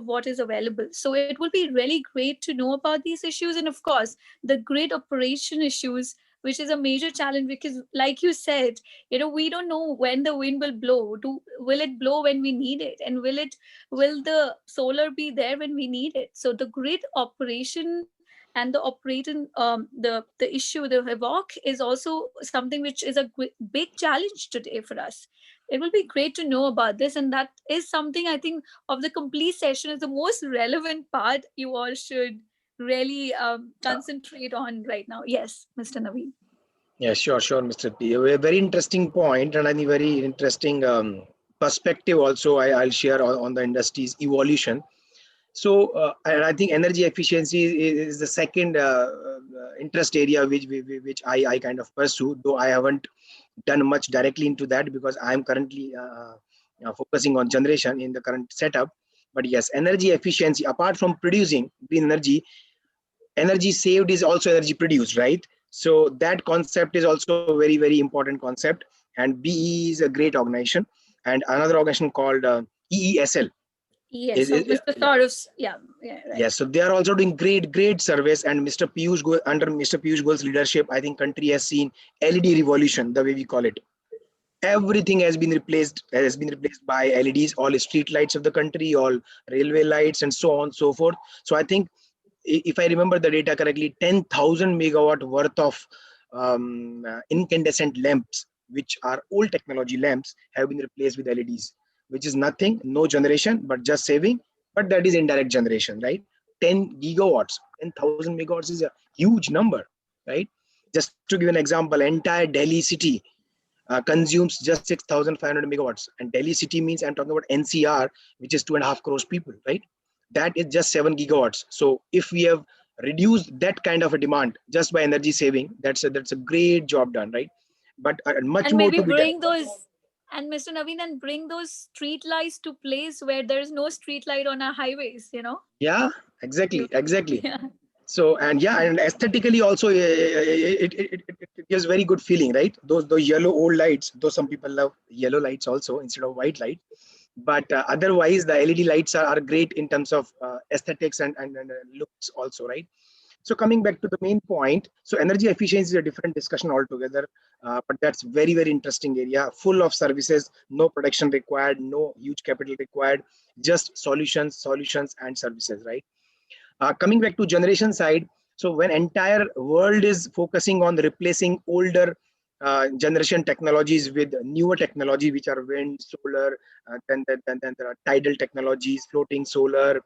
what is available. So it would be really great to know about these issues. And of course, the grid operation issues, which is a major challenge because, like you said, we don't know when the wind will blow. Will it blow when we need it? And will the solar be there when we need it? So the grid operation and the operating the issue, the havoc, is also something which is a big challenge today for us. It will be great to know about this, and that is something I think of the complete session is the most relevant part you all should really concentrate on right now. Yes, Mr. Naveen. Yeah, sure, Mr. P. A very interesting point, and I think very interesting perspective also I'll share on the industry's evolution. So, and I think energy efficiency is the second interest area which I kind of pursue, though I haven't done much directly into that because I am currently focusing on generation in the current setup. But yes, energy efficiency, apart from producing green energy, energy saved is also energy produced, right? So that concept is also a very, very important concept. And BE is a great organization. And another organization called EESL. Yes, so Mr. Saurabh's, right. Yes, so they are also doing great service. And under Mr. Piyush Goyal's leadership, I think country has seen LED revolution, the way we call it. Everything has been replaced by LEDs, all street lights of the country, all railway lights, and so on and so forth. So I think, if I remember the data correctly, 10,000 megawatt worth of incandescent lamps, which are old technology lamps, have been replaced with LEDs, which is nothing, no generation, but just saving. But that is indirect generation, right? 10 gigawatts, 10,000 megawatts is a huge number, right? Just to give an example, entire Delhi city consumes just 6,500 megawatts. And Delhi city means I'm talking about NCR, which is 2.5 crores people, right? That is just 7 gigawatts. So if we have reduced that kind of a demand just by energy saving, that's a great job done, right? But much more to be bring those, and Mr. Naveen, and bring those street lights to place where there is no street light on our highways, Yeah, exactly. Yeah. So, and aesthetically also, it gives very good feeling, right? Those yellow old lights, though some people love yellow lights also instead of white light. But otherwise, the LED lights are great in terms of aesthetics and looks also, right? So coming back to the main point, so energy efficiency is a different discussion altogether, but that's very, very interesting area, full of services, no production required, no huge capital required, just solutions and services, right? Coming back to generation side, so when entire world is focusing on replacing older generation technologies with newer technology, which are wind, solar, then there are tidal technologies, floating solar,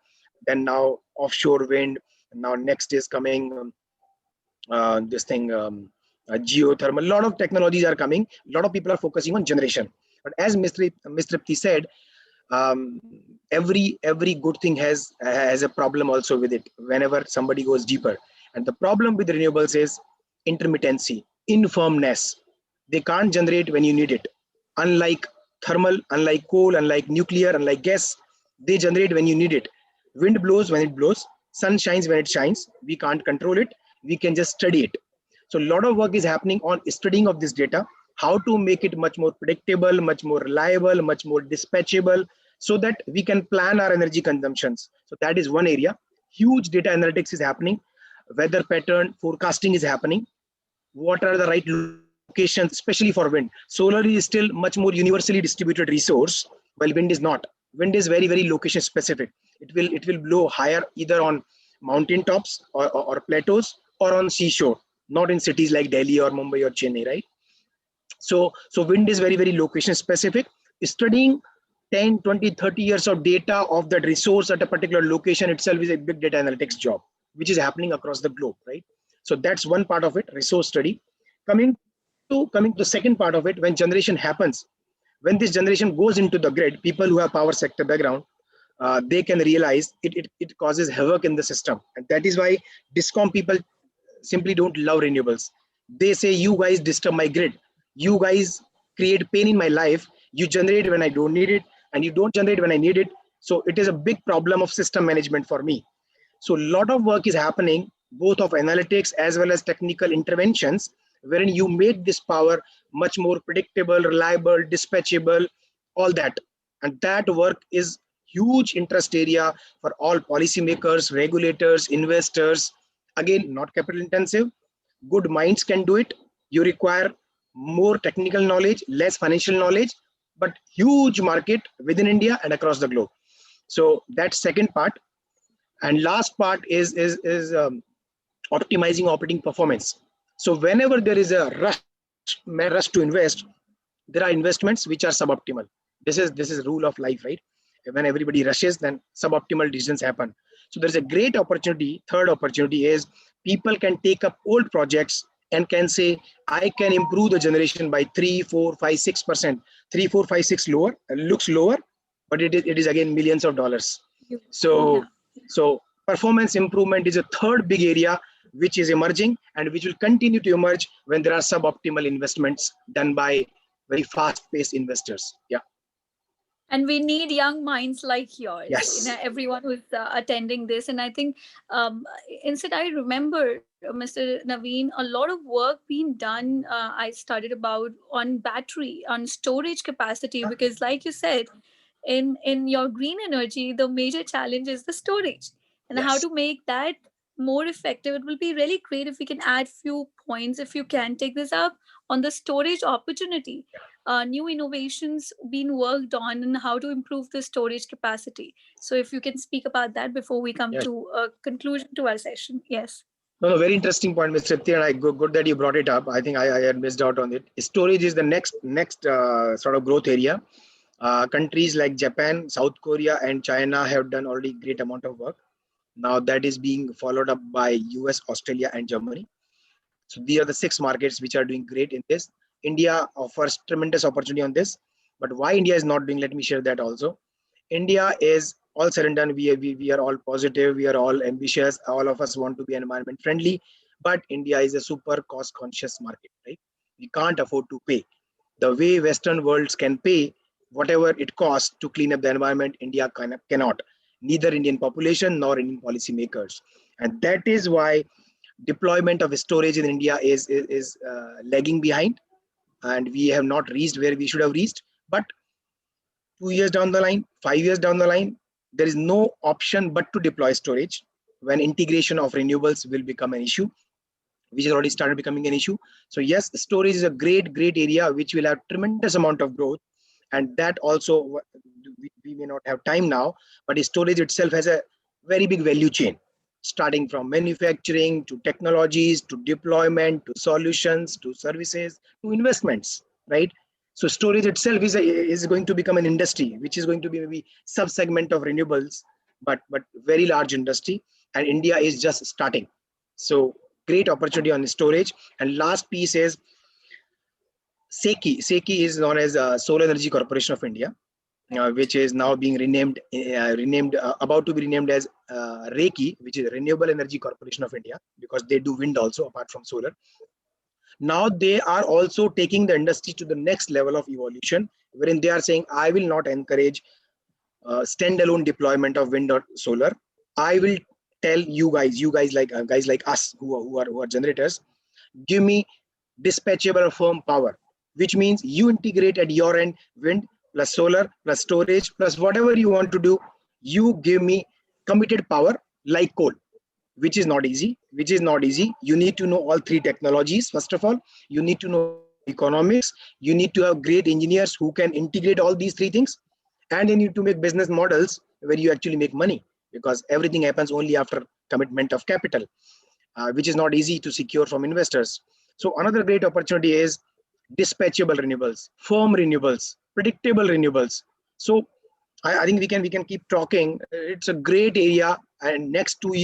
then now offshore wind. Now next is coming geothermal. A lot of technologies are coming. A lot of people are focusing on generation. But as Mr. P said, every good thing has a problem also with it whenever somebody goes deeper. And the problem with renewables is intermittency, infirmness. They can't generate when you need it. Unlike thermal, unlike coal, unlike nuclear, unlike gas, they generate when you need it. Wind blows when it blows, sun shines when it shines. We can't control it. We can just study it. So a lot of work is happening on studying of this data, how to make it much more predictable, much more reliable, much more dispatchable, so that we can plan our energy consumptions. So that is one area. Huge data analytics is happening. Weather pattern forecasting is happening. What are the right locations, especially for wind? Solar is still much more universally distributed resource, while wind is not. Wind is very, very location specific. It will blow higher either on mountain tops or plateaus or on seashore, not in cities like Delhi or Mumbai or Chennai, right? So wind is very, very location specific. Studying 10, 20, 30 years of data of that resource at a particular location itself is a big data analytics job, which is happening across the globe, right? So that's one part of it, resource study. Coming to the second part of it, when generation happens, when this generation goes into the grid, people who have power sector background, they can realize it causes havoc in the system. And that is why DISCOM people simply don't love renewables. They say, you guys disturb my grid. You guys create pain in my life. You generate when I don't need it, and you don't generate when I need it. So it is a big problem of system management for me. So a lot of work is happening, both of analytics as well as technical interventions, wherein you make this power much more predictable, reliable, dispatchable, all that. And that work is huge interest area for all policymakers, regulators, investors. Again, not capital intensive. Good minds can do it. You require more technical knowledge, less financial knowledge, but huge market within India and across the globe. So that's second part. And last part is optimizing operating performance. So whenever there is a rush to invest, there are investments which are suboptimal. This is rule of life, right? When everybody rushes, then suboptimal decisions happen. So there's a great opportunity. Third opportunity is people can take up old projects and can say, I can improve the generation by 3, 4, 5, 6%. 3, 4, 5, 6 lower, looks lower, but it is again millions of dollars. So Yeah. so performance improvement is a third big area which is emerging and which will continue to emerge when there are suboptimal investments done by very fast-paced investors. Yeah. And we need young minds like yours, Yes. everyone who's attending this. And I think, instead, I remember, Mr. Naveen, a lot of work being done, I studied about on battery, on storage capacity, because like you said, in your green energy, the major challenge is the storage, and how Yes. to make that more effective. It will be really great if we can add few points, if you can take this up on the storage opportunity, new innovations being worked on, and how to improve the storage capacity. So if you can speak about that before we come Yes. to a conclusion to our session. Yes. No, no, very interesting point, Mr. Tripti, and good that you brought it up. I think I had missed out on it. Storage is the next sort of growth area. Countries like Japan, South Korea, and China have done already great amount of work. Now that is being followed up by US, Australia, and Germany. So these are the 6 markets which are doing great in this. India offers tremendous opportunity on this. But why India is not doing, let me share that also. India is all said and done. We are all positive, we are all ambitious, all of us want to be environment friendly. But India is a super cost conscious market, right? We can't afford to pay. The way Western worlds can pay whatever it costs to clean up the environment, India cannot. Neither Indian population nor Indian policymakers. And that is why deployment of storage in India is lagging behind, and we have not reached where we should have reached. But 2 years down the line, 5 years down the line, there is no option but to deploy storage when integration of renewables will become an issue, which has already started becoming an issue. So yes, storage is a great area which will have tremendous amount of growth, and that also we may not have time now, but storage itself has a very big value chain, starting from manufacturing to technologies to deployment to solutions to services to investments, right? So storage itself is going to become an industry which is going to be maybe sub segment of renewables, but very large industry, and India is just starting. So great opportunity on storage. And last piece is SECI is known as Solar Energy Corporation of India, Right. which is now being about to be renamed as RECI, which is Renewable Energy Corporation of India, because they do wind also apart from solar. Now they are also taking the industry to the next level of evolution, wherein they are saying, I will not encourage standalone deployment of wind or solar. I will tell you guys like guys like us who are generators, give me dispatchable firm power, which means you integrate at your end wind plus solar plus storage plus whatever you want to do. You give me committed power like coal, which is not easy. You need to know all 3 technologies. First of all, you need to know economics. You need to have great engineers who can integrate all these 3 things, and you need to make business models where you actually make money, because everything happens only after commitment of capital, which is not easy to secure from investors. So another great opportunity is dispatchable renewables, firm renewables, predictable renewables. So I think we can keep talking. It's a great area, and next 2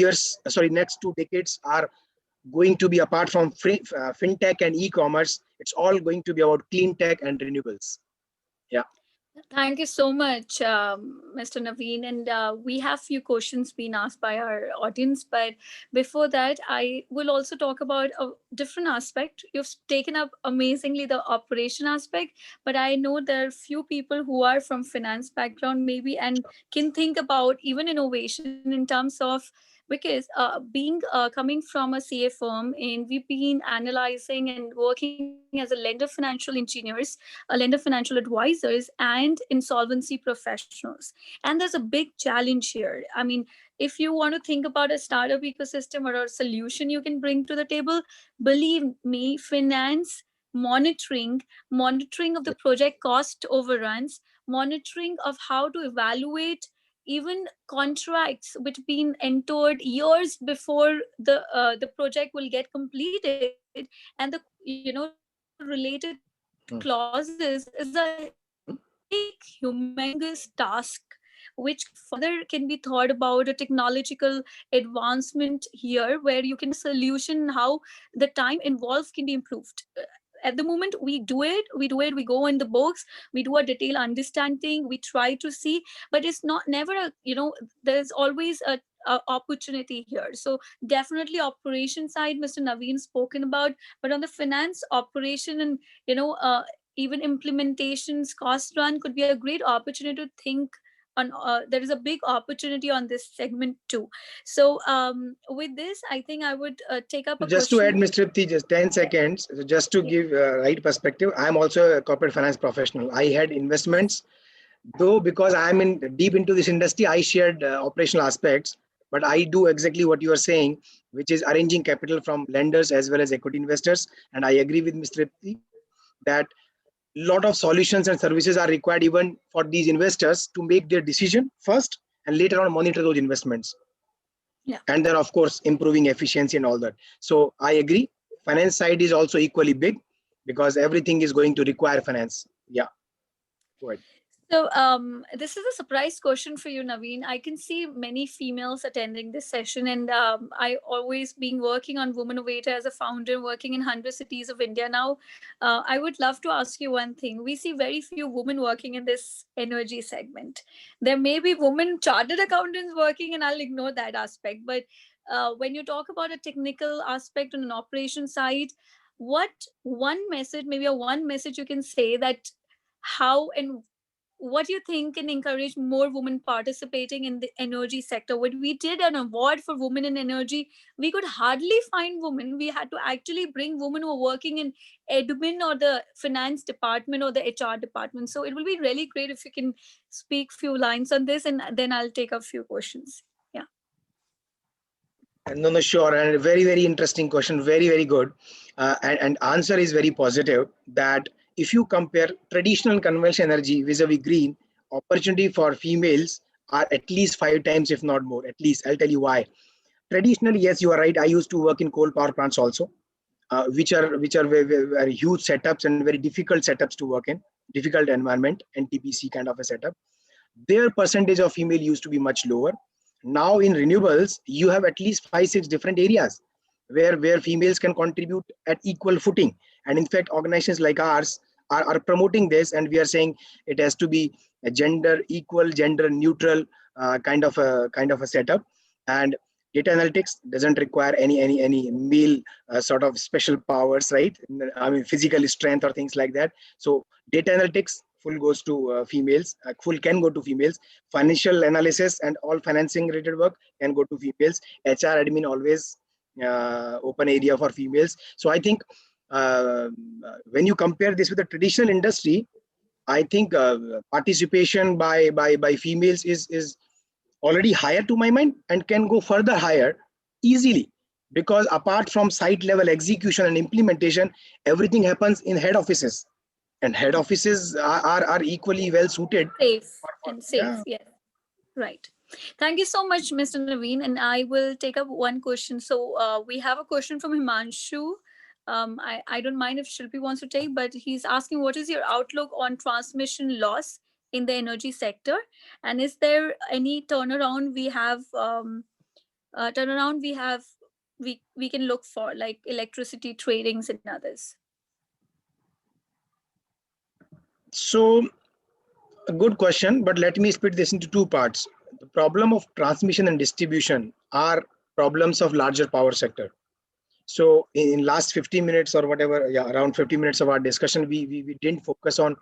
decades are going to be, apart from fintech and e-commerce, it's all going to be about clean tech and renewables. Yeah. Thank you so much, Mr. Naveen. And we have few questions being asked by our audience. But before that, I will also talk about a different aspect. You've taken up amazingly the operation aspect, but I know there are few people who are from finance background maybe and can think about even innovation in terms of because being coming from a CA firm, and we've been analyzing and working as a lender financial engineers, a lender financial advisors, and insolvency professionals. And there's a big challenge here. I mean, if you want to think about a startup ecosystem or a solution you can bring to the table, believe me, finance monitoring of the project cost overruns, monitoring of how to evaluate even contracts which been entered years before the project will get completed, and the related clauses is a big humongous task, which further can be thought about a technological advancement here, where you can see a solution how the time involved can be improved. At the moment we go in the books, we do a detailed understanding, we try to see, but it's not never a, there's always a opportunity here. So definitely operation side, Mr. Naveen spoken about, but on the finance operation and you know uh, even implementations cost run could be a great opportunity to think on. There is a big opportunity on this segment too. So with this, I think I would take up So a just to add, question. Mr. Tripti, just 10 seconds, so just to Yeah. give right perspective, I'm also a corporate finance professional. I had investments, though because I'm in deep into this industry, I shared operational aspects, but I do exactly what you are saying, which is arranging capital from lenders as well as equity investors. And I agree with Mr. Tripti that lot of solutions and services are required even for these investors to make their decision first and later on monitor those investments, Yeah. and then of course improving efficiency and all that. So I agree, finance side is also equally big because everything is going to require finance. Yeah, go ahead. So, this is a surprise question for you, Naveen. I can see many females attending this session, and I always been working on Women Innovator as a founder, working in 100 cities of India now. I would love to ask you one thing. We see very few women working in this energy segment. There may be women chartered accountants working, and I'll ignore that aspect. But when you talk about a technical aspect on an operation side, what one message, maybe a one message you can say that how and what do you think can encourage more women participating in the energy sector? When we did an award for women in energy, we could hardly find women. We had to actually bring women who are working in admin or the finance department or the HR department. So it will be really great if you can speak few lines on this, and then I'll take a few questions. Yeah. No, no, sure. And a very, very interesting question. Very, very good. And answer is very positive that if you compare traditional and conventional energy vis-a-vis green, opportunity for females are at least 5 times, if not more. At least I'll tell you why. Traditionally, yes, you are right. I used to work in coal power plants also, which are very huge setups and very difficult setups to work in, difficult environment, NTPC kind of a setup. Their percentage of female used to be much lower. Now in renewables, you have at least 5, 6 different areas where females can contribute at equal footing. And in fact, organizations like ours are promoting this, and we are saying it has to be a gender equal, gender neutral kind of a setup. And data analytics doesn't require any male sort of special powers, right? I mean, physical strength or things like that. So data analytics full goes to females, full can go to females. Financial analysis and all financing related work can go to females. HR admin always open area for females. So I think uh, when you compare this with the traditional industry, I think participation by females is already higher to my mind and can go further higher easily, because apart from site level execution and implementation, everything happens in head offices, and head offices are equally well suited Safe for and safe. yeah. Yeah. Right. Thank you so much, Mr. Naveen. And I will take up one question. So we have a question from Himanshu. I don't mind if Shilpi wants to take, but he's asking, what is your outlook on transmission loss in the energy sector? And is there any turnaround we can look for, like electricity tradings and others? So a good question, but let me split this into two parts. The problem of transmission and distribution are problems of larger power sector. So in last 50 minutes or whatever, yeah, around 50 minutes of our discussion, we didn't focus on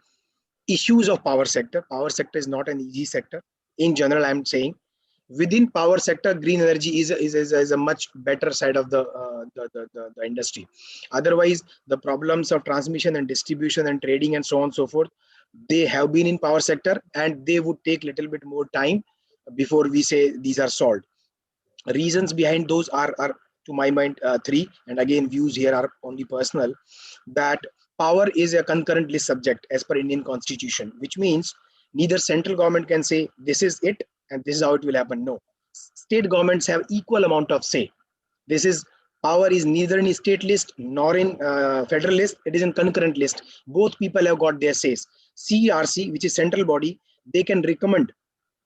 issues of power sector. Power sector is not an easy sector. In general, I'm saying Within power sector, green energy is a much better side of the industry. Otherwise, the problems of transmission and distribution and trading and so on and so forth, they have been in power sector, and they would take little bit more time before we say these are solved. Reasons behind those are to my mind three, and again views here are only personal. That power is a concurrent list subject as per Indian constitution, which means neither central government can say this is it and this is how it will happen. No, state governments have equal amount of say. This is Power is neither in state list nor in federal list, it is in concurrent list. Both people have got their says. CRC, which is central body, they can recommend,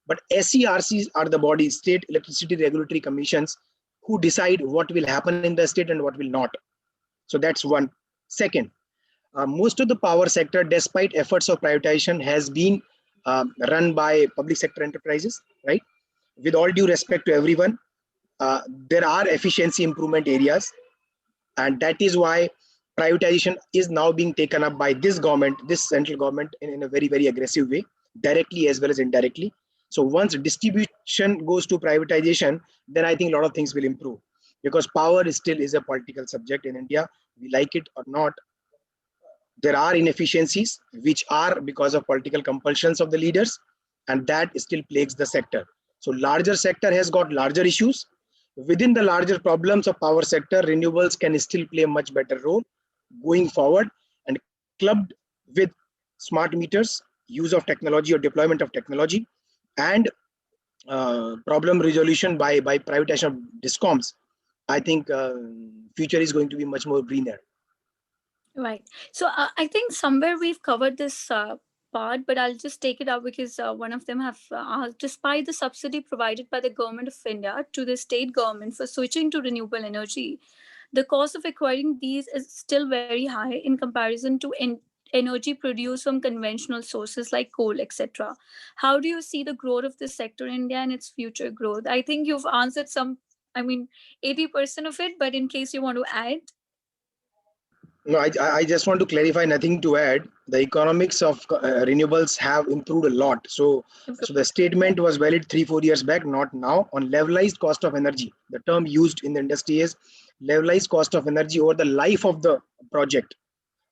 but SERCs are the body, state electricity regulatory commissions, who decide what will happen in the state and what will not. So that's one. Second, most of the power sector, despite efforts of privatization, has been run by public sector enterprises, right? With all due respect to everyone, there are efficiency improvement areas, and that is why privatization is now being taken up by this government, this central government, in a very, very aggressive way, directly as well as indirectly. So once distribution goes to privatization, then I think a lot of things will improve, because power is still is a political subject in India. We like it or not, there are inefficiencies which are because of political compulsions of the leaders, and that still plagues the sector. So larger sector has got larger issues. Within the larger problems of power sector, renewables can still play a much better role going forward, and clubbed with smart meters, use of technology or deployment of technology, and problem resolution by privatization of discoms. I think future is going to be much more greener. Right. So I think somewhere we've covered this part, but I'll just take it up because one of them have asked, despite the subsidy provided by the government of India to the state government for switching to renewable energy, the cost of acquiring these is still very high in comparison to energy produced from conventional sources like coal, etc. How do you see the growth of this sector in India and its future growth? I think you've answered some, I mean, 80% of it, but in case you want to add. No, I just want to clarify, nothing to add. The economics of renewables have improved a lot. So the statement was valid 3 4 years back, not now. On levelized cost of energy, the term used in the industry is levelized cost of energy over the life of the project.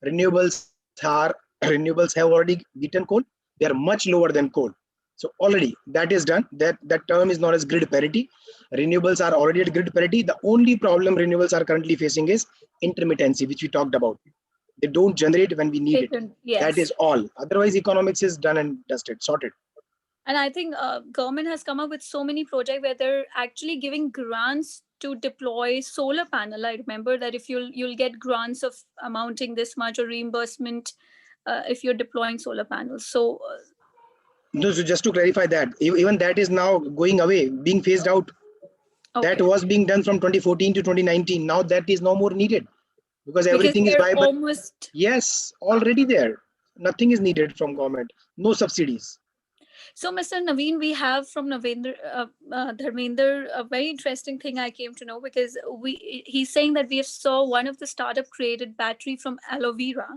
Renewables are renewables have already beaten coal. They are much lower than coal. So already that is done. That term is known as grid parity. Renewables are already at grid parity. The only problem renewables are currently facing is intermittency, which we talked about. They don't generate when we need it. That is Yes. all. Otherwise, economics is done and dusted, sorted. And I think government has come up with so many projects where they're actually giving grants to deploy solar panel. I remember that if you'll get grants of amounting this much or reimbursement if you're deploying solar panels. So No, so just to clarify that, even that is now going away, being phased out. That okay, was being done from 2014 to 2019. Now that is no more needed, because because everything is they're viable. almost Yes, already there. Nothing is needed from government. No subsidies. so, Mr. Naveen, we have from Dharmender a very interesting thing I came to know because he's saying that we have saw one of the startup created battery from aloe vera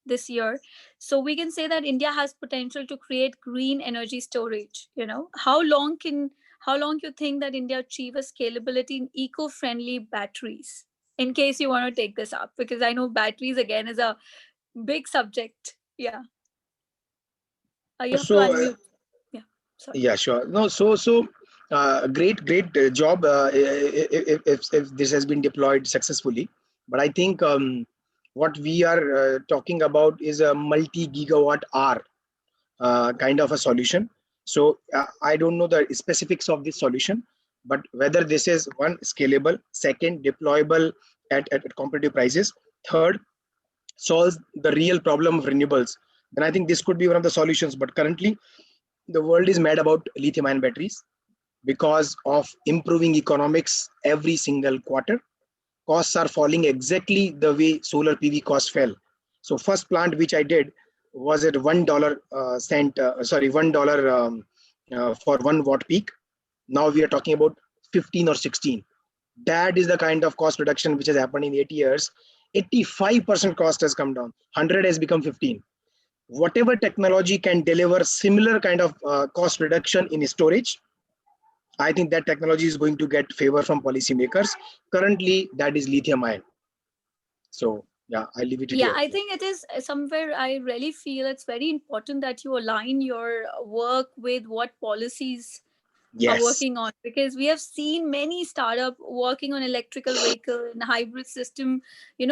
this year. So we can say that India has potential to create green energy storage. You know, how long you think that India achieve a scalability in eco-friendly batteries? In case you want to take this up, because I know batteries again is a big subject. Yeah, you have to So unmute. Yeah, sorry. yeah, sure. No, great job if this has been deployed successfully. But I think what we are talking about is a multi-gigawatt hour kind of a solution. So I don't know the specifics of this solution, but whether this is one scalable, second deployable at competitive prices, third solves the real problem of renewables, then I think this could be one of the solutions. But currently, the world is mad about lithium-ion batteries because of improving economics every single quarter. Costs are falling exactly the way solar PV costs fell. So first plant which I did was at $1 cent, sorry, $1 for 1 watt peak. Now we are talking about 15 or 16. That is the kind of cost reduction which has happened in 8 years. 85% cost has come down. 100 has become 15. Whatever technology can deliver similar kind of cost reduction in storage, I think that technology is going to get favor from policymakers. Currently, that is lithium ion. So yeah, I leave it Yeah, here. I think it is somewhere I really feel it's very important that you align your work with what policies are Yes. working on, because we have seen many startup working on electrical vehicle and hybrid system,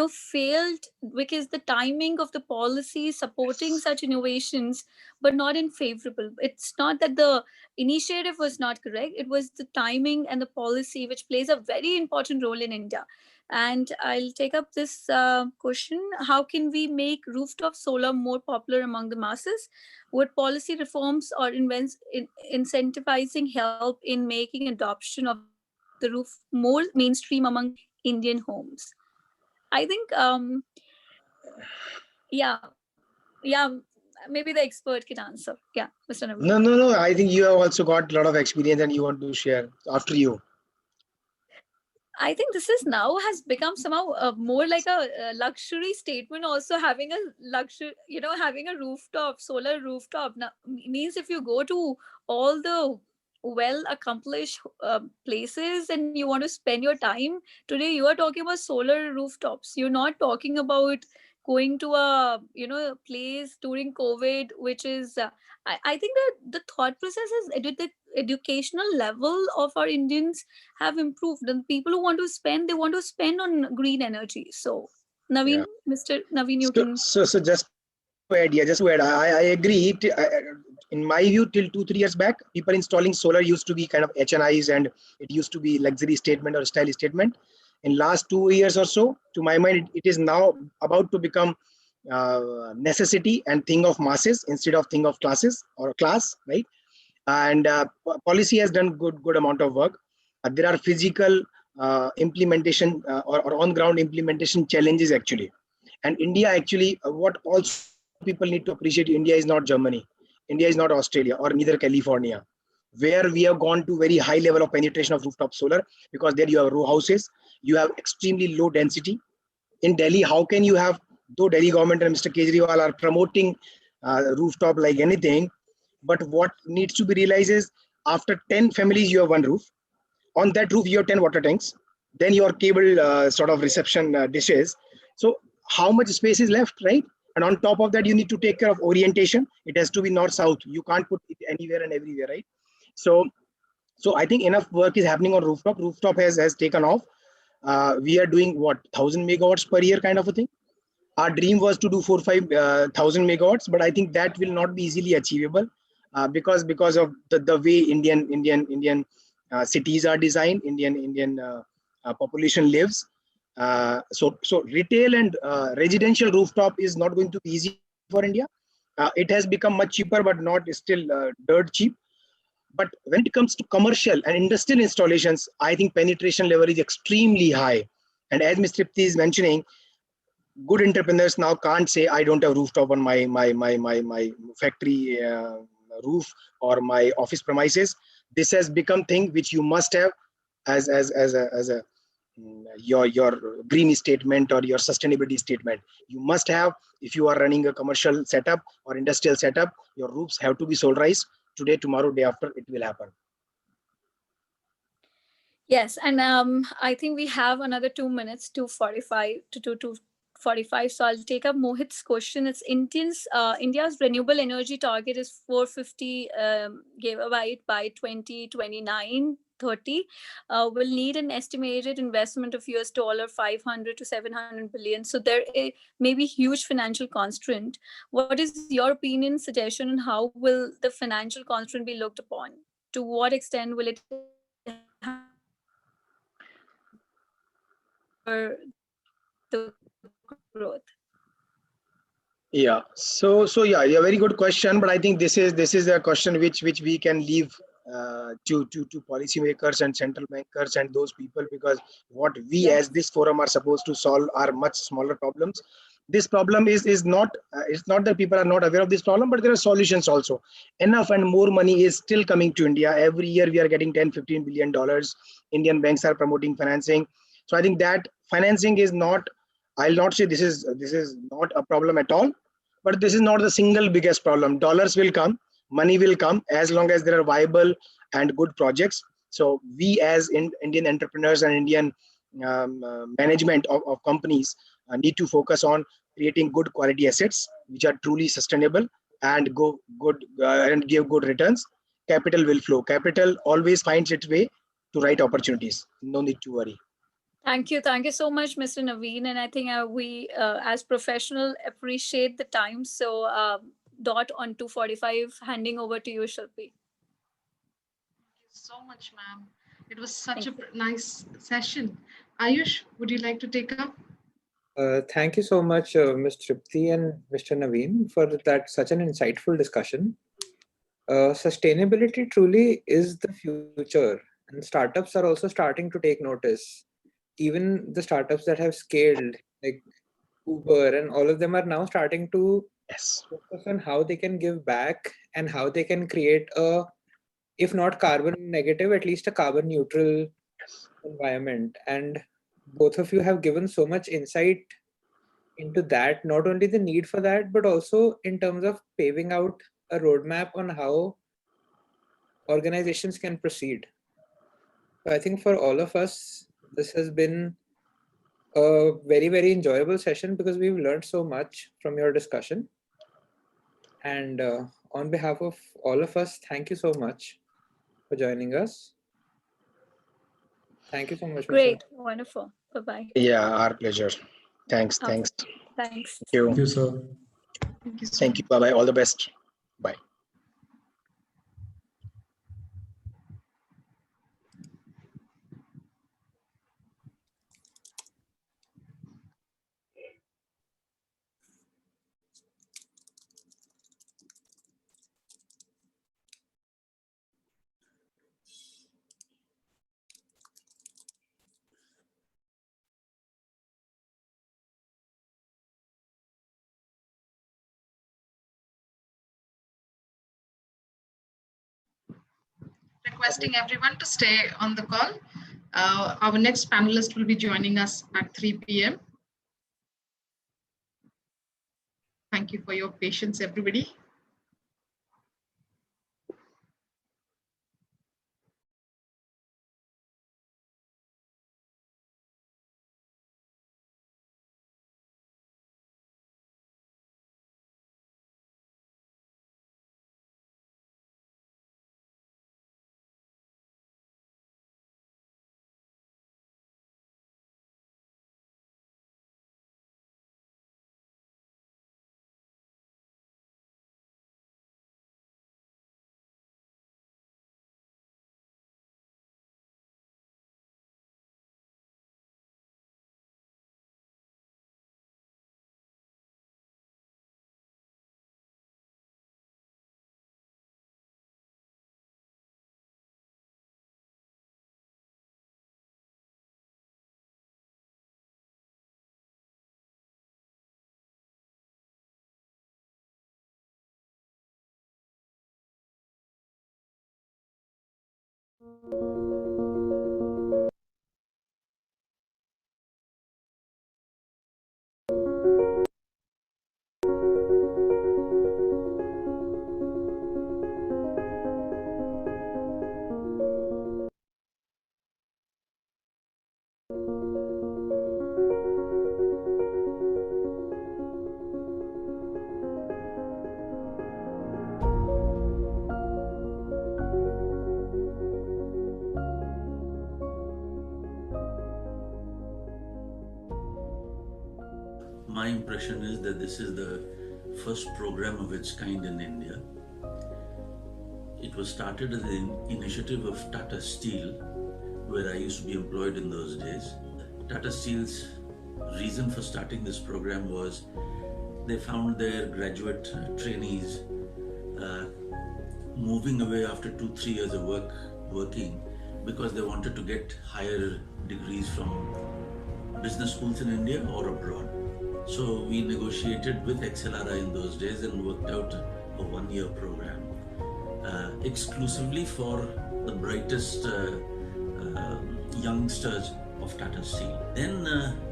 failed because the timing of the policy supporting such innovations but not in favorable. It's not that the initiative was not correct, it was the timing and the policy which plays a very important role in India. And I'll take up this question: how can we make rooftop solar more popular among the masses? Would policy reforms or incentivizing help in making adoption of the roof more mainstream among Indian homes? I think, yeah, yeah, maybe the expert can answer. Yeah, Mr. Naveen. No, no, no. I think you have also got a lot of experience and you want to share after you. I think this is now has become somehow more like a luxury statement. Also, having a luxury, having a rooftop, solar rooftop, now, means if you go to all the well accomplished places and you want to spend your time today, you are talking about solar rooftops. You're not talking about going to a place during COVID, which is. I think that the thought process is the educational level of our Indians have improved, and people who want to spend, they want to spend on green energy. So Naveen, Yeah. Mr. Naveen, you So, can. so just to add, yeah, just to add, I agree. In my view, till 2 3 years back, people installing solar used to be kind of HNIs, and it used to be luxury statement or style statement. In last 2 years or so, to my mind, it is now about to become necessity and thing of masses instead of thing of classes or class, right? And policy has done good amount of work. There are physical implementation or on ground implementation challenges actually. And India actually, what also people need to appreciate, India is not Germany, India is not Australia or neither California, where we have gone to very high level of penetration of rooftop solar, because there you have row houses, you have extremely low density. In Delhi, how can you have, though Delhi government and Mr. Kejriwal are promoting rooftop like anything, but what needs to be realized is after 10 families, you have one roof. On that roof, you have 10 water tanks. Then your cable sort of reception dishes. So how much space is left, right? And on top of that, you need to take care of orientation. It has to be north-south. You can't put it anywhere and everywhere, right? So, so I think enough work is happening on rooftop. Rooftop has taken off. We are doing what, 1,000 megawatts per year kind of a thing. Our dream was to do 4 5 thousand megawatts, but I think that will not be easily achievable because of the way Indian cities are designed, Indian population lives. So retail and residential rooftop is not going to be easy for India. It has become much cheaper, but not still dirt cheap. But when it comes to commercial and industrial installations, I think penetration level is extremely high. And as Mr. Tripti is mentioning, good entrepreneurs now can't say I don't have rooftop on my factory roof or my office premises. This has become thing which you must have as a your green statement or your sustainability statement. You must have, if you are running a commercial setup or industrial setup, your roofs have to be solarized. Today, tomorrow, day after, it will happen. Yes, and I think we have another 2 minutes, 2:45 to 2:45. So I'll take up Mohit's question. It's India's renewable energy target is 450 gigawatt by 2029. 30 will need an estimated investment of US $500 to 700 billion. So there may be huge financial constraint. What is your opinion, suggestion, and how will the financial constraint be looked upon? To what extent will it have an impact over the growth? So yeah, a very good question. But I think this is a question which we can leave to policymakers and central bankers and those people, because what we as Yes. this forum are supposed to solve are much smaller problems. This problem is not it's not that people are not aware of this problem, but there are solutions also. Enough and more money is still coming to India. Every year we are getting 10 15 billion dollars. Indian banks are promoting financing. So I think that financing is not, I'll not say this is not a problem at all, but this is not the single biggest problem. Dollars will come, money will come as long as there are viable and good projects. So we as Indian entrepreneurs and Indian management of companies need to focus on creating good quality assets which are truly sustainable and go good and give good returns. Capital will flow. Capital always finds its way to right opportunities. No need to worry. Thank you. Thank you so much, Mr. Naveen. And I think we, as professional, appreciate the time. So, dot on 2:45, handing over to you, Shilpi. So much, ma'am. It was such a nice session. Ayush, would you like to take up? Thank you so much, Ms. Tripti and Mr. Naveen, for that such an insightful discussion. Sustainability truly is the future, and startups are also starting to take notice. Even the startups that have scaled, like Uber, and all of them are now starting to Yes. focus on how they can give back and how they can create a, if not carbon negative, at least a carbon neutral environment. And both of you have given so much insight into that, not only the need for that, but also in terms of paving out a roadmap on how organizations can proceed. So I think for all of us, this has been a very, very enjoyable session because we've learned so much from your discussion. And on behalf of all of us, thank you so much for joining us. Thank you so much, Mr. Great. Wonderful. Bye bye. Yeah, our pleasure. Thanks. Okay. Thanks. Thanks. Thank you. Thank you, sir. Thank you so Thank you. Bye bye. All the best. Bye. requesting everyone to stay on the call. Our next panelist will be joining us at 3 p.m. Thank you for your patience, everybody. My impression is that this is the first program of its kind in India. It was started as an initiative of Tata Steel, where I used to be employed in those days. Tata Steel's reason for starting this program was they found their graduate trainees moving away after 2-3 years of working because they wanted to get higher degrees from business schools in India or abroad. So we negotiated with XLRI in those days and worked out a 1-year program exclusively for the brightest youngsters of Tata Steel. Then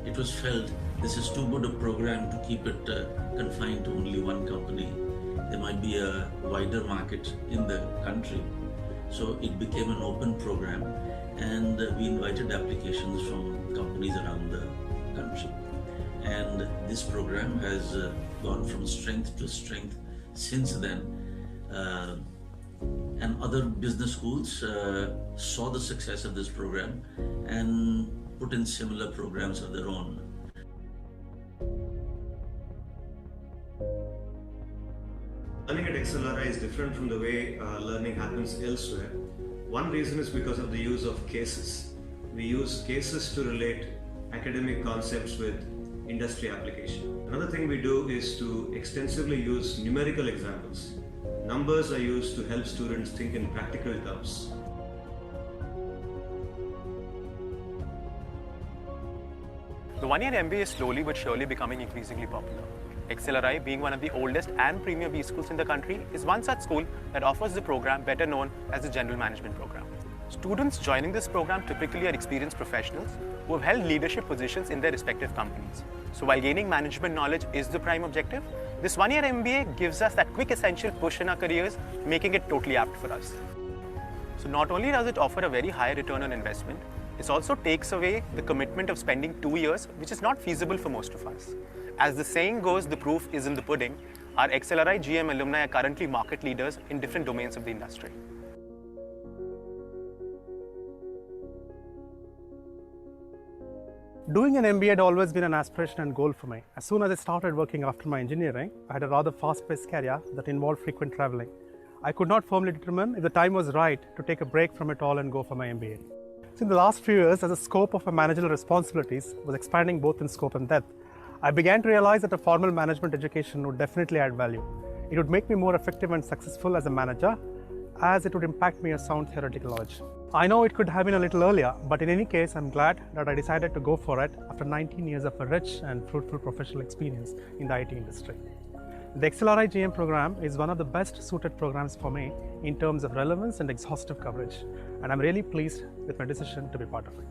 it was felt this is too good a program to keep it confined to only one company. There might be a wider market in the country. So it became an open program, and we invited applications from companies around the country. And this program has gone from strength to strength since then. And other business schools saw the success of this program and put in similar programs of their own. Learning at XLRI is different from the way learning happens elsewhere. One reason is because of the use of cases. We use cases to relate academic concepts with industry application. Another thing we do is to extensively use numerical examples. Numbers are used to help students think in practical terms. The one-year MBA is slowly but surely becoming increasingly popular. XLRI, being one of the oldest and premier B schools in the country, is one such school that offers the program better known as the General Management Program. Students joining this program typically are experienced professionals who have held leadership positions in their respective companies. So while gaining management knowledge is the prime objective, this one-year MBA gives us that quick essential push in our careers, making it totally apt for us. So not only does it offer a very high return on investment, it also takes away the commitment of spending 2 years, which is not feasible for most of us. As the saying goes, the proof is in the pudding. Our XLRI GM alumni are currently market leaders in different domains of the industry. Doing an MBA had always been an aspiration and goal for me. As soon as I started working after my engineering, I had a rather fast-paced career that involved frequent traveling. I could not firmly determine if the time was right to take a break from it all and go for my MBA. So in the last few years, as the scope of my managerial responsibilities was expanding both in scope and depth, I began to realize that a formal management education would definitely add value. It would make me more effective and successful as a manager, as it would impact me a sound theoretical knowledge. I know it could have been a little earlier, but in any case, I'm glad that I decided to go for it after 19 years of a rich and fruitful professional experience in the IT industry. The XLRI GM program is one of the best suited programs for me in terms of relevance and exhaustive coverage, and I'm really pleased with my decision to be part of it.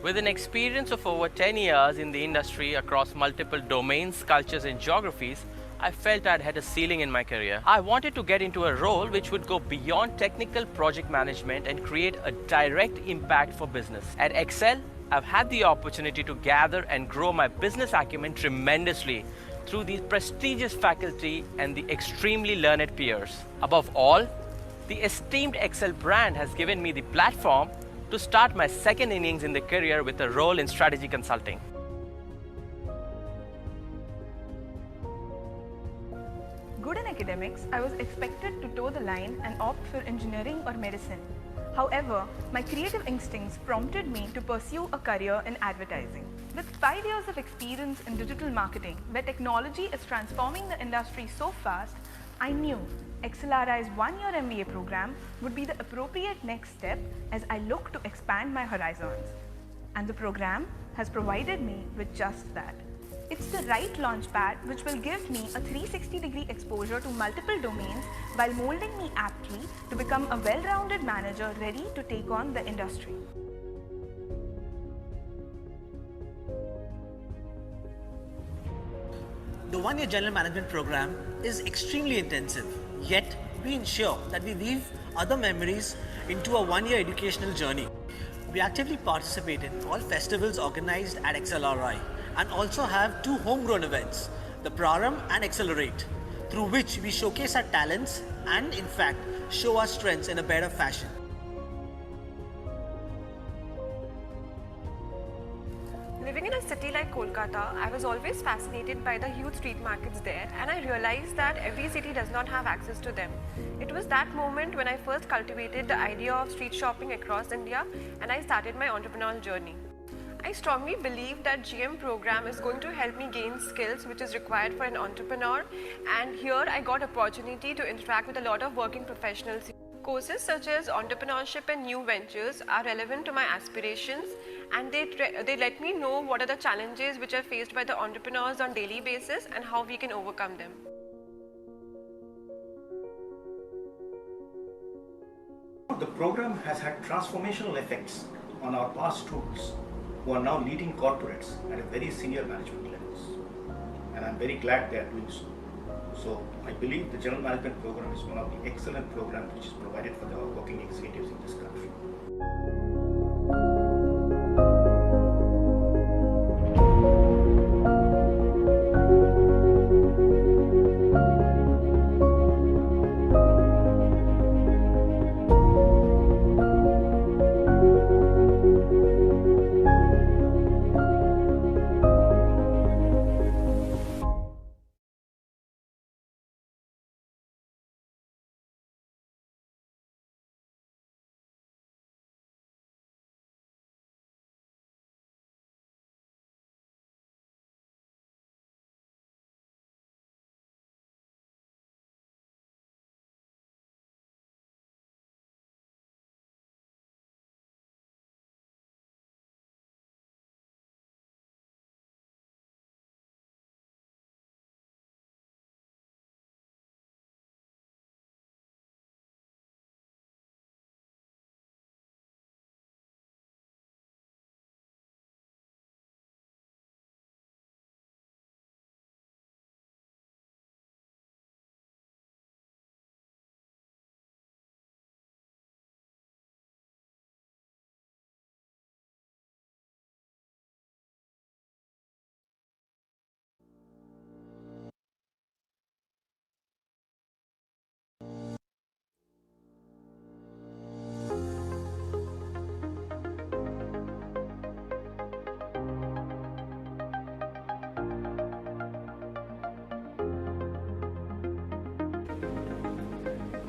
With an experience of over 10 years in the industry across multiple domains, cultures and geographies, I felt I'd had a ceiling in my career. I wanted to get into a role which would go beyond technical project management and create a direct impact for business. At Excel, I've had the opportunity to gather and grow my business acumen tremendously through the prestigious faculty and the extremely learned peers. Above all, the esteemed Excel brand has given me the platform to start my second innings in the career with a role in strategy consulting. Good in academics, I was expected to toe the line and opt for engineering or medicine. However, my creative instincts prompted me to pursue a career in advertising. With 5 years of experience in digital marketing, where technology is transforming the industry so fast, I knew XLRI's one-year MBA program would be the appropriate next step as I look to expand my horizons. And the program has provided me with just that. It's the right launchpad which will give me a 360-degree exposure to multiple domains while molding me aptly to become a well-rounded manager ready to take on the industry. The one-year general management program is extremely intensive, yet we ensure that we weave other memories into a one-year educational journey. We actively participate in all festivals organized at XLRI and also have 2 homegrown events, the Praram and Accelerate, through which we showcase our talents and in fact show our strengths in a better fashion. Living in a city like Kolkata, I was always fascinated by the huge street markets there, and I realized that every city does not have access to them. It was that moment when I first cultivated the idea of street shopping across India and I started my entrepreneurial journey. I strongly believe that GM program is going to help me gain skills which is required for an entrepreneur, and here I got opportunity to interact with a lot of working professionals. Courses such as entrepreneurship and new ventures are relevant to my aspirations, and they let me know what are the challenges which are faced by the entrepreneurs on daily basis and how we can overcome them. The program has had transformational effects on our past students who are now leading corporates at a very senior management levels, and I'm very glad they are doing so. So I believe the general management program is one of the excellent programs which is provided for the working executives in this country.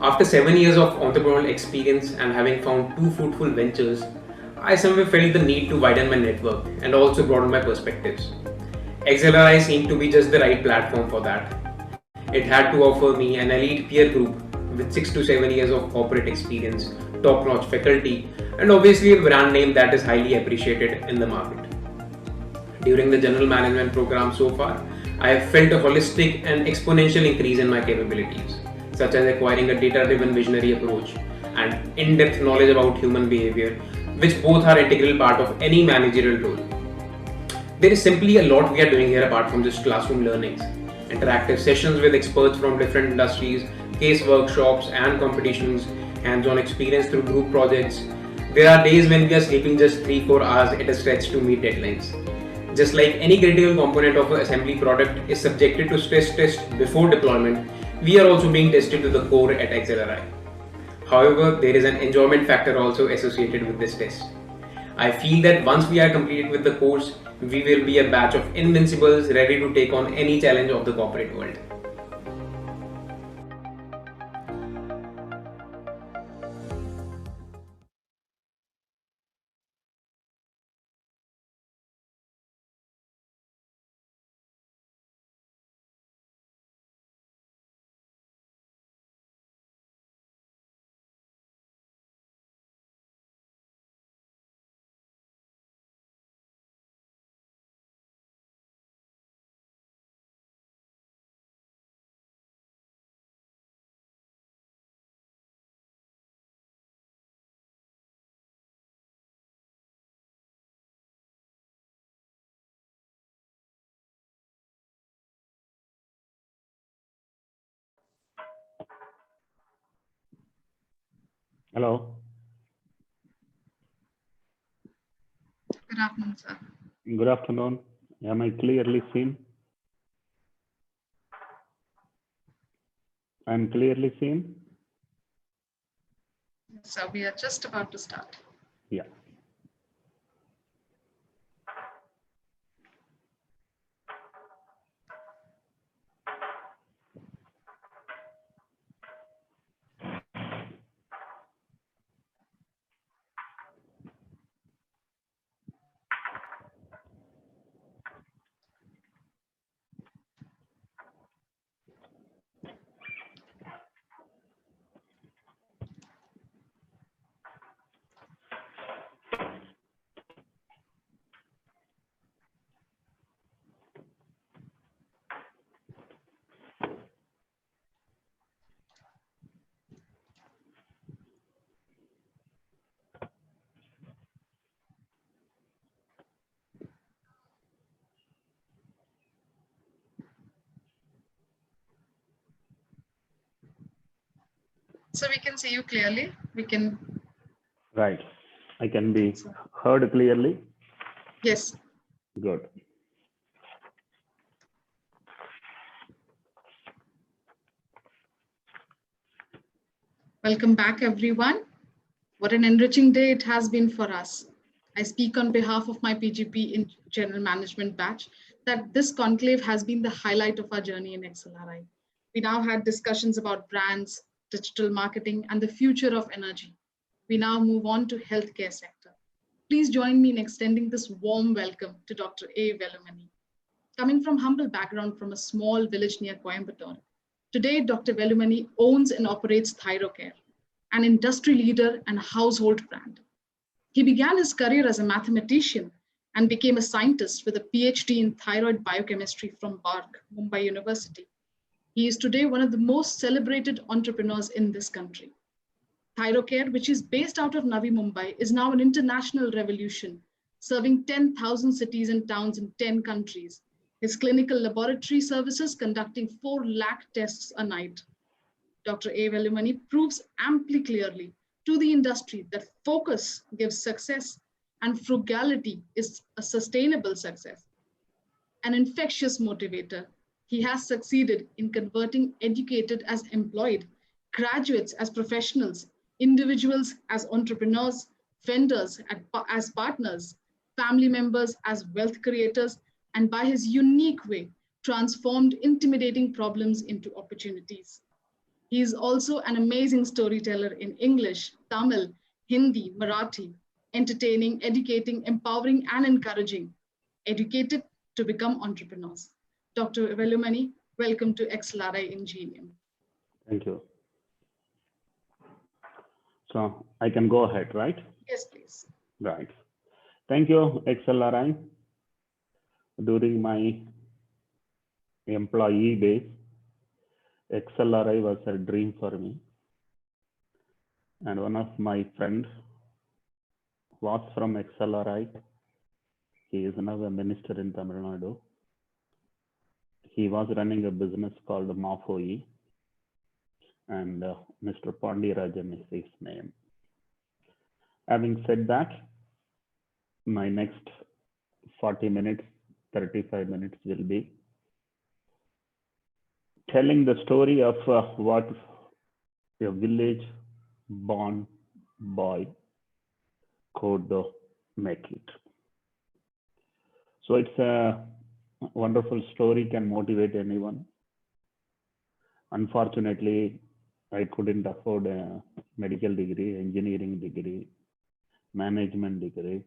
After 7 years of entrepreneurial experience and having found two fruitful ventures, I somewhere felt the need to widen my network and also broaden my perspectives. XLRI seemed to be just the right platform for that. It had to offer me an elite peer group with 6 to 7 years of corporate experience, top notch faculty, and obviously a brand name that is highly appreciated in the market. During the general management program so far, I have felt a holistic and exponential increase in my capabilities, such as acquiring a data driven visionary approach and in depth knowledge about human behavior, which both are integral part of any managerial role. There is simply a lot we are doing here apart from just classroom learnings. Interactive sessions with experts from different industries, case workshops and competitions, hands-on experience through group projects. There are days when we are sleeping just 3-4 hours at a stretch to meet deadlines. Just like any critical component of an assembly product is subjected to stress test before deployment, we are also being tested to the core at XLRI. However, there is an enjoyment factor also associated with this test. I feel that once we are completed with the course, we will be a batch of invincibles ready to take on any challenge of the corporate world. Hello. Good afternoon, sir. Good afternoon. Am I clearly seen? I'm clearly seen? So we are just about to start. Yeah. So we can see you clearly. We can. Right. I can be heard clearly. Yes. Good. Welcome back, everyone. What an enriching day it has been for us. I speak on behalf of my PGP in General Management batch that this conclave has been the highlight of our journey in XLRI. We now had discussions about brands, digital marketing, and the future of energy. We now move on to healthcare sector. Please join me in extending this warm welcome to Dr. A. Velumani. Coming from humble background from a small village near Coimbatore, today Dr. Velumani owns and operates Thyrocare, an industry leader and household brand. He began his career as a mathematician and became a scientist with a PhD in thyroid biochemistry from BARC, Mumbai University. He is today one of the most celebrated entrepreneurs in this country. Thyrocare, which is based out of Navi Mumbai, is now an international revolution, serving 10,000 cities and towns in 10 countries. His clinical laboratory services conducting 4 lakh tests a night. Dr. A. Velumani proves amply clearly to the industry that focus gives success and frugality is a sustainable success. An infectious motivator, he has succeeded in converting educated as employed, graduates as professionals, individuals as entrepreneurs, vendors as partners, family members as wealth creators, and by his unique way, transformed intimidating problems into opportunities. He is also an amazing storyteller in English, Tamil, Hindi, Marathi, entertaining, educating, empowering, and encouraging, educated to become entrepreneurs. Dr. Velumani, welcome to XLRI Ingenium. Thank you. So I can go ahead, right? Yes, please. Right. Thank you, XLRI. During my employee days, XLRI was a dream for me. And one of my friends was from XLRI. He is now a minister in Tamil Nadu. He was running a business called MAFOE, and Mr. Pandirajan is his name. Having said that, my next 40 minutes, 35 minutes will be telling the story of what a village born boy could make it. So it's a wonderful story, can motivate anyone. Unfortunately, I couldn't afford a medical degree, engineering degree, management degree,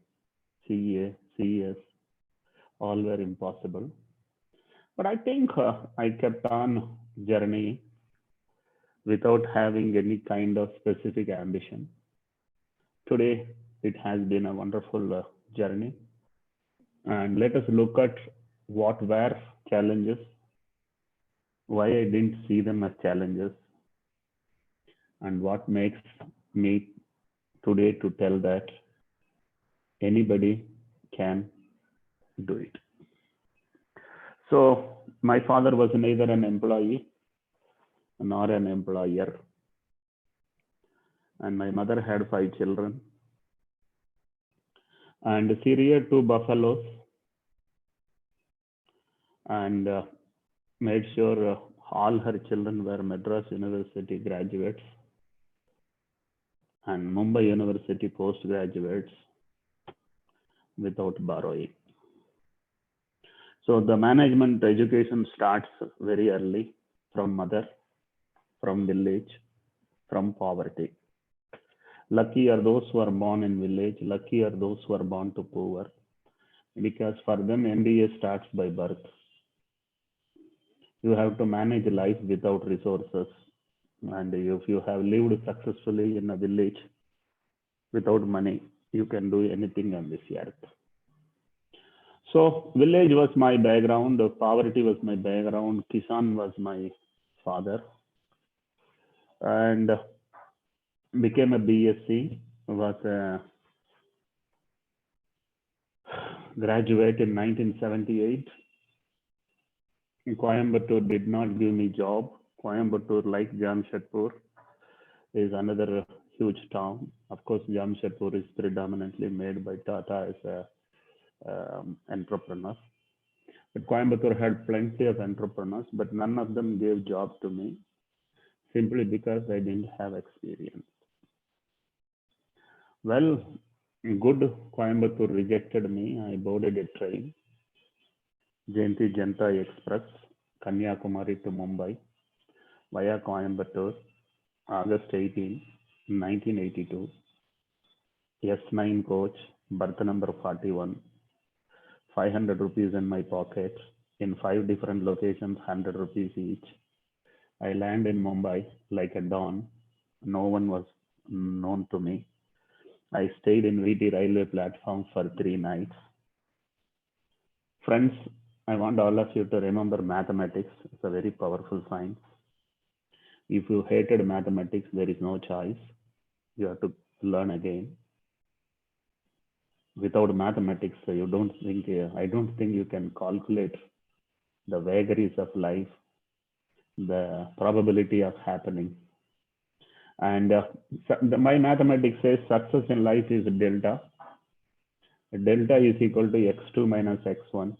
CA, CS, all were impossible. But I think I kept on journey without having any kind of specific ambition. Today, it has been a wonderful journey. And let us look at what were challenges, why I didn't see them as challenges, and what makes me today to tell that anybody can do it. So my father was neither an employee nor an employer. And my mother had 5 children. And she reared 2 buffaloes and made sure all her children were Madras University graduates and Mumbai University postgraduates without borrowing. So the management education starts very early from mother, from village, from poverty. Lucky are those who are born in village, lucky are those who are born to poor, because for them MBA starts by birth. You have to manage life without resources. And if you have lived successfully in a village without money, you can do anything on this earth. So village was my background, poverty was my background, Kisan was my father, and became a BSc, was a graduate in 1978. Coimbatore did not give me job. Coimbatore, like Jamshedpur, is another huge town. Of course, Jamshedpur is predominantly made by Tata as a entrepreneur. But Coimbatore had plenty of entrepreneurs, but none of them gave job to me simply because I didn't have experience. Well, good Coimbatore rejected me. I boarded a train, Jayanti Janta Express, Kanyakumari to Mumbai, via Coimbatore, August 18, 1982. S9 coach, berth number 41, 500 rupees in my pocket, in 5 different locations, 100 rupees each. I land in Mumbai like a dawn. No one was known to me. I stayed in VT railway platform for 3 nights. Friends, I want all of you to remember mathematics. It's a very powerful science. If you hated mathematics, there is no choice. You have to learn again. Without mathematics, I don't think you can calculate the vagaries of life, the probability of happening. And my mathematics says success in life is delta. Delta is equal to x2 minus x1.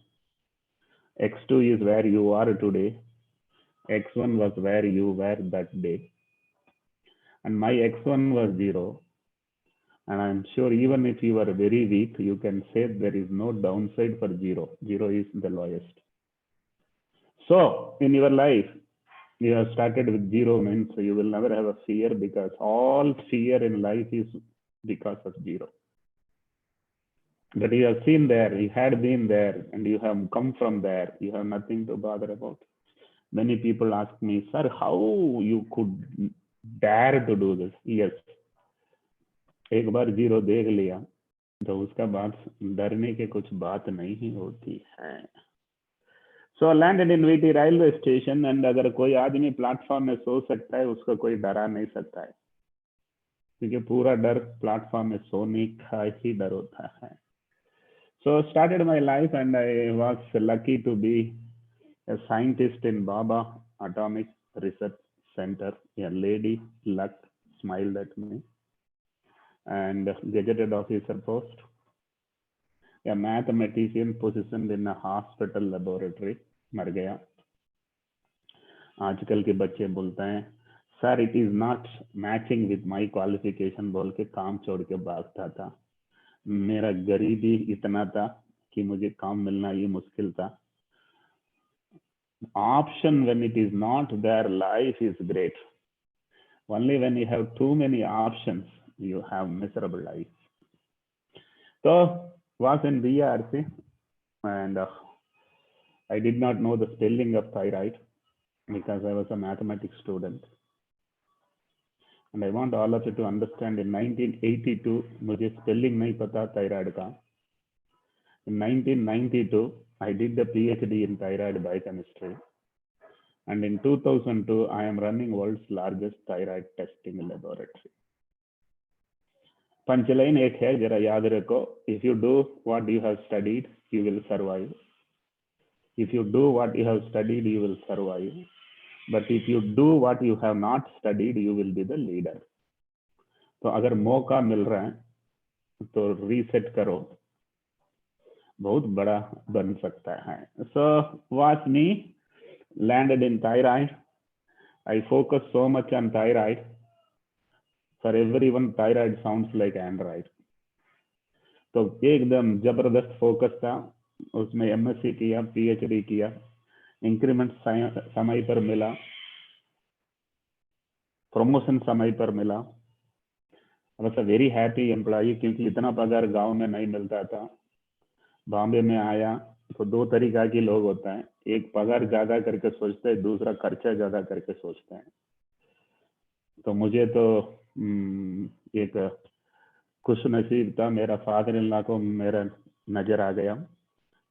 x2 is where you are today. x1 was where you were that day. And my x1 was 0. And I'm sure even if you are very weak, you can say there is no downside for 0. 0 is the lowest. So in your life, you have started with 0 means you will never have a fear, because all fear in life is because of 0. But you have seen there, you had been there, and you have come from there. You have nothing to bother about. Many people ask me, sir, how you could dare to do this? Yes. एक बार 0 देख लिया तो उसका बात डरने के कुछ बात नहीं होती है. So landed in VT railway station, and अगर कोई आदमी प्लेटफॉर्म में सो सकता है, उसको कोई डरा नहीं सकता है, क्योंकि पूरा डर प्लेटफॉर्म में सोने का ही डर होता है. So started my life, and I was lucky to be a scientist in Baba Atomic Research Center. A lady luck smiled at me. And gazetted officer post. A mathematician positioned in a hospital laboratory. मर गया. आजकल के बच्चे बोलते हैं, sir it is not matching with my qualification, बोल के काम छोड़ के भागता था. मेरा गरीबी इतना था कि मुझे काम मिलना ये मुश्किल था. Option when it is not there, life is great. Only when you have too many options, you have miserable life. So was in BRC, and I did not know the spelling of thyroid because I was a mathematics student. And I want all of you to understand, in 1982 मुझे spelling नहीं पता thyroid का. In 1992 I did the PhD in thyroid biochemistry, and in 2002 I am running world's largest thyroid testing laboratory. Punchline एक है, जरा याद रखो. If you do what you have studied, you will survive. If you do what you have studied, you will survive. But if you do what you have not studied, you will be the leader. तो अगर मौका मिल रहा है तो reset करो, बहुत बड़ा बन सकता है. So watch me, landed in thyroid. I focus so much on thyroid. For everyone, thyroid sounds like Android. तो एकदम जबरदस्त फोकस था. उसमें MSc किया, PhD किया, इंक्रीमेंट समय पर मिला, प्रमोशन समय पर मिला. I was a very happy employee, क्योंकि इतना पगार गांव में नहीं मिलता था. बॉम्बे में आया तो 2 तरीका के लोग होते हैं, एक पगार ज्यादा करके सोचते हैं, दूसरा खर्चा ज्यादा करके सोचते हैं. तो मुझे तो एक खुश नसीब था, मेरा फादर इन लॉ को मेरा नजर आ गया.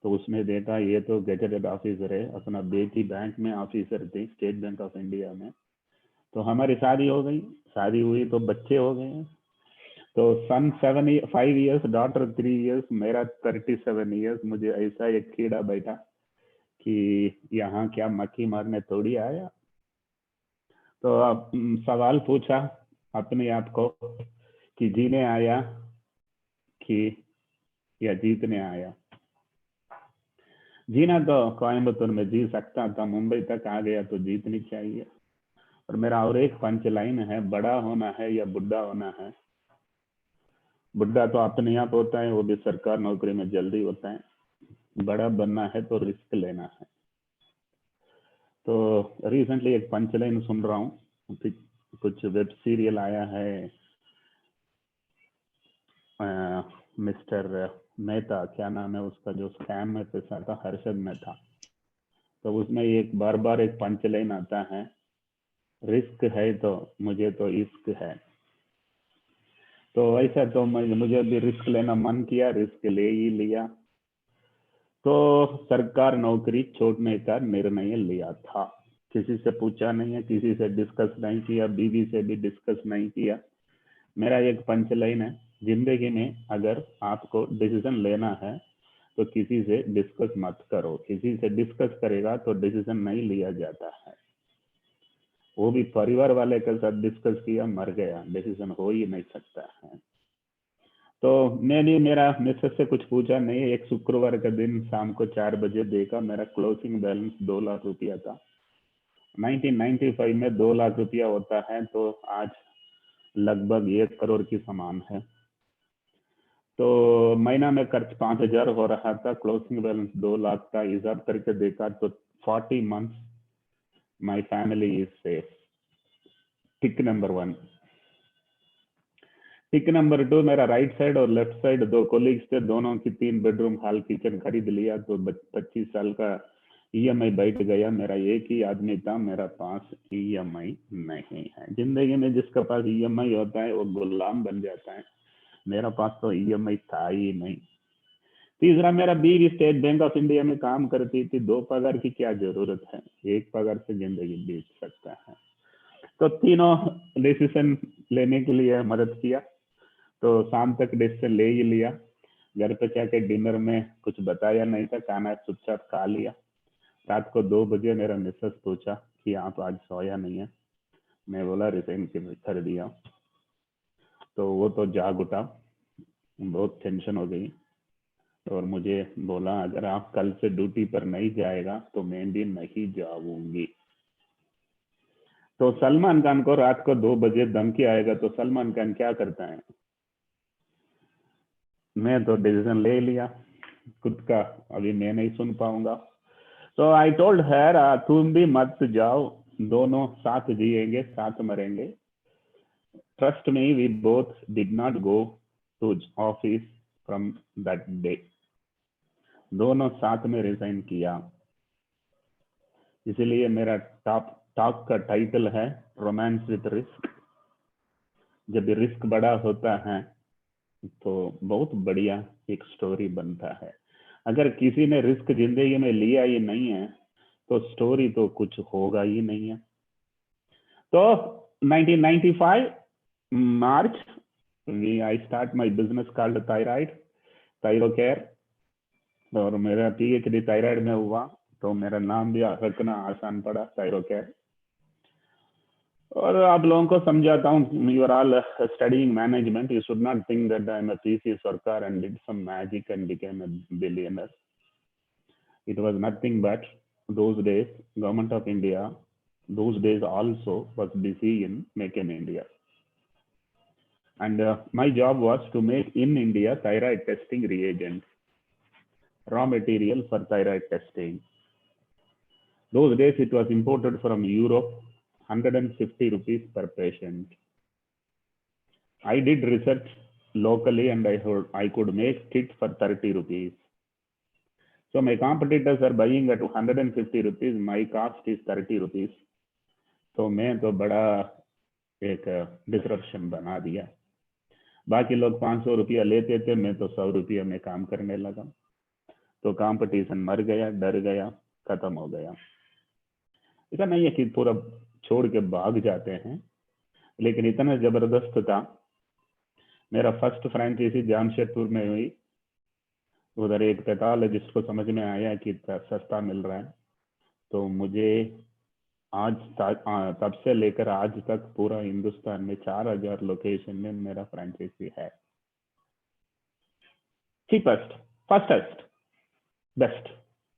तो उसने देखा ये तो गजेटेड ऑफिसर है, अपना बेटी बैंक में ऑफिसर थी, स्टेट बैंक ऑफ इंडिया में. तो हमारी शादी हो गई. शादी हुई तो बच्चे हो गए. तो सन 5 years, डॉटर 3 years, मेरा 37 years. मुझे ऐसा एक कीड़ा बैठा कि यहाँ क्या मक्खी मारने थोड़ी आया. तो अब सवाल पूछा अपने आप को कि जीने आया कि या जीतने आया। जीना तो कोयम्बतूर में जी सकता था, मुंबई तक आ गया तो जीतनी चाहिए। और मेरा और एक पंच लाइन है, बड़ा होना है या बुढ़ा होना है। बुढ़ा तो अपने आप होता है, वो भी सरकार नौकरी में जल्दी होता है। बड़ा बनना है तो रिस्क लेना है। तो रिसेंटली एक पंच लाइन सुन रहा हूँ, कुछ वेब सीरियल आया है, मिस्टर मेहता, क्या नाम है उसका, जो स्कैम में पैसा था, हर्षद मेहता। तो उसमें एक बार बार एक पंच लाइन आता है, रिस्क है तो मुझे तो इश्क है। तो ऐसा तो मुझे भी रिस्क लेना मन किया, रिस्क ले ही लिया। तो सरकार नौकरी छोड़ने का निर्णय लिया था। किसी से पूछा नहीं है, किसी से डिस्कस नहीं किया, बीवी से भी डिस्कस नहीं किया। मेरा एक पंच लाइन है, जिंदगी में अगर आपको डिसीजन लेना है तो किसी से डिस्कस मत करो। किसी से डिस्कस करेगा तो डिसीजन नहीं लिया जाता है। वो भी परिवार वाले के साथ डिस्कस किया, मर गया, डिसीजन हो ही नहीं सकता है। तो मैंने मेरा मिसेस से कुछ पूछा नहीं। एक शुक्रवार का दिन शाम को 4 बजे देखा, मेरा क्लोजिंग बैलेंस 2 लाख रुपया था। 1995 में 2 लाख रुपया होता है तो आज लगभग 1 करोड़ की समान है। तो महीना में खर्च 5,000 हो रहा था, क्लोजिंग बैलेंस 2 लाख का। हिसाब करके देखा तो 40 months my family is safe. Tick number 1। Tick number 2, मेरा राइट साइड और लेफ्ट साइड 2 कोलीग्स थे, दोनों की 3 बेडरूम हॉल किचन खरीद लिया तो 25 साल का ईएमआई बैठ गया। मेरा एक ही आदमी था, मेरा पास ईएमआई नहीं है। जिंदगी में जिसके पास ईएमआई होता है वो गुलाम बन जाता है। मेरा पास तो ईएमआई था ही नहीं। तीसरा, मेरा बीवी स्टेट बैंक ऑफ इंडिया में काम करती थी। 2 पगार की क्या जरूरत है, 1 पगार से जिंदगी बीत सकता है। तो तीनों डिसीजन लेने के लिए मदद किया। तो शाम तक डिसीजन ले ही लिया। घर पे जाके डिनर में कुछ बताया नहीं था, खाना चुपचाप खा लिया। रात को 2 बजे मेरा मिसेस पूछा कि आप आज सोया नहीं है। मैं बोला रिजाइन कर दिया। तो वो तो जाग उठा, बहुत टेंशन हो गई और मुझे बोला अगर आप कल से ड्यूटी पर नहीं जाएगा तो मैं भी नहीं जाऊंगी। तो सलमान खान को रात को 2 बजे धमकी आएगा तो सलमान खान क्या करता है? मैं तो डिसीजन ले लिया खुद का, अभी मैं नहीं सुन पाऊंगा। तो आई टोल्ड हर तुम भी मत जाओ, दोनों साथ जिएंगे, साथ मरेंगे। Trust me, we both did not go to office from that day. दोनों साथ में रिजाइन किया। इसलिए मेरा टॉक का टाइटल है रोमांस विद रिस्क। जब रिस्क बड़ा होता है तो बहुत बढ़िया एक स्टोरी बनता है। अगर किसी ने रिस्क जिंदगी में लिया ही नहीं है तो स्टोरी तो कुछ होगा ही नहीं है। तो 1995 March I start my business called Thyrocare. और मेरा पीएचडी थायराइड में हुआ तो मेरा नाम भी रखना आसान पड़ा, थायरोकेयर। और आप लोगों को समझाता हूँ, you are all studying management, you should not think that I am a PC Sarkar and did some magic and became a billionaire. It was nothing but those days government of India those days also was busy in Make in India, and my job was to make in India thyroid testing reagents, raw material for thyroid testing. Those days it was imported from Europe, 150 rupees per patient. I did research locally and I could make kit for 30 rupees. So my competitors are buying at 150 rupees, my cost is 30 rupees. तो मैं तो बड़ा एक disruption बना दिया। बाकी लोग 500 रुपया लेते थे, मैं तो 100 रुपया में काम करने लगा। तो कंपटीशन मर गया, डर गया, खत्म हो गया। ऐसा नहीं है कि पूरा छोड़ के भाग जाते हैं, लेकिन इतना जबरदस्त था। मेरा फर्स्ट फ्रेंचाइजी जामशेदपुर में हुई। उधर एक पैथोलॉजिस्ट को समझ में आया कि सस्ता मिल रहा है, तो मुझे आज तब से लेकर आज तक पूरा हिंदुस्तान में 4000 लोकेशन में मेरा फ्रेंचाइजी है। Cheapest, fastest, best.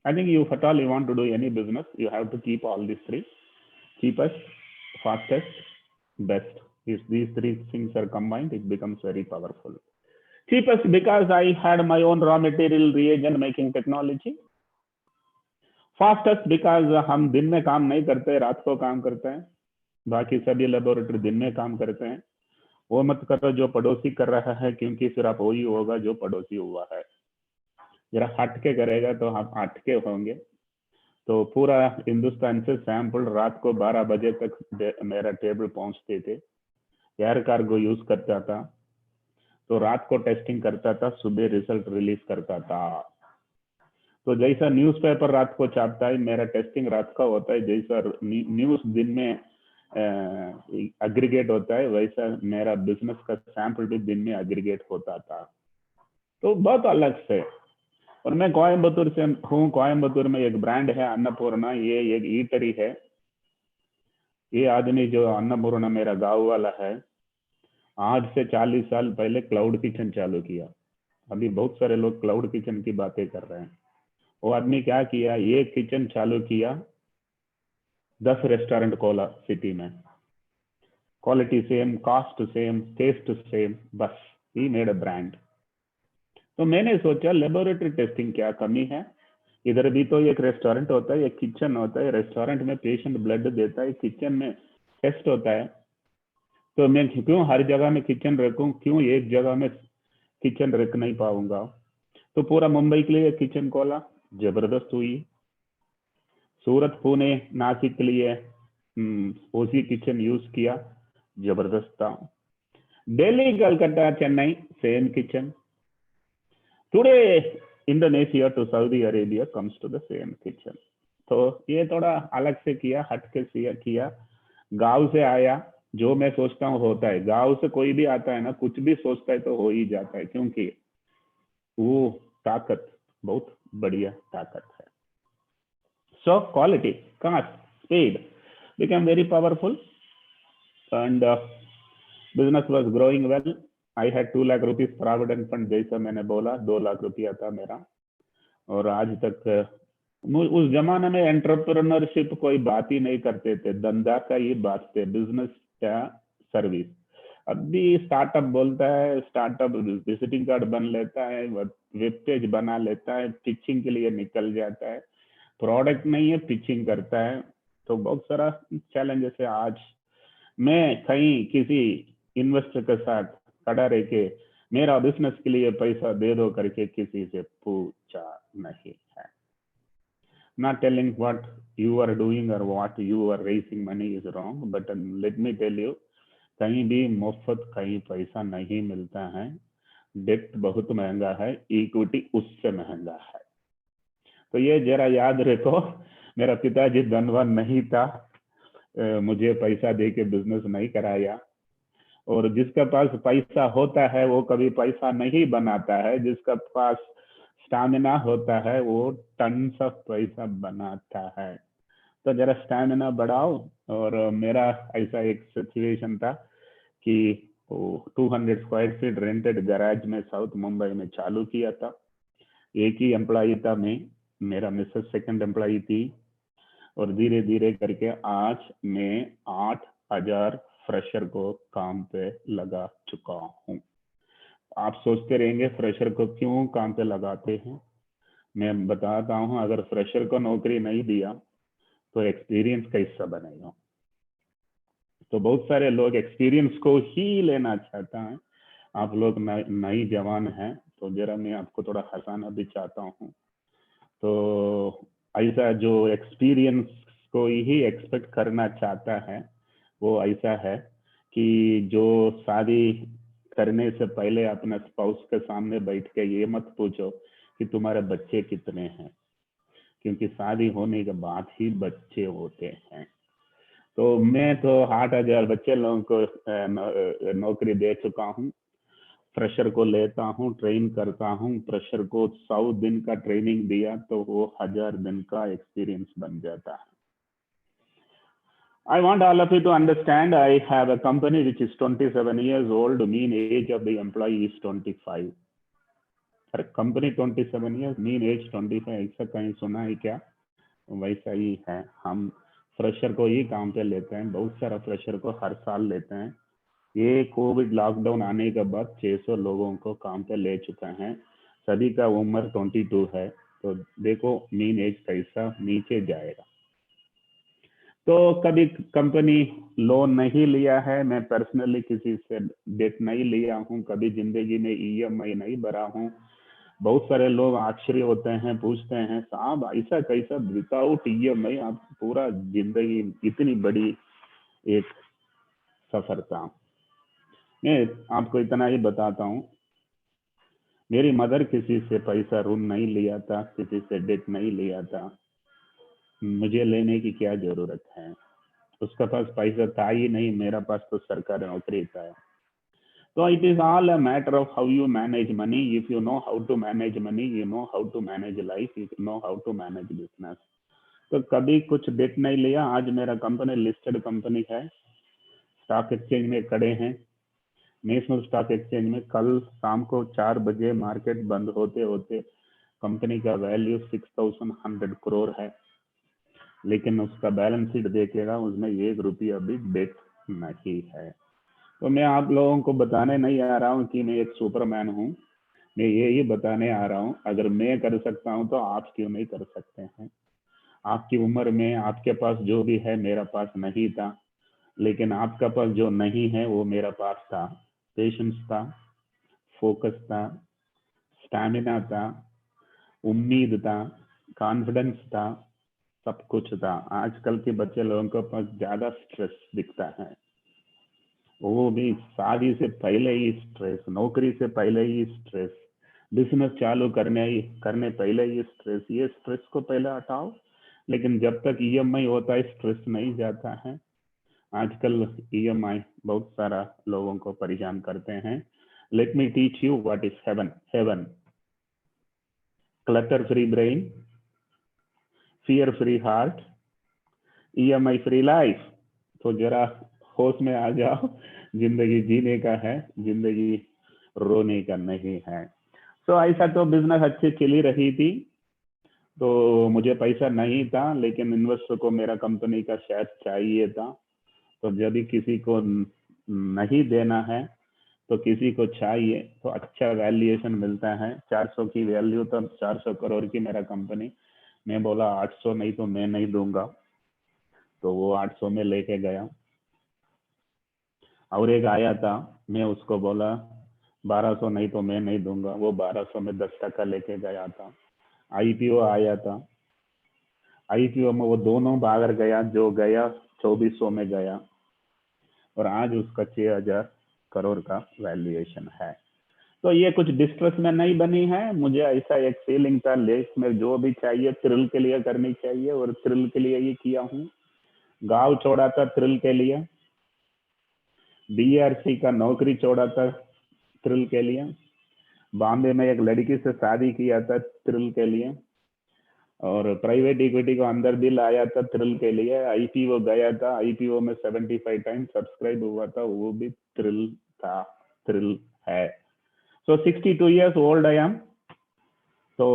I think if at all you want to do any business, you have to keep all these three: cheapest, fastest, best. If these three things are combined, it becomes very powerful. Cheapest because I had my own raw material reagent making technology. Fastest because हम दिन में काम नहीं करते, रात को काम करते हैं। बाकी सभी लेबोरेटरी दिन में काम करते हैं। वो मत करो जो पड़ोसी कर रहा है, क्योंकि फिर आप वही होगा जो पड़ोसी हुआ है। जरा हट के करेगा तो हम हटके होंगे। तो पूरा हिंदुस्तान से सैंपल रात को 12 बजे तक मेरा टेबल पहुंचते थे। एयर कार्गो यूज करता था, तो रात को टेस्टिंग करता था, सुबह रिजल्ट रिलीज करता था। तो जैसा न्यूज़पेपर रात को छापता है, मेरा टेस्टिंग रात का होता है। जैसा न्यूज दिन में एग्रीगेट होता है, वैसा मेरा बिजनेस का सैंपल भी दिन में एग्रीगेट होता था। तो बहुत अलग से। और मैं कोयम्बतूर से हूँ। कोयम्बतूर में एक ब्रांड है अन्नपूर्णा, ये एक ईटरी है। ये आदमी जो अन्नपूर्णा मेरा गाँव वाला है, आज से 40 साल पहले क्लाउड किचन चालू किया। अभी बहुत सारे लोग क्लाउड किचन की बातें कर रहे हैं। वो आदमी क्या किया, एक किचन चालू किया, 10 रेस्टोरेंट खोला सिटी में। Quality same, cost same, taste same, बस ही मेड अ ब्रांड। तो मैंने सोचा लेबोरेटरी टेस्टिंग क्या कमी है। इधर भी तो एक रेस्टोरेंट होता है, एक किचन होता है। रेस्टोरेंट में पेशेंट ब्लड देता है, किचन में टेस्ट होता है। तो मैं क्यों हर जगह में किचन रखूं, क्यों एक जगह में किचन रख नहीं पाऊंगा। तो पूरा मुंबई के लिए किचन खोला, जबरदस्त हुई। सूरत, पुणे, नासिक के लिए ओसी किचन यूज किया, जबरदस्त था। Delhi, Calcutta, Chennai, same kitchen. Today Indonesia to Saudi Arabia comes to the same kitchen. तो ये थोड़ा अलग से किया, हटके किया। गांव से आया, जो मैं सोचता हूँ होता है। गांव से कोई भी आता है ना, कुछ भी सोचता है तो हो ही जाता है, क्योंकि वो ताकत बहुत बढ़िया ताकत है। So quality, cost, speed became very powerful, and business was growing well. I had 2 lakh rupees provident fund, जैसा मैंने बोला 2 लाख रुपया था मेरा। और आज तक उस जमाने में एंटरप्रेन्योरशिप कोई बात ही नहीं करते थे, धंधा का ही बात थे, बिजनेस क्या सर्विस। अभी स्टार्टअप बोलता है, स्टार्टअप विजिटिंग कार्ड बन लेता है, वेब पेज बना लेता है, पिचिंग के लिए निकल जाता है। प्रोडक्ट नहीं है, पिचिंग करता है। तो बहुत सारा चैलेंजेस है। आज मैं कहीं किसी इन्वेस्टर के साथ खड़ा रह के मेरा बिजनेस के लिए पैसा दे दो करके किसी से पूछा नहीं है। Not telling what you are doing or what you are raising money is wrong, but let me tell you, कहीं भी मुफ्त कहीं पैसा नहीं मिलता है। डेट बहुत महंगा है, इक्विटी उससे महंगा है। तो ये जरा याद रखो। मेरा पिताजी धनवान नहीं था, मुझे पैसा दे के बिजनेस नहीं कराया। और जिसका पास पैसा होता है वो कभी पैसा नहीं बनाता है। जिसका पास स्टैमिना होता है वो टन्स ऑफ पैसा बनाता है। तो जरा स्टैमिना बढ़ाओ। और मेरा ऐसा एक सिचुएशन था कि 200 स्क्वायर फीट रेंटेड गैराज में साउथ मुंबई में चालू किया था। एक ही एम्प्लॉई था मैं, मेरा मिसेस सेकंड एम्प्लॉई थी। और धीरे धीरे करके आज मैं 8000 फ्रेशर को काम पे लगा चुका हूँ। आप सोचते रहेंगे फ्रेशर को क्यों काम पे लगाते हैं। मैं बताता हूँ, अगर फ्रेशर को नौकरी नहीं दिया तो एक्सपीरियंस कैसा बनेगा। तो बहुत सारे लोग एक्सपीरियंस को ही लेना चाहता है। आप लोग नई जवान हैं, तो जरा मैं आपको थोड़ा हंसाना भी चाहता हूँ। तो ऐसा जो एक्सपीरियंस को ही एक्सपेक्ट करना चाहता है, वो ऐसा है कि जो शादी करने से पहले अपने स्पाउस के सामने बैठ के ये मत पूछो कि तुम्हारे बच्चे कितने हैं, क्योंकि शादी होने के बाद ही बच्चे होते हैं। तो मैं तो 8000 बच्चे लोगों को नौकरी दे चुका हूँ। फ्रेशर को लेता हूँ, ट्रेन करता हूँ। फ्रेशर को 100 दिन का ट्रेनिंग दिया तो वो 1000 दिन का एक्सपीरियंस बन जाता है। I want all of you to understand, I have a company which is 27 years old, mean age of the employee is 25. For a company 27 years, mean age 25, ऐसा कहीं सुना है क्या? वैसा ही है, हम फ्रेशर को ही काम पे लेते हैं, बहुत सारा फ्रेशर को हर साल लेते हैं। ये कोविड लॉकडाउन आने के बाद 600 लोगों को काम पे ले चुका है, सभी का उम्र 22 है, तो देखो मीन एज कैसा नीचे जाएगा। तो कभी कंपनी लोन नहीं लिया है, मैं पर्सनली किसी से डेट नहीं लिया हूँ, कभी जिंदगी में ईएमआई नहीं भरा हूँ। बहुत सारे लोग आश्चर्य होते हैं, पूछते हैं साहब ऐसा कैसा विदाउट ईएमआई आप पूरा जिंदगी, इतनी बड़ी एक सफलता। मैं आपको इतना ही बताता हूँ, मेरी मदर किसी से पैसा ऋण नहीं लिया था, किसी से डेट नहीं लिया था, मुझे लेने की क्या जरूरत है, उसका पास पैसा था ही नहीं, मेरा पास तो सरकारी नौकरी था। तो it is all a matter of how you manage money. If you know how to manage money, you know how to manage life, you know how to manage business. तो कभी कुछ डेट नहीं लिया। आज मेरा कंपनी लिस्टेड कंपनी है, stock exchange में खड़े हैं, नेशनल स्टॉक एक्सचेंज में। कल शाम को 4 बजे मार्केट बंद होते होते कंपनी का वैल्यू 6100 करोड़ है, लेकिन उसका बैलेंस शीट देखेगा उसमें 1 रुपया भी डेट नहीं है। तो मैं आप लोगों को बताने नहीं आ रहा हूँ कि मैं एक सुपरमैन हूँ, मैं ये बताने आ रहा हूँ अगर मैं कर सकता हूँ तो आप क्यों नहीं कर सकते हैं। आपकी उम्र में आपके पास जो भी है मेरा पास नहीं था, लेकिन आपका पास जो नहीं है वो मेरा पास था। पेशेंस था, फोकस था, स्टैमिना था, उम्मीद था, कॉन्फिडेंस था, सब कुछ था। आजकल के बच्चे लोगों के पास ज्यादा स्ट्रेस दिखता है, वो भी शादी से पहले ही स्ट्रेस, नौकरी से पहले ही स्ट्रेस, बिजनेस चालू करने पहले ही स्ट्रेस। ये स्ट्रेस को पहले हटाओ, लेकिन जब तक ईएमआई होता है स्ट्रेस नहीं जाता है। आजकल ईएमआई बहुत सारा लोगों को परेशान करते हैं। Let me teach you what is heaven. Clutter free brain, fear free heart, EMI free life. तो जरा होश में आ जाओ, जिंदगी जीने का है, जिंदगी रोने का नहीं है। तो ऐसा तो बिजनेस अच्छी चली रही थी, तो मुझे पैसा नहीं था, लेकिन इन्वेस्टर को मेरा कंपनी का शेयर चाहिए था। तो जब भी किसी को नहीं देना है तो किसी को चाहिए, तो अच्छा वैल्यूएशन मिलता है। 400 की वैल्यू, तो 400 करोड़ की मेरा कंपनी। मैं बोला 800 नहीं तो मैं नहीं दूंगा, तो वो 800 में लेके गया। और एक आया था, मैं उसको बोला 1200 नहीं तो मैं नहीं दूंगा, वो 1200 में 10% लेके गया था। आईपीओ आया था, आईपीओ में वो दोनों भाग गया, जो गया 2400 में गया, और आज उसका 6000 करोड़ का वैल्यूएशन है। तो ये कुछ डिस्ट्रेस में नहीं बनी है, मुझे ऐसा एक फीलिंग था लेस में जो भी चाहिए थ्रिल के लिए करनी चाहिए, और थ्रिल के लिए ये किया हूँ। गांव छोड़ा था थ्रिल के लिए, बीआरसी का नौकरी छोड़ा था थ्रिल के लिए, बॉम्बे में एक लड़की से शादी किया था थ्रिल के लिए, और प्राइवेट इक्विटी को अंदर भी लाया था थ्रिल के लिए। आईपीओ गया था, आईपीओ में 75 टाइम्स सब्सक्राइब हुआ था, वो भी थ्रिल था, थ्रिल है। सो 62 ईयर्स ओल्ड आई एम। तो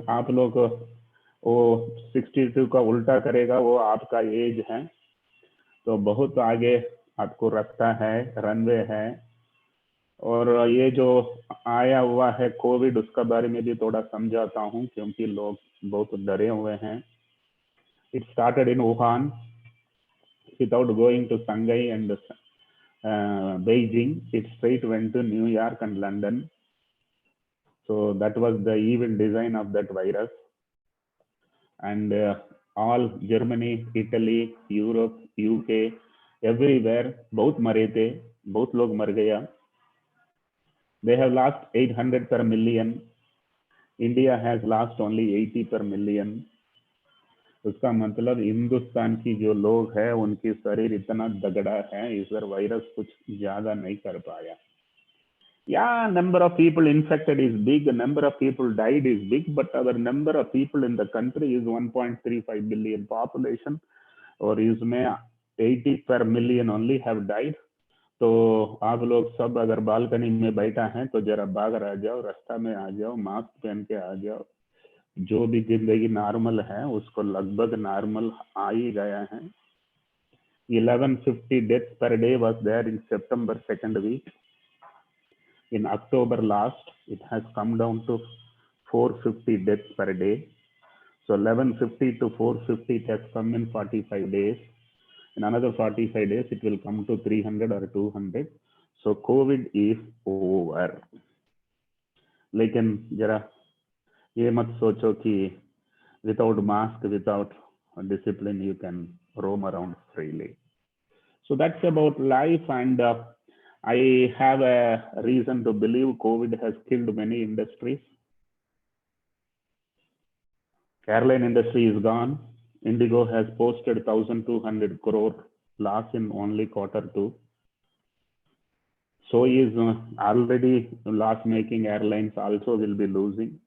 आप लोग वो 62 का उल्टा करेगा, वो आपका एज है। तो बहुत आगे आपको रखता है, रनवे है। और ये जो आया हुआ है कोविड, उसका बारे में भी थोड़ा समझाता हूँ, क्योंकि लोग बहुत डरे हुए हैं। It started in Wuhan without going to Shanghai and Beijing. It straight went to New York and London. So that was the evil design of that virus. And all Germany, Italy, Europe, UK, everywhere, बहुत मरे थे, बहुत लोग मर गया। They have lost 800 per million. India has lost only 80 per million. उसका मतलब हिंदुस्तान की जो लोग हैं उनकी शरीर इतना दगड़ा है, इस बार वायरस कुछ ज्यादा नहीं कर पाया। Yeah, number of people infected is big, number of people died is big, but our number of people in the country is 1.35 billion population, और इसमें 80 per million only have died. तो आप लोग सब अगर बालकनी में बैठा हैं तो जरा बाहर आ जाओ, रास्ता में आ जाओ, मास्क पहन के आ जाओ. जो भी जिंदगी नॉर्मल है उसको लगभग नॉर्मल आ ही गया है. 1150 deaths per day was there in September second week. In October last, it has come down to 450 deaths per day. So 1150 to 450, it has come in 45 days. In another 45 days, it will come to 300 or 200. So COVID is over. लेकिन जरा ये मत सोचो कि without mask, without discipline, you can roam around freely. So that's about life, and I have a reason to believe COVID has killed many industries. Airline industry is gone. Indigo has posted 1,200 crore loss in only Q2. So is already loss-making airlines also will be losing.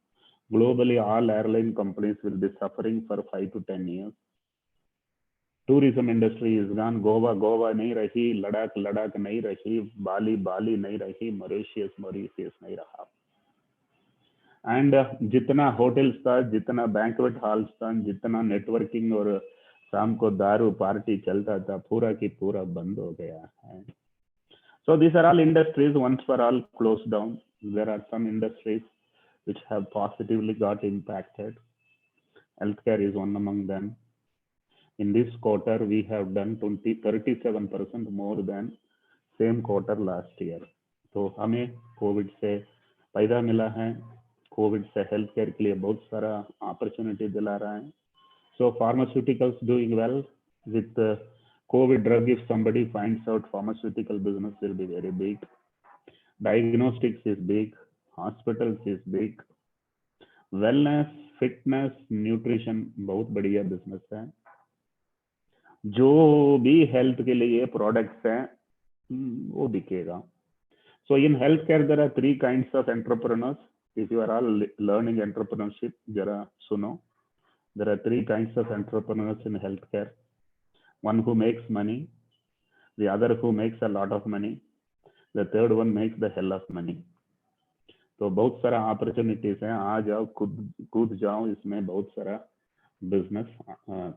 Globally, all airline companies will be suffering for 5 to 10 years. Tourism industry is gone. Goa नहीं रही, लद्दाख नहीं रही, बाली नहीं रही, Mauritius नहीं रहा. And जितना hotels था, जितना banquet halls था, जितना networking और शाम को दारू पार्टी चलता था, पूरा की पूरा बंद हो गया है. So these are all industries once for all closed down. There are some industries which have positively got impacted. Healthcare is one among them. In this quarter, we have done 37% more than same quarter last year. तो हमें Covid से फायदा मिला है. Covid से health care के लिए बहुत सारा अपॉर्चुनिटी दिला रहा है. So pharmaceuticals doing well with COVID drug. If somebody finds out, pharmaceutical business will be very big. Diagnostics is big. Hospitals is big. Wellness, fitness, nutrition बहुत बढ़िया business है. जो भी हेल्थ के लिए प्रोडक्ट्स हैं वो बिकेगा. So in healthcare there are 3 kinds of entrepreneurs. If you are all learning entrepreneurship, जरा सुनो. There are 3 kinds of entrepreneurs in healthcare. One who makes money, the other who makes a lot of money, the third one makes the hell of money. तो बहुत सारा opportunities हैं. आ जाओ, कूद जाओ, इसमें बहुत सारा बिजनेस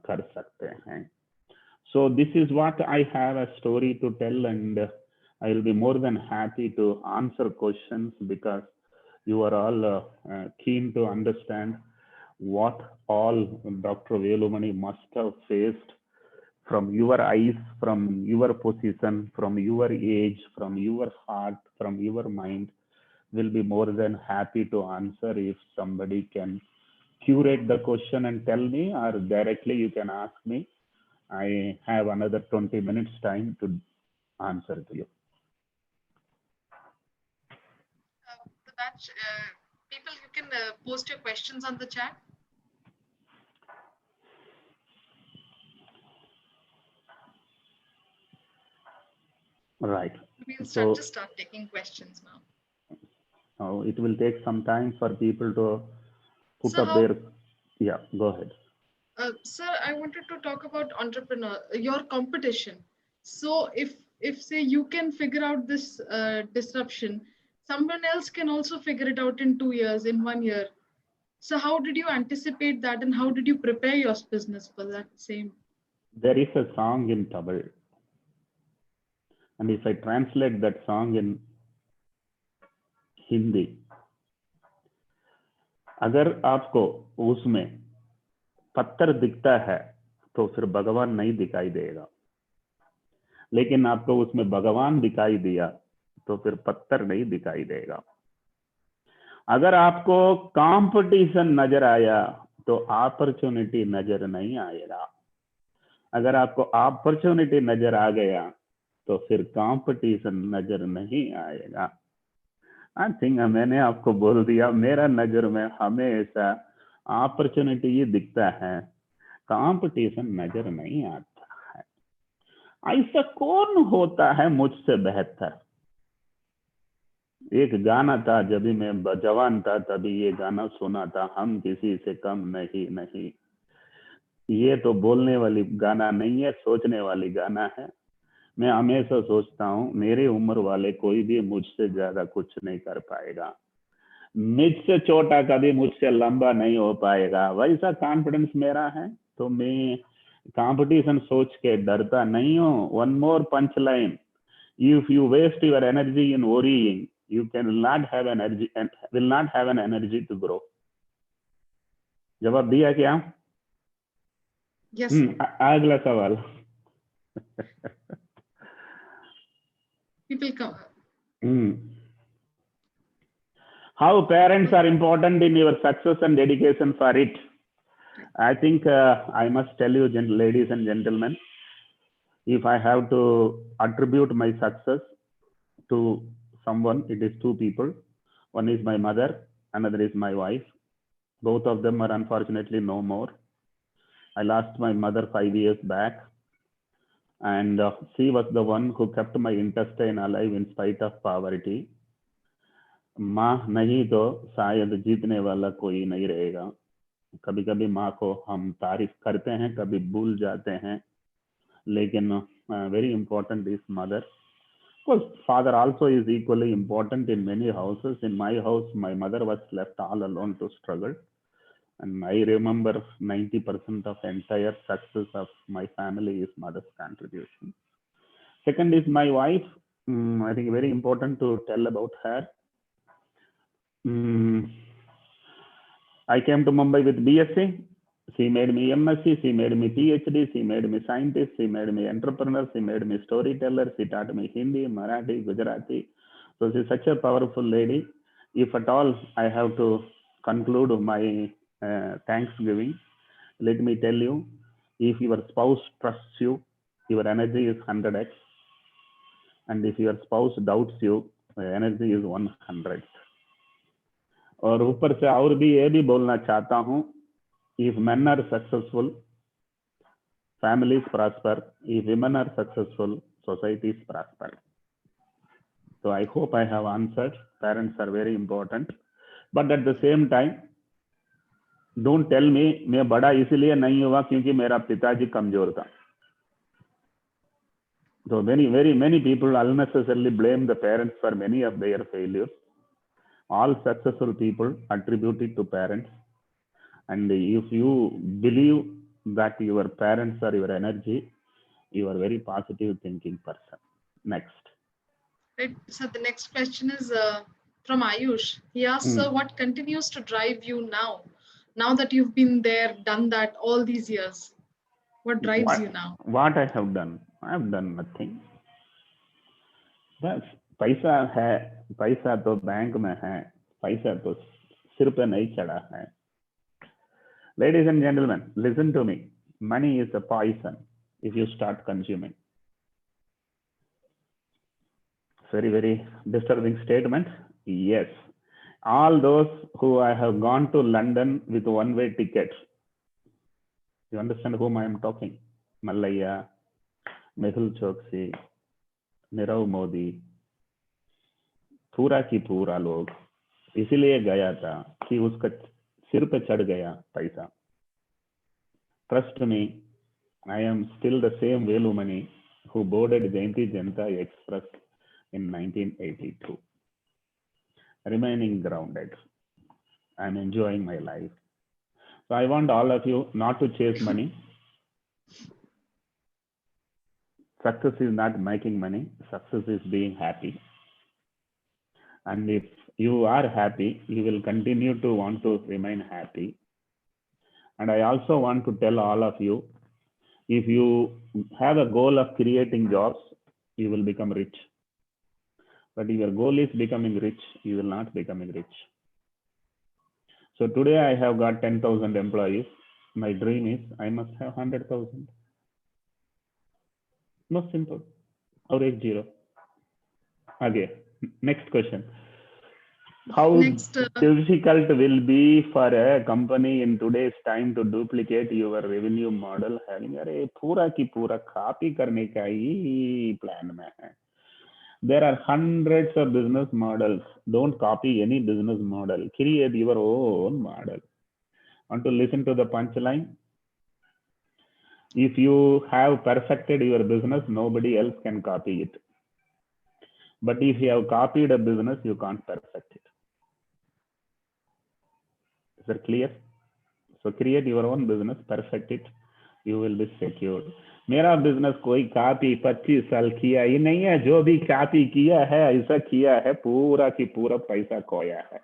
कर सकते हैं. So this is what I have a story to tell, and I will be more than happy to answer questions because you are all keen to understand what all Dr. Velumani must have faced from your eyes, from your position, from your age, from your heart, from your mind. Will be more than happy to answer if somebody can curate the question and tell me, or directly you can ask me. I have another 20 minutes time to answer to you. The batch, people, you can post your questions on the chat. Right. We'll So start taking questions now. it will take some time for people to put up their. Yeah, go ahead. Sir, I wanted to talk about your competition. So if say you can figure out this disruption, someone else can also figure it out in 2 years, in 1 year. So how did you anticipate that, and how did you prepare your business for that same? There is a song in Tamil, and if I translate that song in Hindi, अगर आपको उसमें पत्थर दिखता है तो फिर भगवान नहीं दिखाई देगा, लेकिन आपको उसमें भगवान दिखाई दिया तो फिर पत्थर नहीं दिखाई देगा. अगर आपको कंपटीशन नजर आया तो अपॉर्चुनिटी नजर नहीं आएगा. अगर आपको अपॉर्चुनिटी नजर आ गया तो फिर कंपटीशन नजर नहीं आएगा. आई थिंक मैंने आपको बोल दिया, मेरा नजर में हमेशा अपॉर्चुनिटी ये दिखता है, कंपटीशन नजर नहीं आता है. ऐसा कौन होता है मुझसे बेहतर? एक गाना था, जब भी मैं जवान था तभी ये गाना सुना था, हम किसी से कम नहीं. ये तो बोलने वाली गाना नहीं है, सोचने वाली गाना है। मैं हमेशा सोचता हूँ मेरी उम्र वाले कोई भी मुझसे ज्यादा कुछ नहीं कर पाएगा, मुझसे छोटा कभी मुझसे लंबा नहीं हो पाएगा, वैसा कॉन्फिडेंस मेरा है। तो मैं कंपटीशन सोच के डरता नहीं हूँ। One more punch line, if you waste your energy in worrying, you can not have energy and will not have an energy to grow. जवाब दिया क्या? Yes, sir. अगला सवाल। People come. How parents are important in your success and dedication for it. I think I must tell you, ladies and gentlemen, if I have to attribute my success to someone, it is two people. One is my mother, another is my wife. Both of them are unfortunately no more. I lost my mother 5 years back, and she was the one who kept my intestine alive in spite of poverty. माँ नहीं तो शायद जीतने वाला कोई नहीं रहेगा। कभी कभी माँ को हम तारीफ करते हैं, कभी भूल जाते हैं, लेकिन very important is mother. Of course, father also is equally important in many houses. In my house, my mother was left all alone to struggle. And I remember 90% of entire success of my family is mother's contribution. Second is my wife. I think very important to tell about her. I came to Mumbai with BSc. She made me MSc, she made me PhD, she made me scientist, she made me entrepreneur, she made me storyteller, she taught me Hindi, Marathi, Gujarati. So she's such a powerful lady. If at all I have to conclude my Thanksgiving, let me tell you, if your spouse trusts you, your energy is 100x. And if your spouse doubts you, your energy is 100. और ऊपर से और भी ये भी बोलना चाहता हूँ, if men are successful, families prosper. If women are successful, societies prosper. So I hope I have answered. Parents are very important. But at the same time, don't tell me मैं बड़ा इसलिए नहीं हुआ क्योंकि मेरा पिताजी कमजोर था. So many people unnecessarily blame the parents for many of their failures. All successful people attribute it to parents. And if you believe that your parents are your energy, you are a very positive thinking person. Next. Right. So the next question is from Ayush. He asks, sir, what continues to drive you now that you've been there, done that all these years? What drives you now? What I have done? I have done nothing. बस पैसा है, पैसा तो bank में है, पैसा तो सिर पे नहीं चढ़ा है. Ladies and gentlemen, listen to me. Money is a poison if you start consuming. Very disturbing statement. Yes. All those who I have gone to London with one-way tickets. You understand whom I am talking? Malaya, Mehul Choksi, Nirav Modi, पूरा की पूरा लोग इसीलिए गया था कि उसका सिर पे चढ़ गया पैसा. Trust me, I am still the same Velumani who boarded Jayanti Janata Express in 1982. Remaining grounded. I am enjoying my life. So I want all of you not to chase money. Success is not making money. Success is being happy. And if you are happy, you will continue to want to remain happy. And I also want to tell all of you, if you have a goal of creating jobs, you will become rich. But if your goal is becoming rich, you will not becoming rich. So today I have got 10,000 employees. My dream is I must have 100,000. Most simple. Or a zero. Okay. Next question. How difficult will be for a company in today's time to duplicate your revenue model? Having अरे पूरा की पूरा copy करने का ही plan में है. There are hundreds of business models. Don't copy any business model. Create your own model. Want to listen to the punchline? If you have perfected your business, nobody else can copy it. But if you have copied a business, you can't perfect it. Is that clear? So create your own business, perfect it, you will be secured. मेरा business कोई copy 25 साल किया ही नहीं है, जो भी copy किया है ऐसा किया है पूरा की पूरा पैसा खोया है.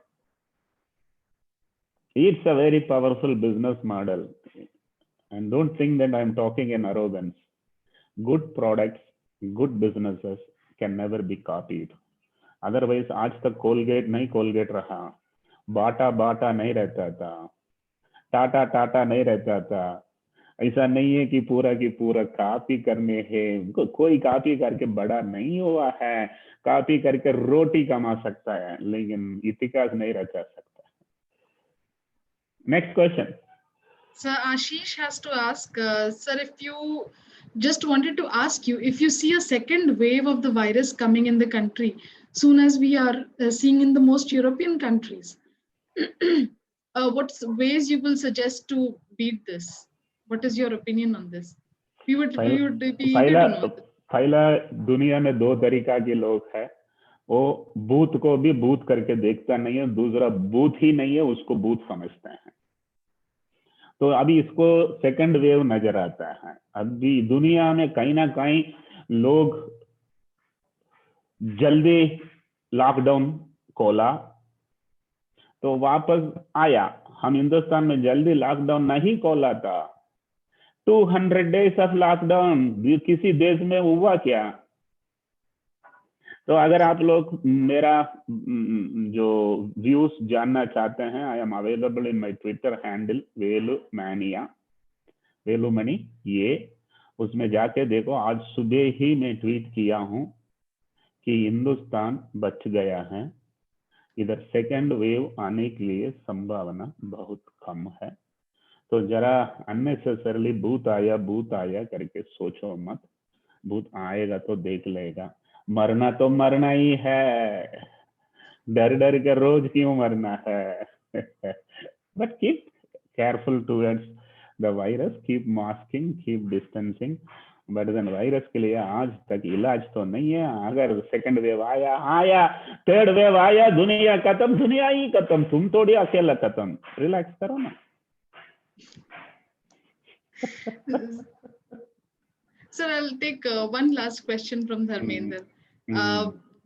It's a very powerful business model, and don't think that I'm talking in arrogance. Good products, good businesses can never be copied. Otherwise आज तक कोलगेट नहीं कोलगेट रहा, बाटा बाटा नहीं रहता था, टाटा टाटा नहीं रहता था. ऐसा नहीं है कि पूरा की पूरा कॉपी करने हैं. कोई कॉपी करके बड़ा नहीं हुआ है. कॉपी करके रोटी कमा सकता है, लेकिन इतिहास नहीं रचा सकता. Next question. Sir, Ashish has to ask, sir, if you just wanted to ask you, if you see a second wave of the virus coming in the country, soon as we are seeing in the most European countries, what ways you will suggest to beat this? What is your opinion on this? We would be eager to know. पहला दुनिया में दो तरीका के लोग हैं. वो booth को भी बूथ करके देखता नहीं है, दूसरा बूथ ही नहीं है उसको बूथ समझते हैं. तो अभी इसको सेकंड वेव नजर आता है. अभी दुनिया में कहीं ना कहीं लोग जल्दी लॉकडाउन खोला तो वापस आया. हम हिंदुस्तान में जल्दी लॉकडाउन नहीं खोला था. 200 days ऑफ लॉकडाउन किसी देश में हुआ क्या? तो अगर आप लोग मेरा जो व्यूज जानना चाहते हैं, I am available in my Twitter handle Velumani. ये उसमें जाके देखो. आज सुबह ही मैं ट्वीट किया हूं कि हिंदुस्तान बच गया है. इधर सेकंड वेव आने के लिए संभावना बहुत कम है. तो जरा अननेसेसरली भूत आया करके सोचो मत. भूत आएगा तो देख लेगा. मरना तो मरना ही है. डर डर के रोज क्यों मरना है? But keep careful towards the virus. Keep masking, keep distancing. But then virus के लिए आज तक इलाज तो नहीं है. अगर सेकंड वेव आया, थर्ड वेव आया, दुनिया खत्म, दुनिया ही खत्म, तुम थोड़ी अकेला खत्म. रिलैक्स करो ना. Sir, I'll take one last question from Dharmender.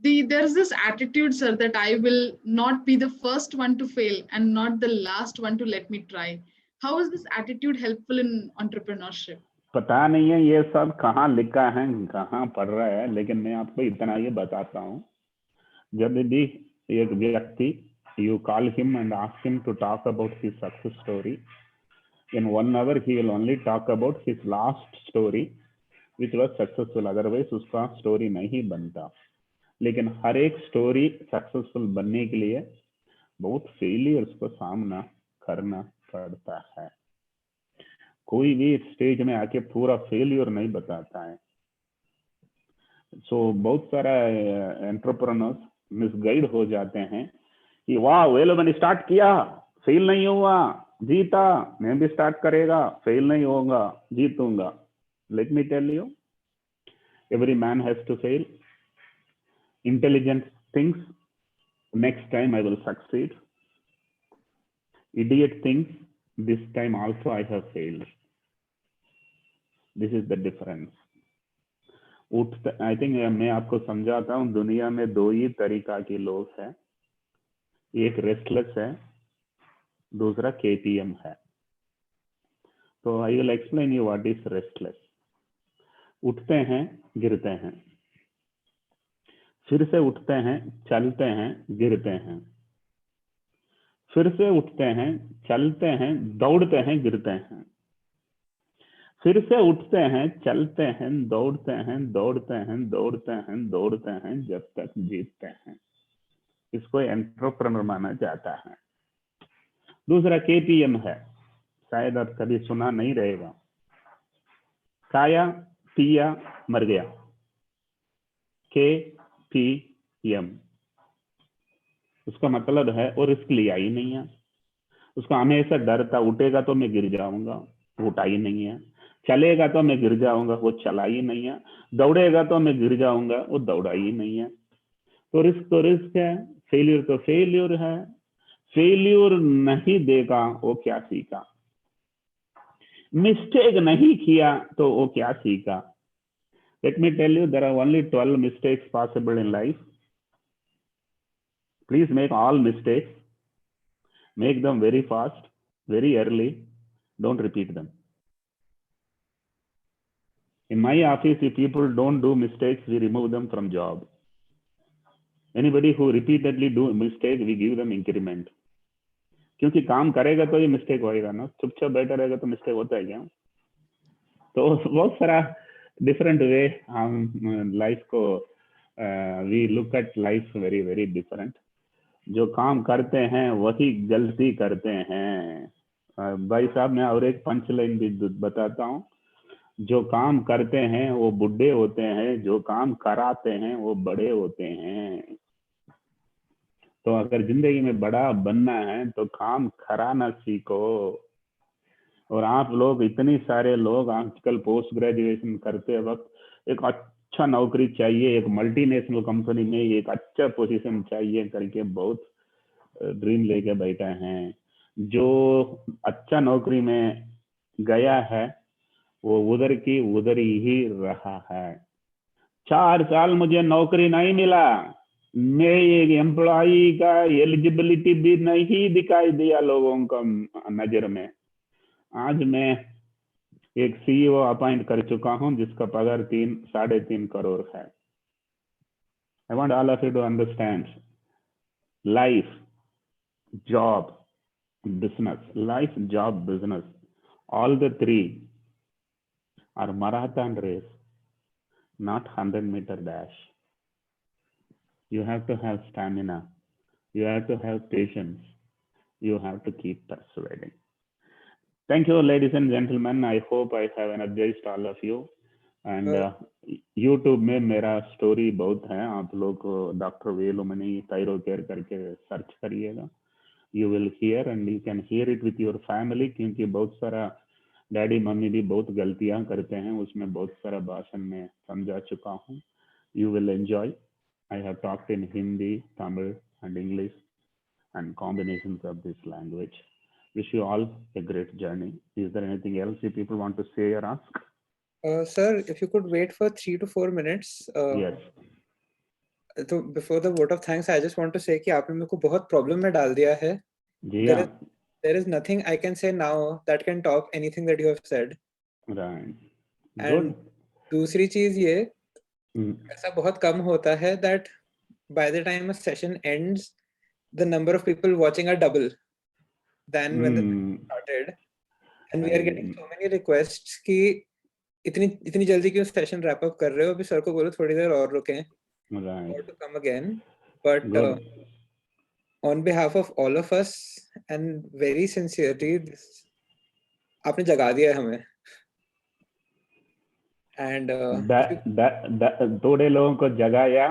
There's this attitude, sir, that I will not be the first one to fail and not the last one to let me try. How is this attitude helpful in entrepreneurship? पता नहीं है ये सब कहाँ लिखा है, कहाँ पढ़ रहा है, लेकिन मैं आपको इतना ये बताता हूँ. जब भी एक व्यक्ति, you call him and ask him to talk about his success story, in 1 hour he will only talk about his last story which was successful. Otherwise उसका स्टोरी नहीं बनता. लेकिन हर एक स्टोरी सक्सेसफुल बनने के लिए बहुत फेलियर्स को सामना करना पड़ता है. कोई भी स्टेज में आके पूरा फेलियर नहीं बताता है. सो बहुत सारा एंटरप्रेन्योर्स मिसगाइड हो जाते हैं कि वाह वेलो मैंने स्टार्ट किया, फेल नहीं हुआ, जीता, मैं भी स्टार्ट करेगा, फेल नहीं होगा, जीतूंगा. Let me tell you, every man has to fail. Intelligent thinks next time I will succeed. Idiot thinks this time also I have failed. This is the difference. I think मैं आपको समझाता हूँ. दुनिया में दो ही तरीका के लोग हैं. एक रेस्टलेस है, दूसरा KTM है. तो I will explain you what is restless. उठते हैं, गिरते हैं, फिर से उठते हैं, चलते हैं, गिरते हैं, फिर से उठते हैं, चलते हैं, दौड़ते हैं, गिरते हैं, फिर से उठते हैं, चलते हैं, दौड़ते हैं, दौड़ते हैं, दौड़ते हैं, दौड़ते हैं, जब तक जीतते हैं. इसको एंटरप्रेन्योर माना जाता है. दूसरा KTM है, शायद आप कभी सुना नहीं रहेगा. खाया, पिया, मर गया. KPM. उसका मतलब है वो रिस्क लिया ही नहीं है. उसका हमेशा डर था, उठेगा तो मैं गिर जाऊंगा, उठा ही नहीं है. चलेगा तो मैं गिर जाऊंगा, वो चला ही नहीं है। दौड़ेगा तो मैं गिर जाऊंगा, वो दौड़ा ही नहीं है। तो रिस्क है, फेल्यूर तो फेल्यूर है। फेल्यूर नहीं देखा वो क्या सीखा, मिस्टेक नहीं किया तो वो क्या सीखा। Let me tell you, there are only 12 mistakes possible in life. Please make all mistakes, make them very fast, very early, don't repeat them. In my office, if people don't do mistakes, we remove them from job. Anybody who repeatedly do mistake, we give them increment. क्योंकि काम करेगा तो ये mistake होएगा ना, चुपचाप बैठा रहेगा तो मिस्टेक होता है क्या? तो बहुत सारा डिफरेंट वे हम लाइफ को we look at life very very different. जो काम करते हैं वही गलती करते हैं. भाई साहब, मैं और एक पंच लाइन भी बताता हूँ. जो काम करते हैं वो बुढ़े होते हैं, जो काम कराते हैं वो बड़े होते हैं. तो अगर जिंदगी में बड़ा बनना है तो काम कराना सीखो. और आप लोग, इतने सारे लोग आजकल पोस्ट ग्रेजुएशन करते वक्त एक अच्छा नौकरी चाहिए, एक मल्टीनेशनल कंपनी में एक अच्छा पोजीशन चाहिए करके बहुत ड्रीम लेके बैठे हैं. जो अच्छा नौकरी में गया है वो उधर की उधर ही रहा है. 4 साल मुझे नौकरी नहीं मिला, मैं एक एम्प्लॉई का एलिजिबिलिटी भी नहीं दिखाई दिया लोगों को नजर में. आज मैं एक सीईओ अपॉइंट कर चुका हूं जिसका पगार 3.5 करोड़ है. I want all of you to understand, life, job, business, life, job, business, all the three are marathon race, not 100-meter dash. You have to have stamina, you have to have patience, you have to keep persuading. Thank you, ladies and gentlemen. I hope I have energized all of you. And YouTube में मेरा story बहुत है, आप लोग doctor Velumani thyro care करके search करिएगा. You will hear and you can hear it with your family, क्योंकि बहुत सारा डैडी मम्मी भी बहुत गलतियां करते हैं, उसमें बहुत सारा भाषण में समझा चुका हूँ. You will enjoy. I have talked in Hindi, Tamil and English and combinations of this language. Wish you all a great journey. Is there anything else you people want to say or ask? Sir, if you could wait for 3 to 4 minutes. Yes. तो before the vote of thanks, I just want to say कि आपने मेरे को बहुत problem में डाल दिया है. जी हाँ. There is nothing I can say now that can top anything that you have said. Right. And दूसरी चीज ये, ऐसा बहुत कम होता है that by the time a session ends, the number of people watching are double than when the session started. And we are getting so many requests कि इतनी जल्दी क्यों सेशन रैप अप कर रहे हो, अभी सर को बोलो थोड़ी देर और रुकें. Right. Or to come again, but on behalf of all of us and very sincerely, आपने जगा दिया है हमें. And थोड़े लोगों को जगाया,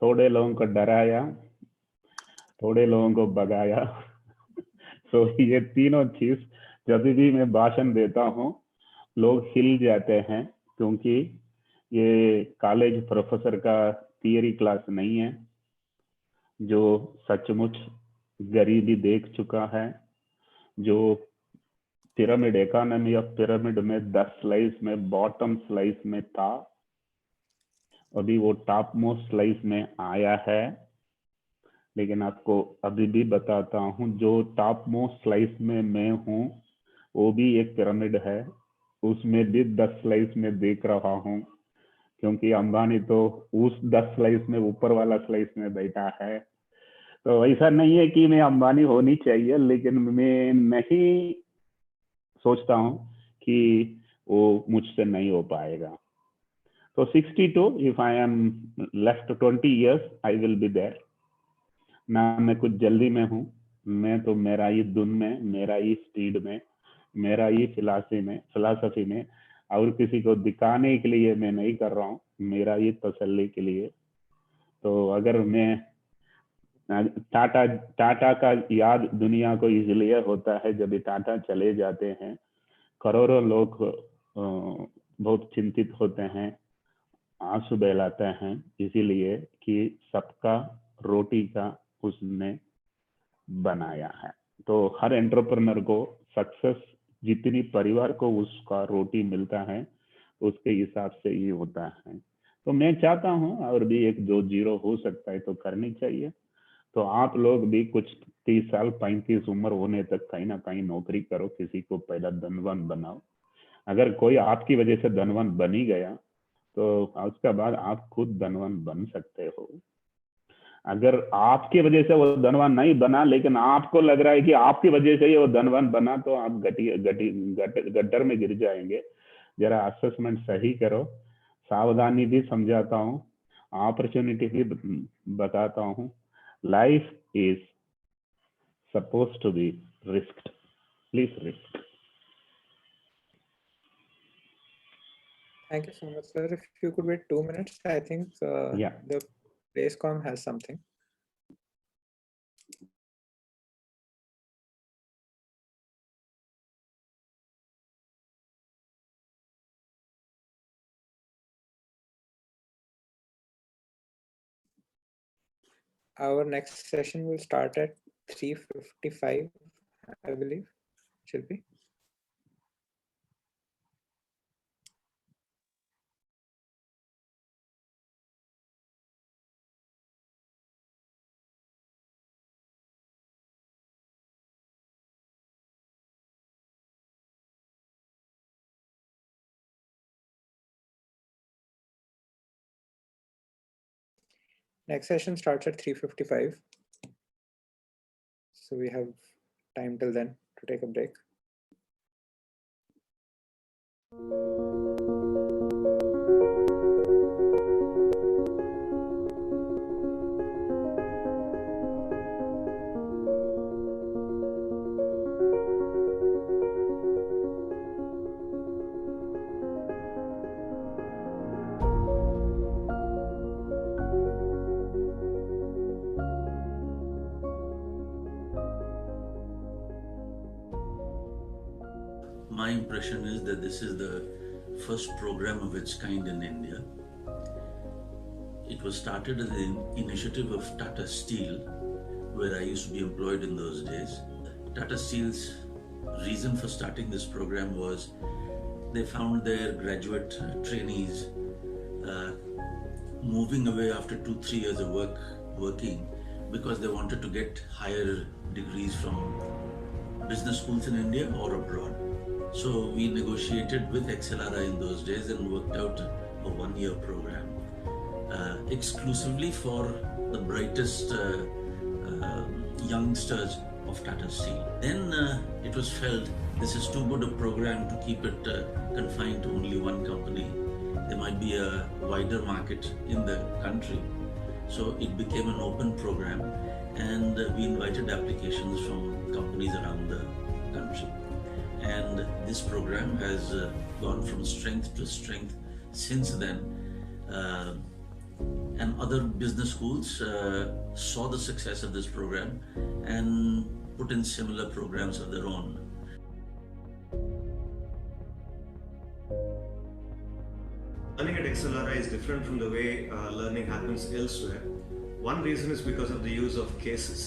थोड़े लोगों को डराया, थोड़े लोगों को भगाया. तो ये तीनों चीज जब भी मैं भाषण देता हूँ लोग हिल जाते हैं, क्योंकि ये कॉलेज प्रोफेसर का थियरी क्लास नहीं है. जो सचमुच गरीबी देख चुका है, जो पिरामिड इकोनॉमी ऑफ पिरामिड में 10 स्लाइस में बॉटम स्लाइस में था, अभी वो टॉप मोस्ट स्लाइस में आया है. लेकिन आपको अभी भी बताता हूँ, जो टॉप मोस्ट स्लाइस में मैं हूँ वो भी एक पिरामिड है, उसमें भी 10 स्लाइस में देख रहा हूँ, क्योंकि अंबानी तो उस 10 स्लाइस में ऊपर वाला स्लाइस में बैठा है. तो ऐसा नहीं है कि मैं अंबानी होनी चाहिए, लेकिन मैं नहीं सोचता हूँ कि वो मुझसे नहीं हो पाएगा. तो 62, if I am left 20 years, I will be there. ना मैं कुछ जल्दी में हूँ, मैं तो मेरा ही धुन में, मेरा ही स्पीड में, मेरा ही फिलॉसफी में, और किसी को दिखाने के लिए मैं नहीं कर रहा हूँ, मेरा ही तसल्ली के लिए. तो अगर मैं टाटा का याद दुनिया को इसलिए होता है, जब टाटा चले जाते हैं करोड़ों लोग बहुत चिंतित होते हैं, आंसू बहलाते हैं, इसीलिए कि सबका रोटी का उसने बनाया है। तो हर एंटरप्रेन्योर को सक्सेस जितनी परिवार को उसका रोटी मिलता है उसके हिसाब से ही होता है। तो मैं चाहता हूं और भी एक जो जीरो हो सकता है तो करनी चाहिए। तो आप लोग भी कुछ 30 साल 35 उम्र होने तक कहीं ना कहीं नौकरी करो, किसी को पहला धनवान बनाओ। अगर कोई आपकी वजह से धनवान बन ही गया तो उसके बाद आप खुद धनवान बन सकते हो। अगर आपकी वजह से वो धनवान नहीं बना लेकिन आपको लग रहा है कि आपकी वजह से ही वो धनवान बना, तो आप गड्ढर में गिर जाएंगे। जरा असेसमेंट सही करो, सावधानी भी समझाता हूँ, अपॉर्चुनिटी भी बताता हूँ। Life is suppose to be risked, please risk. Thank you so much, sir. If you could wait 2 minutes, I think the PlaceCom has something. Our next session will start at 3:55, I believe. Should be. Next session starts at 3:55. So we have time till then to take a break. My impression is that this is the first program of its kind in India. It was started as an initiative of Tata Steel, where I used to be employed in those days. Tata Steel's reason for starting this program was they found their graduate trainees moving away after 2-3 years of working because they wanted to get higher degrees from business schools in India or abroad. So we negotiated with XLRI in those days and worked out a 1-year program exclusively for the brightest youngsters of Tata Steel. Then it was felt this is too good a program to keep it confined to only one company. There might be a wider market in the country. So it became an open program and we invited applications from companies around the country. And this program has gone from strength to strength since then. And other business schools saw the success of this program and put in similar programs of their own. Learning at XLRI is different from the way learning happens elsewhere. One reason is because of the use of cases.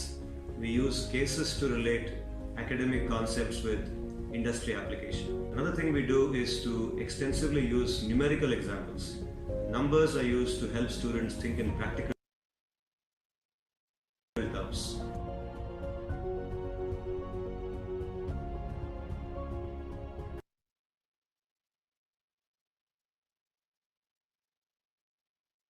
We use cases to relate academic concepts with industry application. Another thing we do is to extensively use numerical examples. Numbers are used to help students think in practical terms.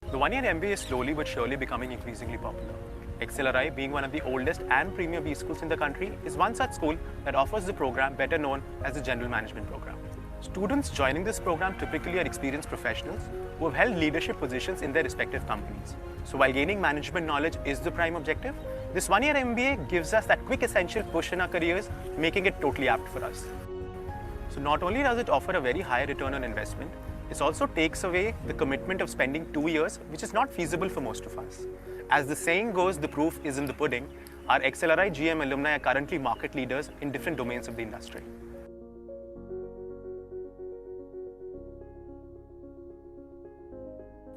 The one-year MBA is slowly but surely becoming increasingly popular. XLRI, being one of the oldest and premier B schools in the country, is one such school that offers the program better known as the General Management Program. Students joining this program typically are experienced professionals who have held leadership positions in their respective companies. So while gaining management knowledge is the prime objective, this one-year MBA gives us that quick essential push in our careers, making it totally apt for us. So not only does it offer a very high return on investment, it also takes away the commitment of spending 2 years, which is not feasible for most of us. As the saying goes, the proof is in the pudding. Our XLRI GM alumni are currently market leaders in different domains of the industry.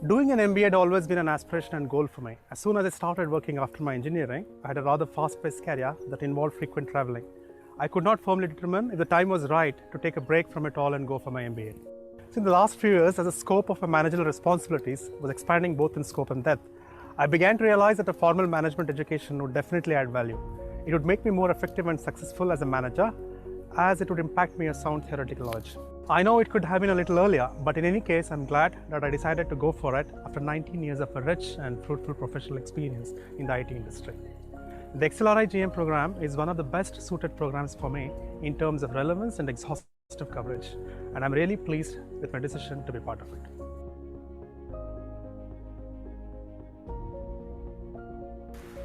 Doing an MBA had always been an aspiration and goal for me. As soon as I started working after my engineering, I had a rather fast-paced career that involved frequent traveling. I could not firmly determine if the time was right to take a break from it all and go for my MBA. So in the last few years, as the scope of my managerial responsibilities was expanding both in scope and depth, I began to realize that a formal management education would definitely add value. It would make me more effective and successful as a manager, as it would impact me a sound theoretical knowledge. I know it could have been a little earlier, but in any case, I'm glad that I decided to go for it after 19 years of a rich and fruitful professional experience in the IT industry. The XLRI GM program is one of the best suited programs for me in terms of relevance and exhaustive coverage, and I'm really pleased with my decision to be part of it.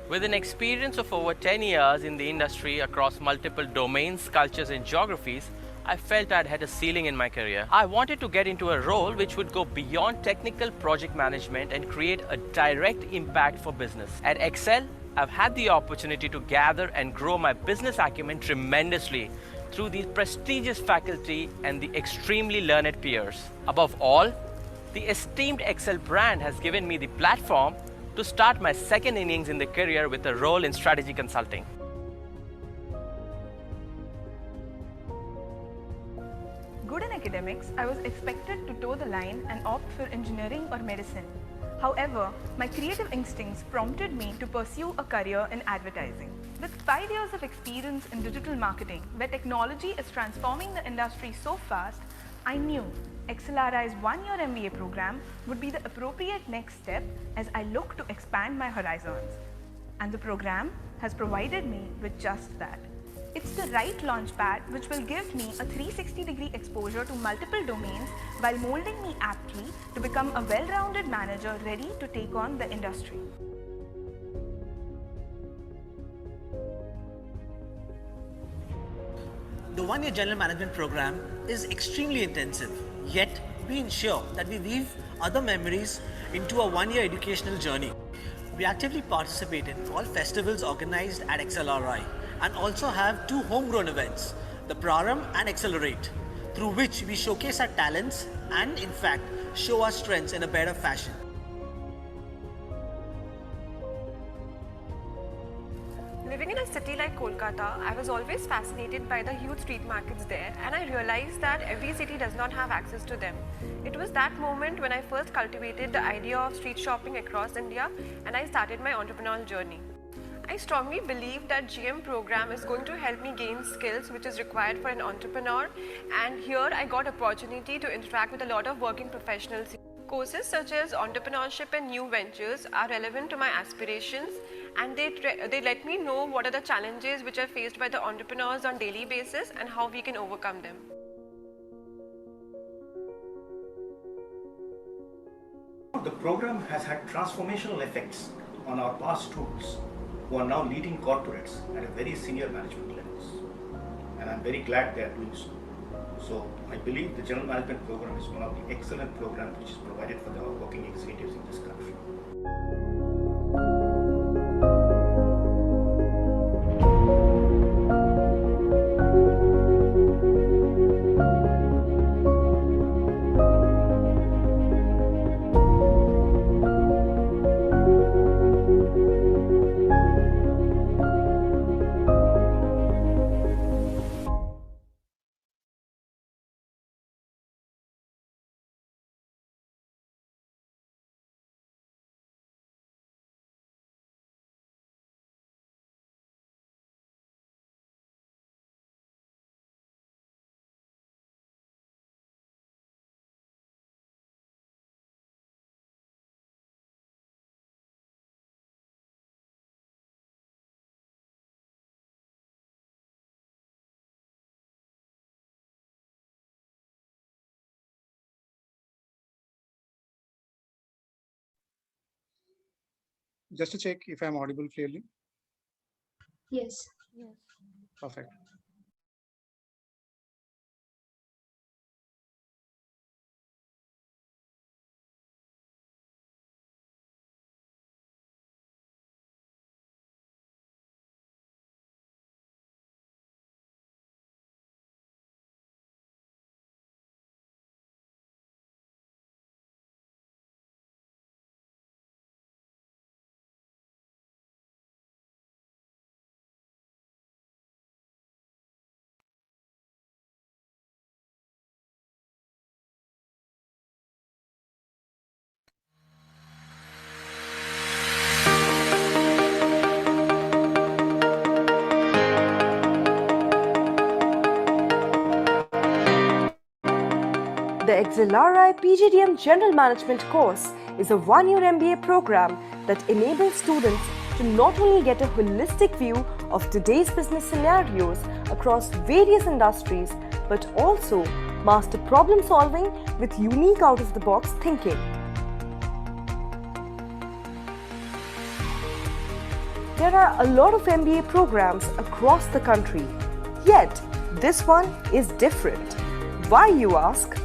With an experience of over 10 years in the industry across multiple domains, cultures, and geographies, I felt I'd hit a ceiling in my career. I wanted to get into a role which would go beyond technical project management and create a direct impact for business. At Excel, I've had the opportunity to gather and grow my business acumen tremendously through the prestigious faculty and the extremely learned peers. Above all, the esteemed Excel brand has given me the platform to start my second innings in the career with a role in strategy consulting. Good in academics, I was expected to toe the line and opt for engineering or medicine. However, my creative instincts prompted me to pursue a career in advertising. With 5 years of experience in digital marketing, where technology is transforming the industry so fast, I knew XLRI's one-year MBA program would be the appropriate next step as I look to expand my horizons. And the program has provided me with just that. It's the right launchpad which will give me a 360-degree exposure to multiple domains while molding me aptly to become a well-rounded manager ready to take on the industry. The one-year general management program is extremely intensive, yet we ensure that we weave other memories into a one-year educational journey. We actively participate in all festivals organized at XLRI and also have 2 homegrown events, the Praram and Accelerate, through which we showcase our talents and in fact show our strengths in a better fashion. Living in a city like Kolkata, I was always fascinated by the huge street markets there, and I realized that every city does not have access to them. It was that moment when I first cultivated the idea of street shopping across India and I started my entrepreneurial journey. I strongly believe that GM program is going to help me gain skills which is required for an entrepreneur, and here I got opportunity to interact with a lot of working professionals. Courses such as entrepreneurship and new ventures are relevant to my aspirations, and they let me know what are the challenges which are faced by the entrepreneurs on daily basis and how we can overcome them. The program has had transformational effects on our past students who are now leading corporates at a very senior management levels, and I'm very glad they are doing so. So I believe the general management program is one of the excellent programs which is provided for the working executives in this country. Just to check if I'm audible clearly. Yes. Perfect. The XLRI PGDM General Management course is a one-year MBA program that enables students to not only get a holistic view of today's business scenarios across various industries, but also master problem solving with unique out-of-the-box thinking. There are a lot of MBA programs across the country, yet this one is different. Why, you ask?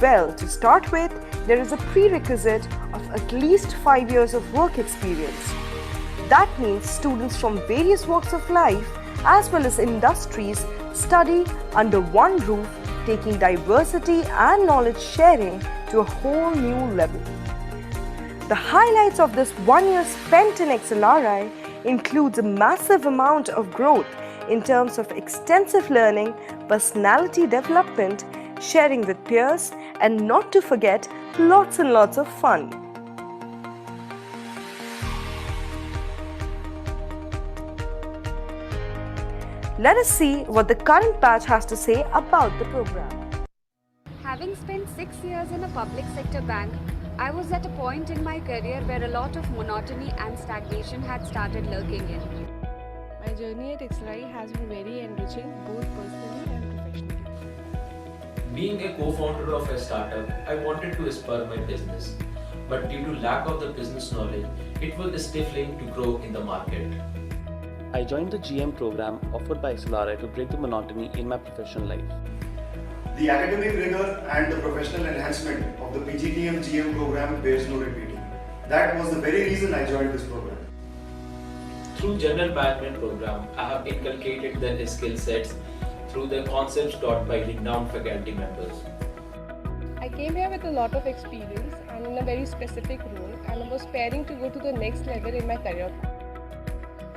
Well, to start with, there is a prerequisite of at least 5 years of work experience. That means students from various walks of life as well as industries study under one roof, taking diversity and knowledge sharing to a whole new level. The highlights of this 1 year spent in XLRI includes a massive amount of growth in terms of extensive learning, personality development, sharing with peers, and not to forget, lots and lots of fun. Let us see what the current batch has to say about the program. Having spent 6 years in a public sector bank, I was at a point in my career where a lot of monotony and stagnation had started lurking in. My journey at XLRI has been very enriching, both personally and professionally. Being a co-founder of a startup, I wanted to spur my business, but due to lack of the business knowledge, it was stifling to grow in the market. I joined the GM program offered by XLRI to break the monotony in my professional life. The academic rigor and the professional enhancement of the PGDM GM program bears no repeating. That was the very reason I joined this program. Through General Management program, I have inculcated the skill sets through the concepts taught by renowned faculty members. I came here with a lot of experience and in a very specific role, and I was preparing to go to the next level in my career.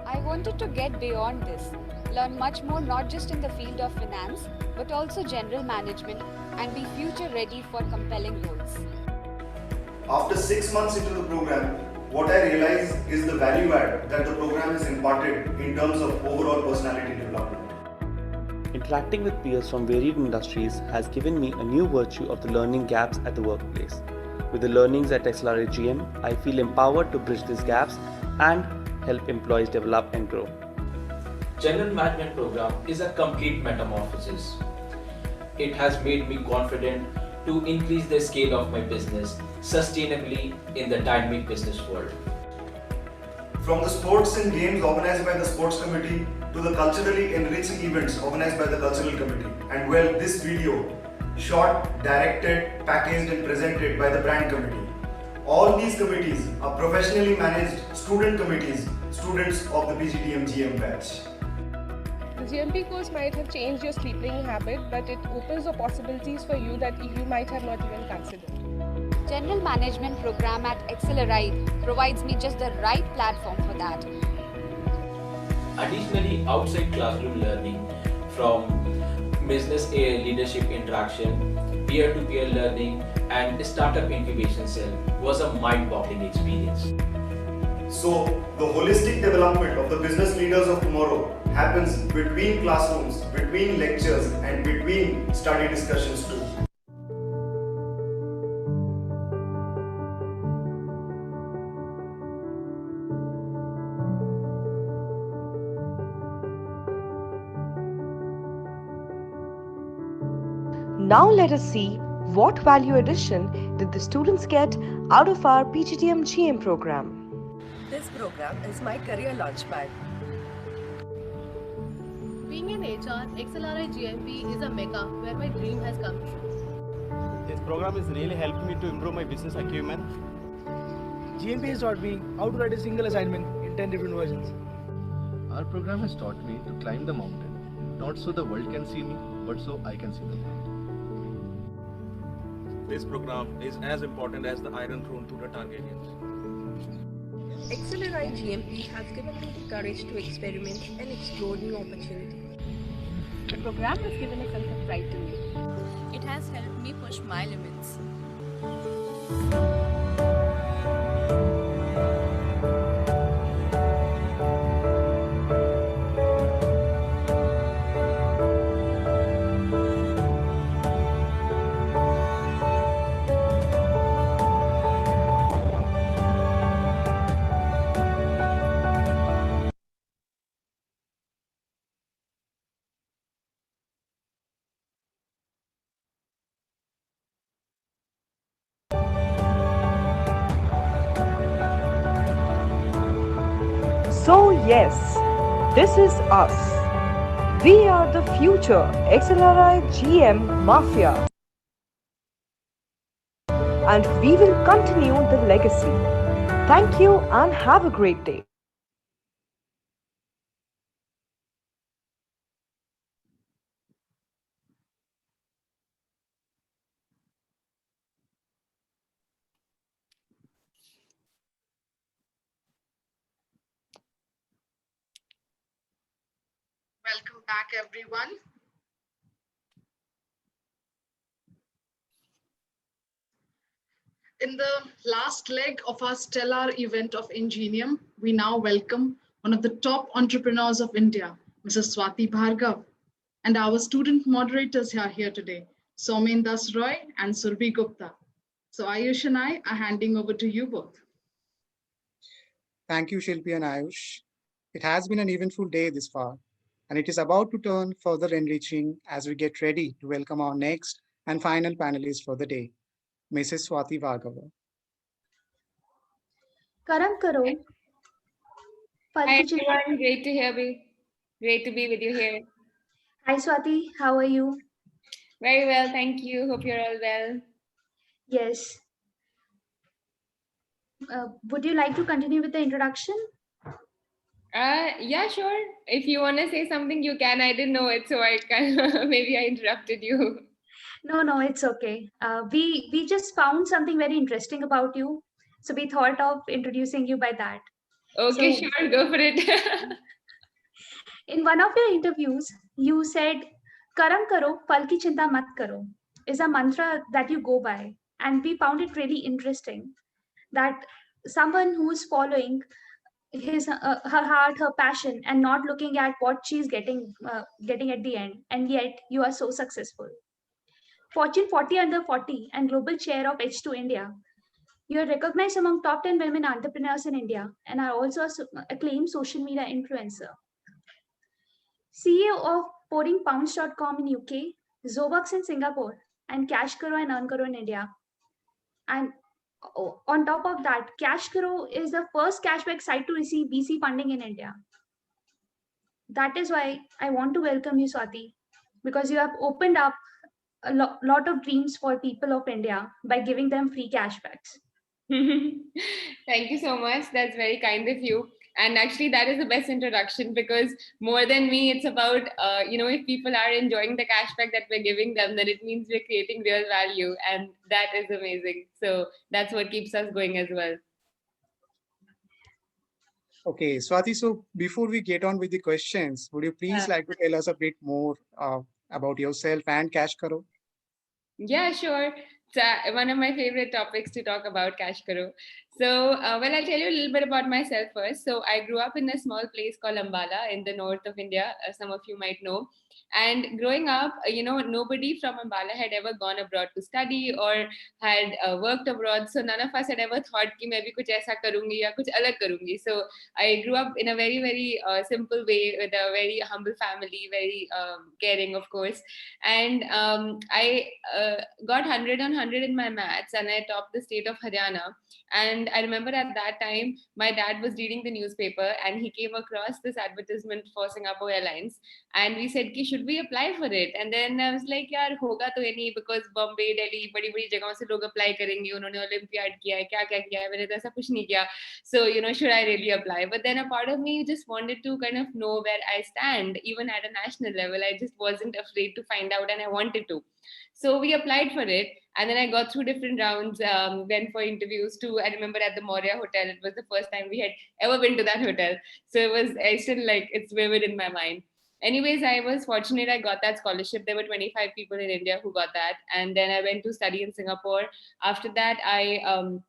I wanted to get beyond this, learn much more not just in the field of finance, but also general management, and be future ready for compelling roles. After 6 months into the program, what I realized is the value add that the program is imparted in terms of overall personality development. Interacting with peers from varied industries has given me a new virtue of the learning gaps at the workplace. With the learnings at XLRI GM, I feel empowered to bridge these gaps and help employees develop and grow. General Management program is a complete metamorphosis. It has made me confident to increase the scale of my business sustainably in the dynamic business world. From the sports and games organized by the sports committee to the culturally enriching events organized by the cultural committee, and well, this video shot, directed, packaged and presented by the brand committee. All these committees are professionally managed student committees, students of the PGDM GM batch. The GMP course might have changed your sleeping habit, but it opens up possibilities for you that you might have not even considered. General Management program at XLRI provides me just the right platform for that. Additionally, outside classroom learning from business leadership interaction, peer-to-peer learning and startup incubation cell was a mind-boggling experience. So, the holistic development of the business leaders of tomorrow happens between classrooms, between lectures and between study discussions too. Now let us see what value addition did the students get out of our PGDM GM program. This program is my career launchpad. Being in HR, XLRI GMP is a mecca where my dream has come true. This program is really helping me to improve my business acumen. GMP has taught me how to write a single assignment in 10 different versions. Our program has taught me to climb the mountain, not so the world can see me, but so I can see the world. This program is as important as the iron thrown to the Targaryens. XLRI GMP has given me the courage to experiment and explore new opportunities. The program has given a sense of pride to me. It has helped me push my limits. So yes, this is us. We are the future XLRI GM Mafia. And we will continue the legacy. Thank you and have a great day. Welcome back, everyone. In the last leg of our stellar event of Ingenium, we now welcome one of the top entrepreneurs of India, Mrs. Swati Bhargav, and our student moderators are here today, Somen Das Roy and Surbhi Gupta. So Ayush and I are handing over to you both. Thank you, Shilpi and Ayush. It has been an eventful day this far, and it is about to turn further enriching as we get ready to welcome our next and final panelist for the day, Mrs. Swati Bhargava. Karam karo. Hi everyone, great to be with you here. Hi Swati, how are you? Very well, thank you. Hope you're all well. Yes. Would you like to continue with the introduction? Yeah, sure. If you want to say something, you can. I didn't know it, so I maybe I interrupted you. No, it's okay. We just found something very interesting about you, so we thought of introducing you by that. Okay, sure, go for it. In one of your interviews, you said, "Karam karo, phal ki chinta mat karo," is a mantra that you go by, and we found it really interesting that someone who is following her heart, her passion, and not looking at what she's getting at the end, and yet you are so successful. Fortune 40 under 40 and global chair of H2 India. You are recognized among top 10 women entrepreneurs in India and are also an acclaimed social media influencer. CEO of pouringpounds.com in UK, Zobucks in Singapore, and Cash Karo and Earn Karo in India. And on top of that, Cash Karo is the first cashback site to receive VC funding in India. That is why I want to welcome you, Swati, because you have opened up a lot of dreams for people of India by giving them free cashbacks. Thank you so much. That's very kind of you. And actually, that is the best introduction, because more than me, it's about, if people are enjoying the cashback that we're giving them, then it means we're creating real value. And that is amazing. So that's what keeps us going as well. Okay, Swati, so before we get on with the questions, would you please like to tell us a bit more about yourself and Cash Karo? Yeah, sure. It's one of my favorite topics to talk about, Cash Karo. So, I'll tell you a little bit about myself first. So, I grew up in a small place called Ambala in the north of India, some of you might know. And growing up, nobody from Ambala had ever gone abroad to study or had worked abroad. So, none of us had ever thought कि मैं भी कुछ ऐसा करूँगी या कुछ अलग करूँगी. So, I grew up in a very, very simple way with a very humble family, very caring, of course. And I got 100 on 100 in my maths, and I topped the state of Haryana. And I remember at that time, my dad was reading the newspaper and he came across this advertisement for Singapore Airlines. And we said, should we apply for it? And then I was like, yaar, hoga to nahi, because Bombay, Delhi, badi jagahon se log apply karenge. Unhone Olympiad kiya hai, kya kiya hai, maine to aisa kuch nahi kiya. So, should I really apply? But then a part of me just wanted to kind of know where I stand, even at a national level. I just wasn't afraid to find out, and I wanted to. So we applied for it, and then I got through different rounds, went for interviews too. I remember at the Moria Hotel, it was the first time we had ever been to that hotel. So I still it's vivid in my mind. Anyways, I was fortunate I got that scholarship. There were 25 people in India who got that. And then I went to study in Singapore. After that, I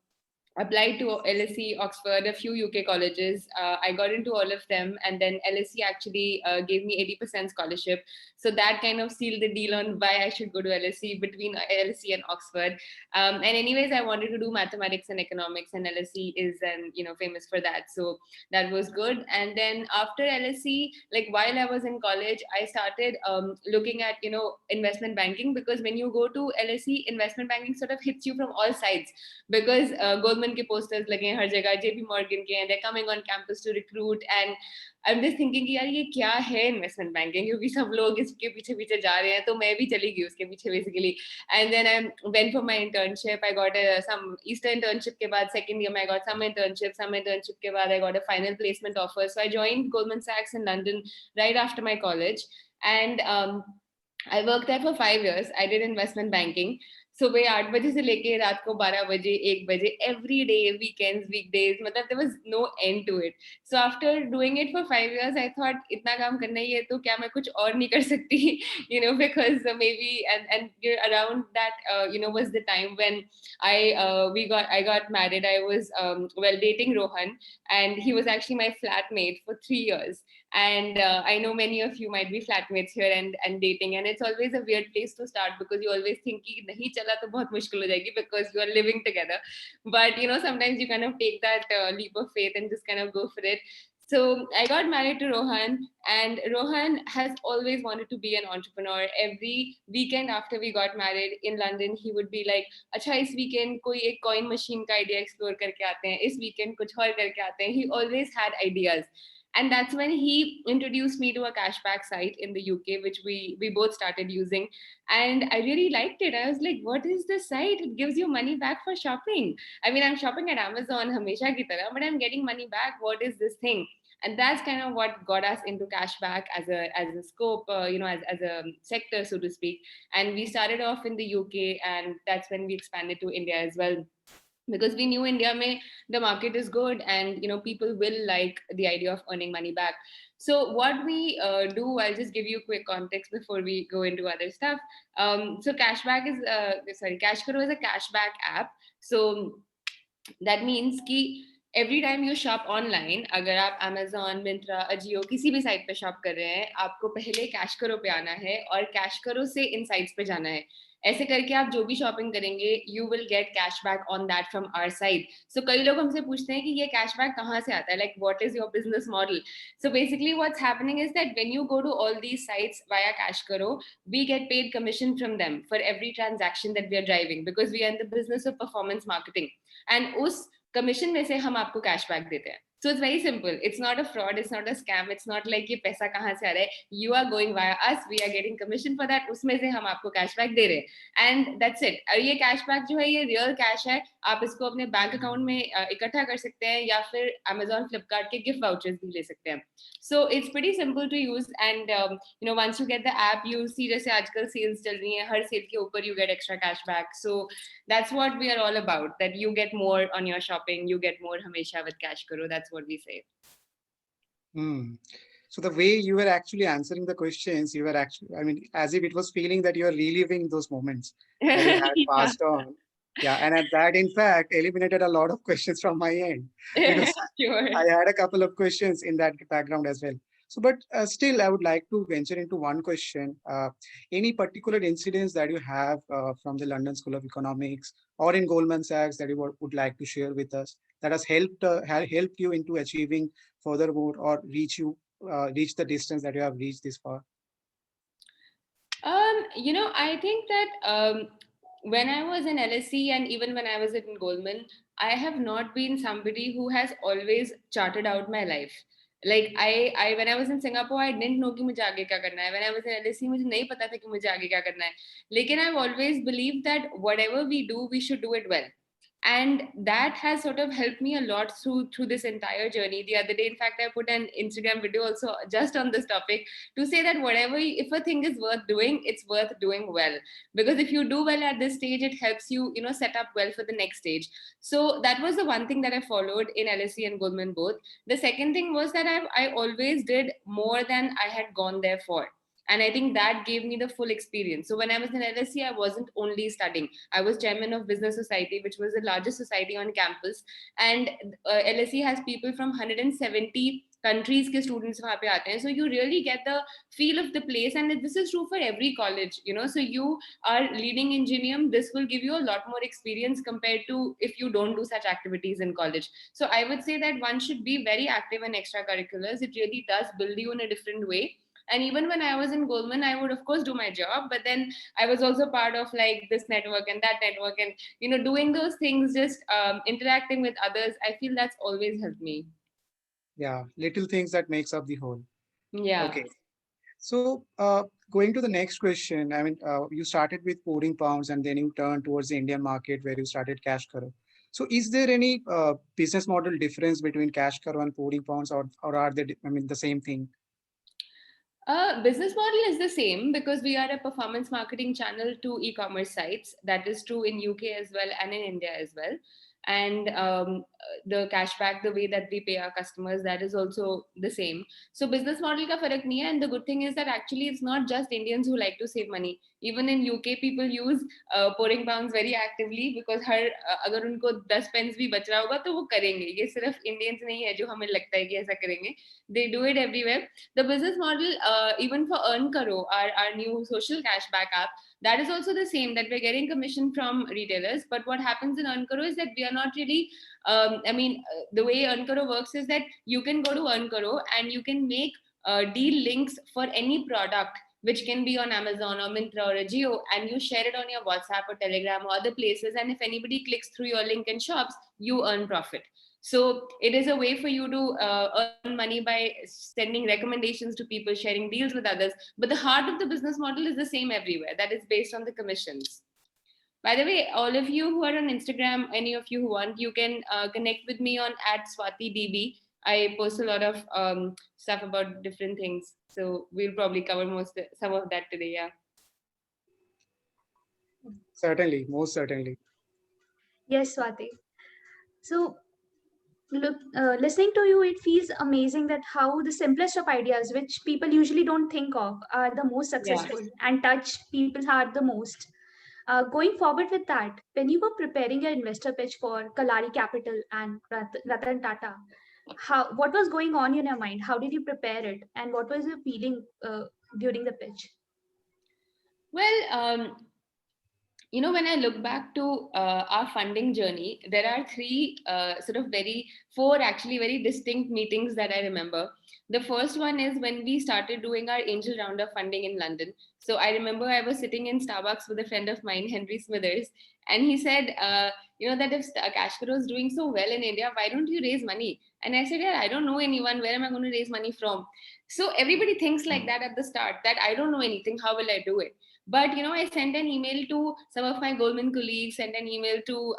applied to LSE, Oxford, a few UK colleges. I got into all of them, and then LSE actually gave me 80% scholarship. So that kind of sealed the deal on why I should go to LSE between LSE and Oxford. And anyways, I wanted to do mathematics and economics, and LSE is famous for that. So that was good. And then after LSE, while I was in college, I started looking at investment banking, because when you go to LSE, investment banking sort of hits you from all sides, because Goldman Goldman के posters लगे हैं हर जगह, JP Morgan के हैं, they're coming on campus to recruit, and I'm just thinking कि यार ये क्या है investment banking, क्योंकि सब लोग इसके पीछे पीछे जा रहे हैं, तो मैं भी चली गई उसके पीछे basically. And then I went for my internship. I got some Easter internship के बाद second year में I got some internship के बाद I got a final placement offer. So I joined Goldman Sachs in London right after my college, and I worked there for 5 years. I did investment banking. सुबह 8 बजे से लेके रात को 12 बजे 1 बजे every day, weekends, weekdays, मतलब there was no end to it. So after doing it for 5 years, I thought इतना काम करना ही है तो क्या मैं कुछ और नहीं कर सकती, you know, because maybe and around that was the time when I got married. I was dating Rohan, and he was actually my flatmate for 3 years. And I know many of you might be flatmates here and dating, and it's always a weird place to start because you always think कि नहीं चला तो बहुत मुश्किल हो जाएगी because you are living together. But you know, sometimes you kind of take that leap of faith and just kind of go for it. So I got married to Rohan, and Rohan has always wanted to be an entrepreneur. Every weekend after we got married in London, he would be like, अच्छा इस weekend कोई एक coin machine का idea explore करके आते हैं, इस weekend कुछ और करके आते हैं. He always had ideas. And that's when he introduced me to a cashback site in the UK, which we both started using. And I really liked it. I was like, what is this site? It gives you money back for shopping. I mean, I'm shopping at Amazon, hamesha ki tarah, but I'm getting money back. What is this thing? And that's kind of what got us into cashback as a scope, as a sector, so to speak. And we started off in the UK, and that's when we expanded to India as well, because we knew India mein the market is good, and you know, people will like the idea of earning money back. So what we do, I'll just give you quick context before we go into other stuff. So Cash Karo is a cashback app. So that means कि every time you shop online, अगर आप Amazon, Myntra, Ajio किसी भी site पे shop कर रहे हैं, आपको पहले कैश करो पे आना है और कैश करो से इन साइट्स पे जाना है. ऐसे करके आप जो भी शॉपिंग करेंगे, you will get cashback on that from our side. So कई लोग हमसे पूछते हैं कि ये कैशबैक कहाँ से आता है, like what is your business model. So basically what's happening is that when you go to all these sites via CashKaro, we get paid commission from them for every transaction that we are driving, because we are in the business of performance marketing, and उस commission में से हम आपको cashback देते हैं. So it's very simple. It's not a fraud. It's not a scam. It's not like ये पैसा कहाँ से आ रहा है. You are going via us. We are getting commission for that. उसमें से हम आपको cashback दे रहे हैं. And that's it. और ये cashback जो है, ये real cash है. आप इसको अपने बैंक अकाउंट में इकट्ठा कर सकते हैं, या फिर Amazon, Flipkart के gift vouchers भी ले सकते हैं. So it's pretty simple to use. And once you get the app, you see जैसे आजकल sales चल रही हैं, हर sale के ऊपर you get extra cashback. So that's what we are all about. That you get more on your shopping. You get more हमेशा with cash करो. That's what we say. So the way you were actually answering the questions, you were actually, I mean, as if it was feeling that you are reliving those moments that you had passed on. Yeah, and at that, in fact, eliminated a lot of questions from my end, because Sure. I had a couple of questions in that background as well. So, but still, I would like to venture into one question. Any particular incidents that you have from the London School of Economics or in Goldman Sachs that you would like to share with us that has helped you into achieving furthermore or reach the distance that you have reached this far? I think that when I was in LSE and even when I was in Goldman, I have not been somebody who has always charted out my life. Like I when I was in Singapore, I didn't know कि मुझे आगे क्या करना है. When I was in LSE, मुझे नहीं पता था कि मुझे आगे क्या करना है. लेकिन I've always believed that whatever we do, we should do it well. And that has sort of helped me a lot through this entire journey. The other day, in fact, I put an Instagram video also just on this topic to say that if a thing is worth doing, it's worth doing well. Because if you do well at this stage, it helps you, set up well for the next stage. So that was the one thing that I followed in LSE and Goldman both. The second thing was that I always did more than I had gone there for. And I think that gave me the full experience. So when I was in LSE, I wasn't only studying. I was chairman of Business Society, which was the largest society on campus. And LSE has people from 170 countries के students वहाँ पे आते हैं. So you really get the feel of the place. And this is true for every college, So you are leading Ingenium. This will give you a lot more experience compared to if you don't do such activities in college. So I would say that one should be very active in extracurriculars. It really does build you in a different way. And even when I was in Goldman, I would of course do my job, but then I was also part of like this network and that network, and doing those things, just interacting with others. I feel that's always helped me. Yeah, little things that makes up the whole. Yeah. Okay. So going to the next question, I mean, you started with pouring pounds and then you turned towards the Indian market where you started Cash Karo. So is there any business model difference between Cash Karo and pouring pounds, or are they, I mean, the same thing? Business model is the same because we are a performance marketing channel to e-commerce sites. That is true in UK as well and in India as well. And the cashback, the way that we pay our customers, that is also the same. So business model ka farak nahi hai. And the good thing is that actually it's not just Indians who like to save money. Even in UK, people use pouring pounds very actively because अगर उनको 10 pence भी बच रहा होगा तो वो करेंगे. ये सिर्फ Indians नहीं है जो हमें लगता है कि ऐसा करेंगे. They do it everywhere. The business model, even for Earn Karo, our new social cashback app, that is also the same, that we're getting commission from retailers. But what happens in Earn Karo is that we are not really, the way Earn Karo works is that you can go to Earn Karo and you can make deal links for any product, which can be on Amazon or Myntra or a Jio, and you share it on your WhatsApp or Telegram or other places. And if anybody clicks through your link and shops, you earn profit. So it is a way for you to earn money by sending recommendations to people, sharing deals with others. But the heart of the business model is the same everywhere. That is based on the commissions. By the way, all of you who are on Instagram, any of you who want, you can connect with me on @SwatiDB. I post a lot of stuff about different things. So we'll probably cover some of that today. Yeah. Certainly, most certainly. Yes, Swati. So listening to you, it feels amazing that how the simplest of ideas, which people usually don't think of, are the most successful and touch people's heart the most. Going forward with that, when you were preparing your investor pitch for Kalari Capital and Ratan Tata, what was going on in your mind? How did you prepare it, and what was your feeling during the pitch? Well, when I look back to our funding journey, there are four actually very distinct meetings that I remember. The first one is when we started doing our angel round of funding in London. So I remember I was sitting in Starbucks with a friend of mine, Henry Smithers, and he said, that if Cash Karo is doing so well in India, why don't you raise money? And I said, yeah, I don't know anyone. Where am I going to raise money from? So everybody thinks like that at the start, that I don't know anything. How will I do it? But I sent an email to some of my Goldman colleagues, sent an email to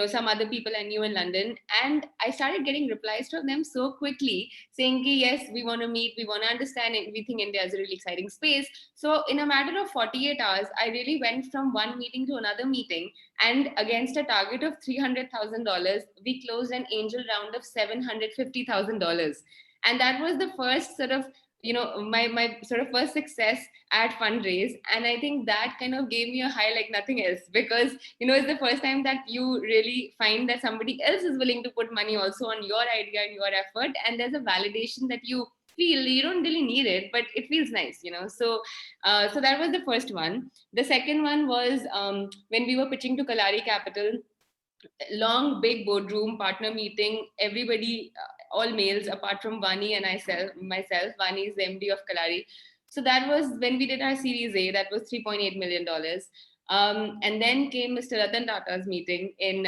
some other people I knew in London, and I started getting replies from them so quickly, saying, yes, we want to meet, we want to understand it, we think India is a really exciting space. So in a matter of 48 hours, I really went from one meeting to another meeting, and against a target of $300,000, we closed an angel round of $750,000, and that was the first sort of my sort of first success at fundraise. And I think that kind of gave me a high like nothing else, because it's the first time that you really find that somebody else is willing to put money also on your idea and your effort, and there's a validation that you feel. You don't really need it, but it feels nice. So that was the first one. The second one was when we were pitching to Kalari Capital. Long big boardroom partner meeting, everybody, all males apart from Vani and myself. Vani is the MD of Kalari. So that was when we did our Series A. That was $3.8 million. And then came Mr. Ratan Tata's meeting in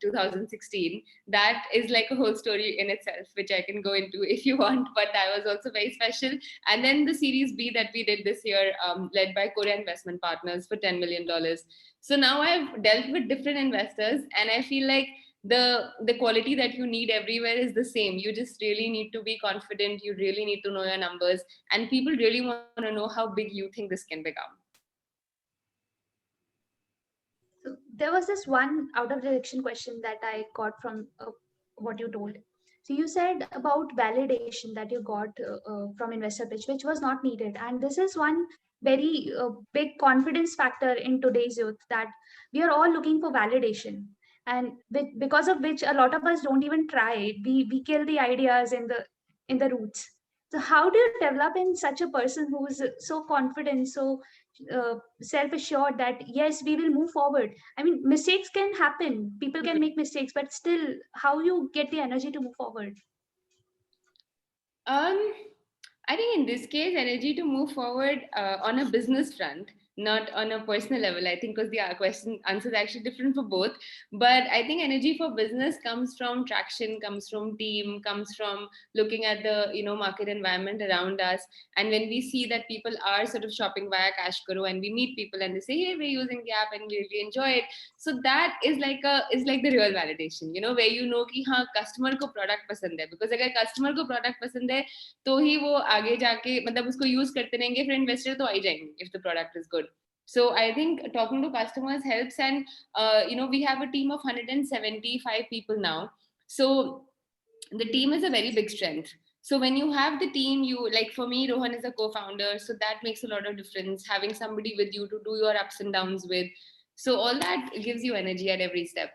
2016. That is like a whole story in itself, which I can go into if you want, but that was also very special. And then the Series B that we did this year, led by Korea Investment Partners for $10 million. So now I've dealt with different investors, and I feel like the quality that you need everywhere is the same. You just really need to be confident. You really need to know your numbers, and people really want to know how big you think this can become. So there was this one out of direction question that I got from what you told. So you said about validation that you got from investor pitch, which was not needed. And this is one very big confidence factor in today's youth, that we are all looking for validation. And because of which a lot of us don't even try it. We kill the ideas in the roots. So how do you develop in such a person who is so confident, so self-assured that yes, we will move forward? I mean, mistakes can happen, people can make mistakes, but still, how you get the energy to move forward? I think in this case, energy to move forward on a business front, not on a personal level. I think because the question answer is actually different for both. But I think energy for business comes from traction, comes from team, comes from looking at the market environment around us. And when we see that people are sort of shopping via Kashkaro, and we meet people and they say, hey, we're using the app and we really enjoy it. So that is like the real validation, where कि हाँ customer को product पसंद है. Because अगर customer को product पसंद है तो ही वो आगे जाके मतलब उसको यूज करते रहेंगे, फिर इन्वेस्टर तो आ ही जाएंगे if the product is good. So I think talking to customers helps, and we have a team of 175 people now. So the team is a very big strength. So when you have the team, you like, for me, Rohan is a co-founder, so that makes a lot of difference, having somebody with you to do your ups and downs with. So all that gives you energy at every step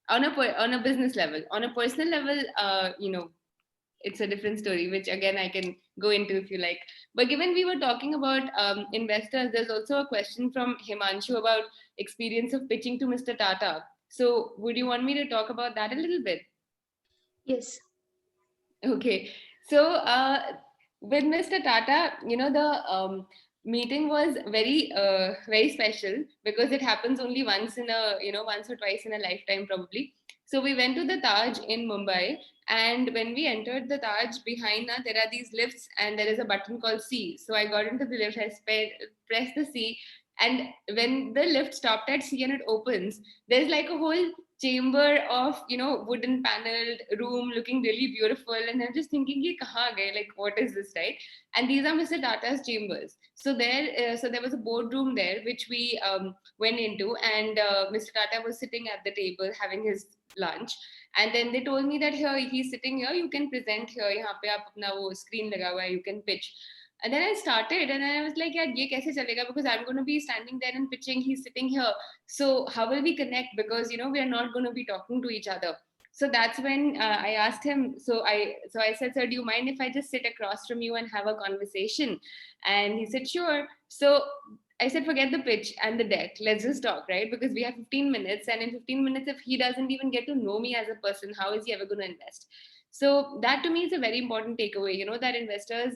on a business level. On a personal level, it's a different story, which again I can go into if you like. But given we were talking about investors, there's also a question from Himanshu about experience of pitching to Mr. Tata. So would you want me to talk about that a little bit? Yes. Okay. So with Mr. Tata, the meeting was very special because it happens only once or twice in a lifetime probably. So we went to the Taj in Mumbai, and when we entered the Taj, behind us there are these lifts and there is a button called C. So I got into the lift, I pressed the C, and when the lift stopped at C and it opens, there's like a whole chamber of wooden paneled room looking really beautiful, and I'm just thinking ye kahan gaye, like what is this, right? And these are Mr. Tata's chambers. So there was a boardroom there which we went into, and Mr. Tata was sitting at the table having his lunch, and then they told me that here he's sitting here, you can present here, yahan pe aap apna wo screen laga hua hai, you can pitch. And then I started and I was like, yaar, ye kaise chalega? Because I'm going to be standing there and pitching. He's sitting here. So how will we connect? Because, we are not going to be talking to each other. So that's when I asked him. So I said, sir, do you mind if I just sit across from you and have a conversation? And he said, sure. So I said, forget the pitch and the deck. Let's just talk, right? Because we have 15 minutes. And in 15 minutes, if he doesn't even get to know me as a person, how is he ever going to invest? So that to me is a very important takeaway, that investors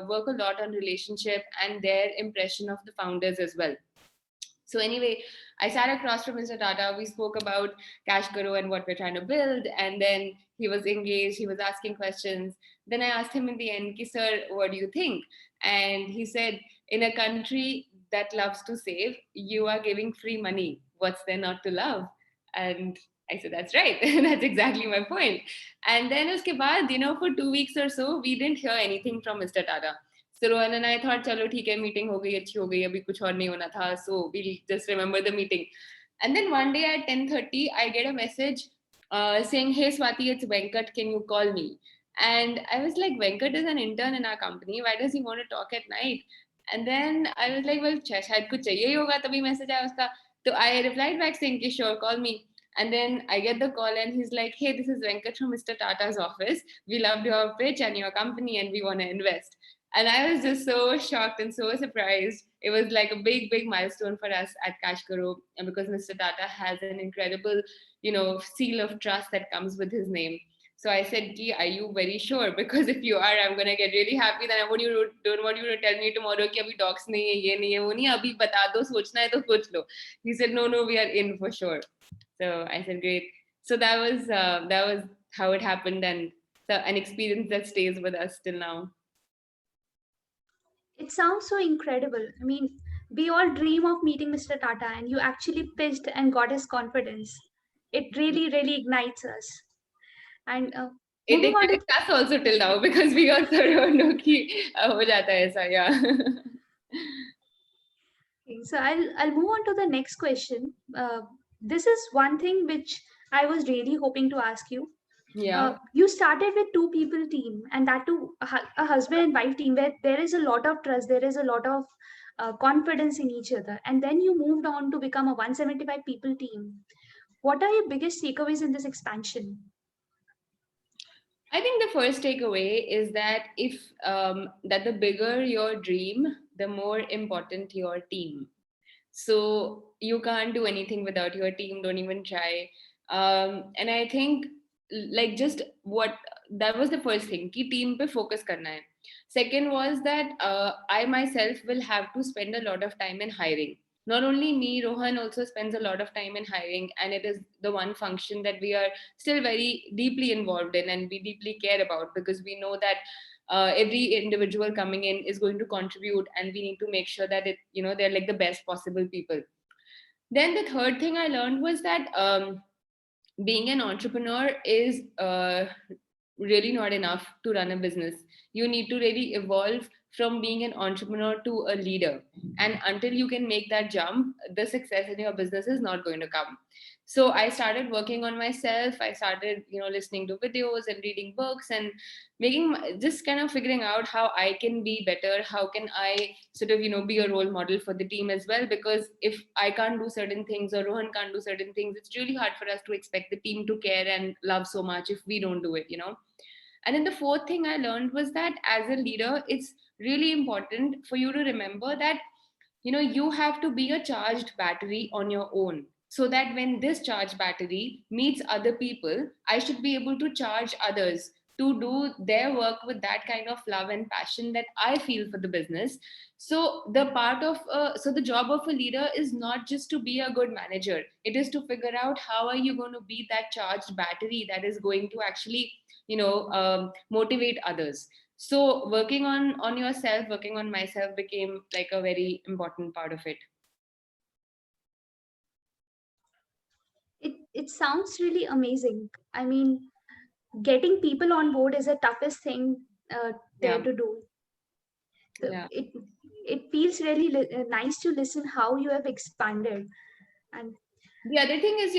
work a lot on relationship and their impression of the founders as well. So anyway, I sat across from Mr. Tata. We spoke about Kashkaro and what we're trying to build. And then he was engaged. He was asking questions. Then I asked him in the end, sir, what do you think? And he said, in a country that loves to save, you are giving free money. What's there not to love? And I said, that's right. That's exactly my point. And then uske baad, for 2 weeks or so, we didn't hear anything from Mr. Tata. So Rohan and I thought, chalo, theek hai, meeting ho gayi, achhi ho gayi, abhi kuch aur nahi hona tha. So we'll just remember the meeting. And then one day at 10:30, I get a message saying, hey Swati, it's Venkat, can you call me? And I was like, Venkat is an intern in our company. Why does he want to talk at night? And then I was like, well, shayad kuch chahiye hi hoga, tabhi message aaya uska. So I replied back saying, sure, call me. And then I get the call and he's like, hey, this is Venkat from Mr. Tata's office. We loved your pitch and your company and we want to invest. And I was just so shocked and so surprised. It was like a big, big milestone for us at Kashkaro, and because Mr. Tata has an incredible, seal of trust that comes with his name. So I said, are you very sure? Because if you are, I'm going to get really happy. Then I don't want you to tell me tomorrow कि अभी docs नहीं है, ये नहीं है, वो नहीं, अभी बता दो, सोचना है तो सोच लो. He said, no, we are in for sure. So I said, great. So that was how it happened, and so an experience that stays with us till now. It sounds so incredible. I mean, we all dream of meeting Mr. Tata, and you actually pitched and got his confidence. It really, really ignites us. And it ignites us also till now, because we also don't know कि हो जाता है ऐसा, yeah. Okay, so I'll move on to the next question. This is one thing which I was really hoping to ask you. Yeah. You started with 2 people team, and that too a husband and wife team where there is a lot of trust, there is a lot of confidence in each other, and then you moved on to become a 175 people team. What are your biggest takeaways in this expansion? I think the first takeaway is that that the bigger your dream, the more important your team. So you can't do anything without your team. Don't even try. And I think that was the first thing, कि team पे focus करना है. Second was that I myself will have to spend a lot of time in hiring. Not only me, Rohan also spends a lot of time in hiring, and it is the one function that we are still very deeply involved in and we deeply care about, because we know that every individual coming in is going to contribute, and we need to make sure that they're like the best possible people. Then the third thing I learned was that being an entrepreneur is really not enough to run a business. You need to really evolve from being an entrepreneur to a leader. And until you can make that jump, the success in your business is not going to come. So I started working on myself. I started, listening to videos and reading books and just kind of figuring out how I can be better. How can I sort of, be a role model for the team as well? Because if I can't do certain things or Rohan can't do certain things, it's really hard for us to expect the team to care and love so much if we don't do it, And then the fourth thing I learned was that as a leader, it's really important for you to remember that, you have to be a charged battery on your own. So that when this charged battery meets other people, I should be able to charge others to do their work with that kind of love and passion that I feel for the business. So the job of a leader is not just to be a good manager. It is to figure out how are you going to be that charged battery that is going to actually motivate others. So working on yourself, working on myself became like a very important part of it. It sounds really amazing. I mean, getting people on board is the toughest thing there to do. It feels really nice to listen how you have expanded. And the other thing is,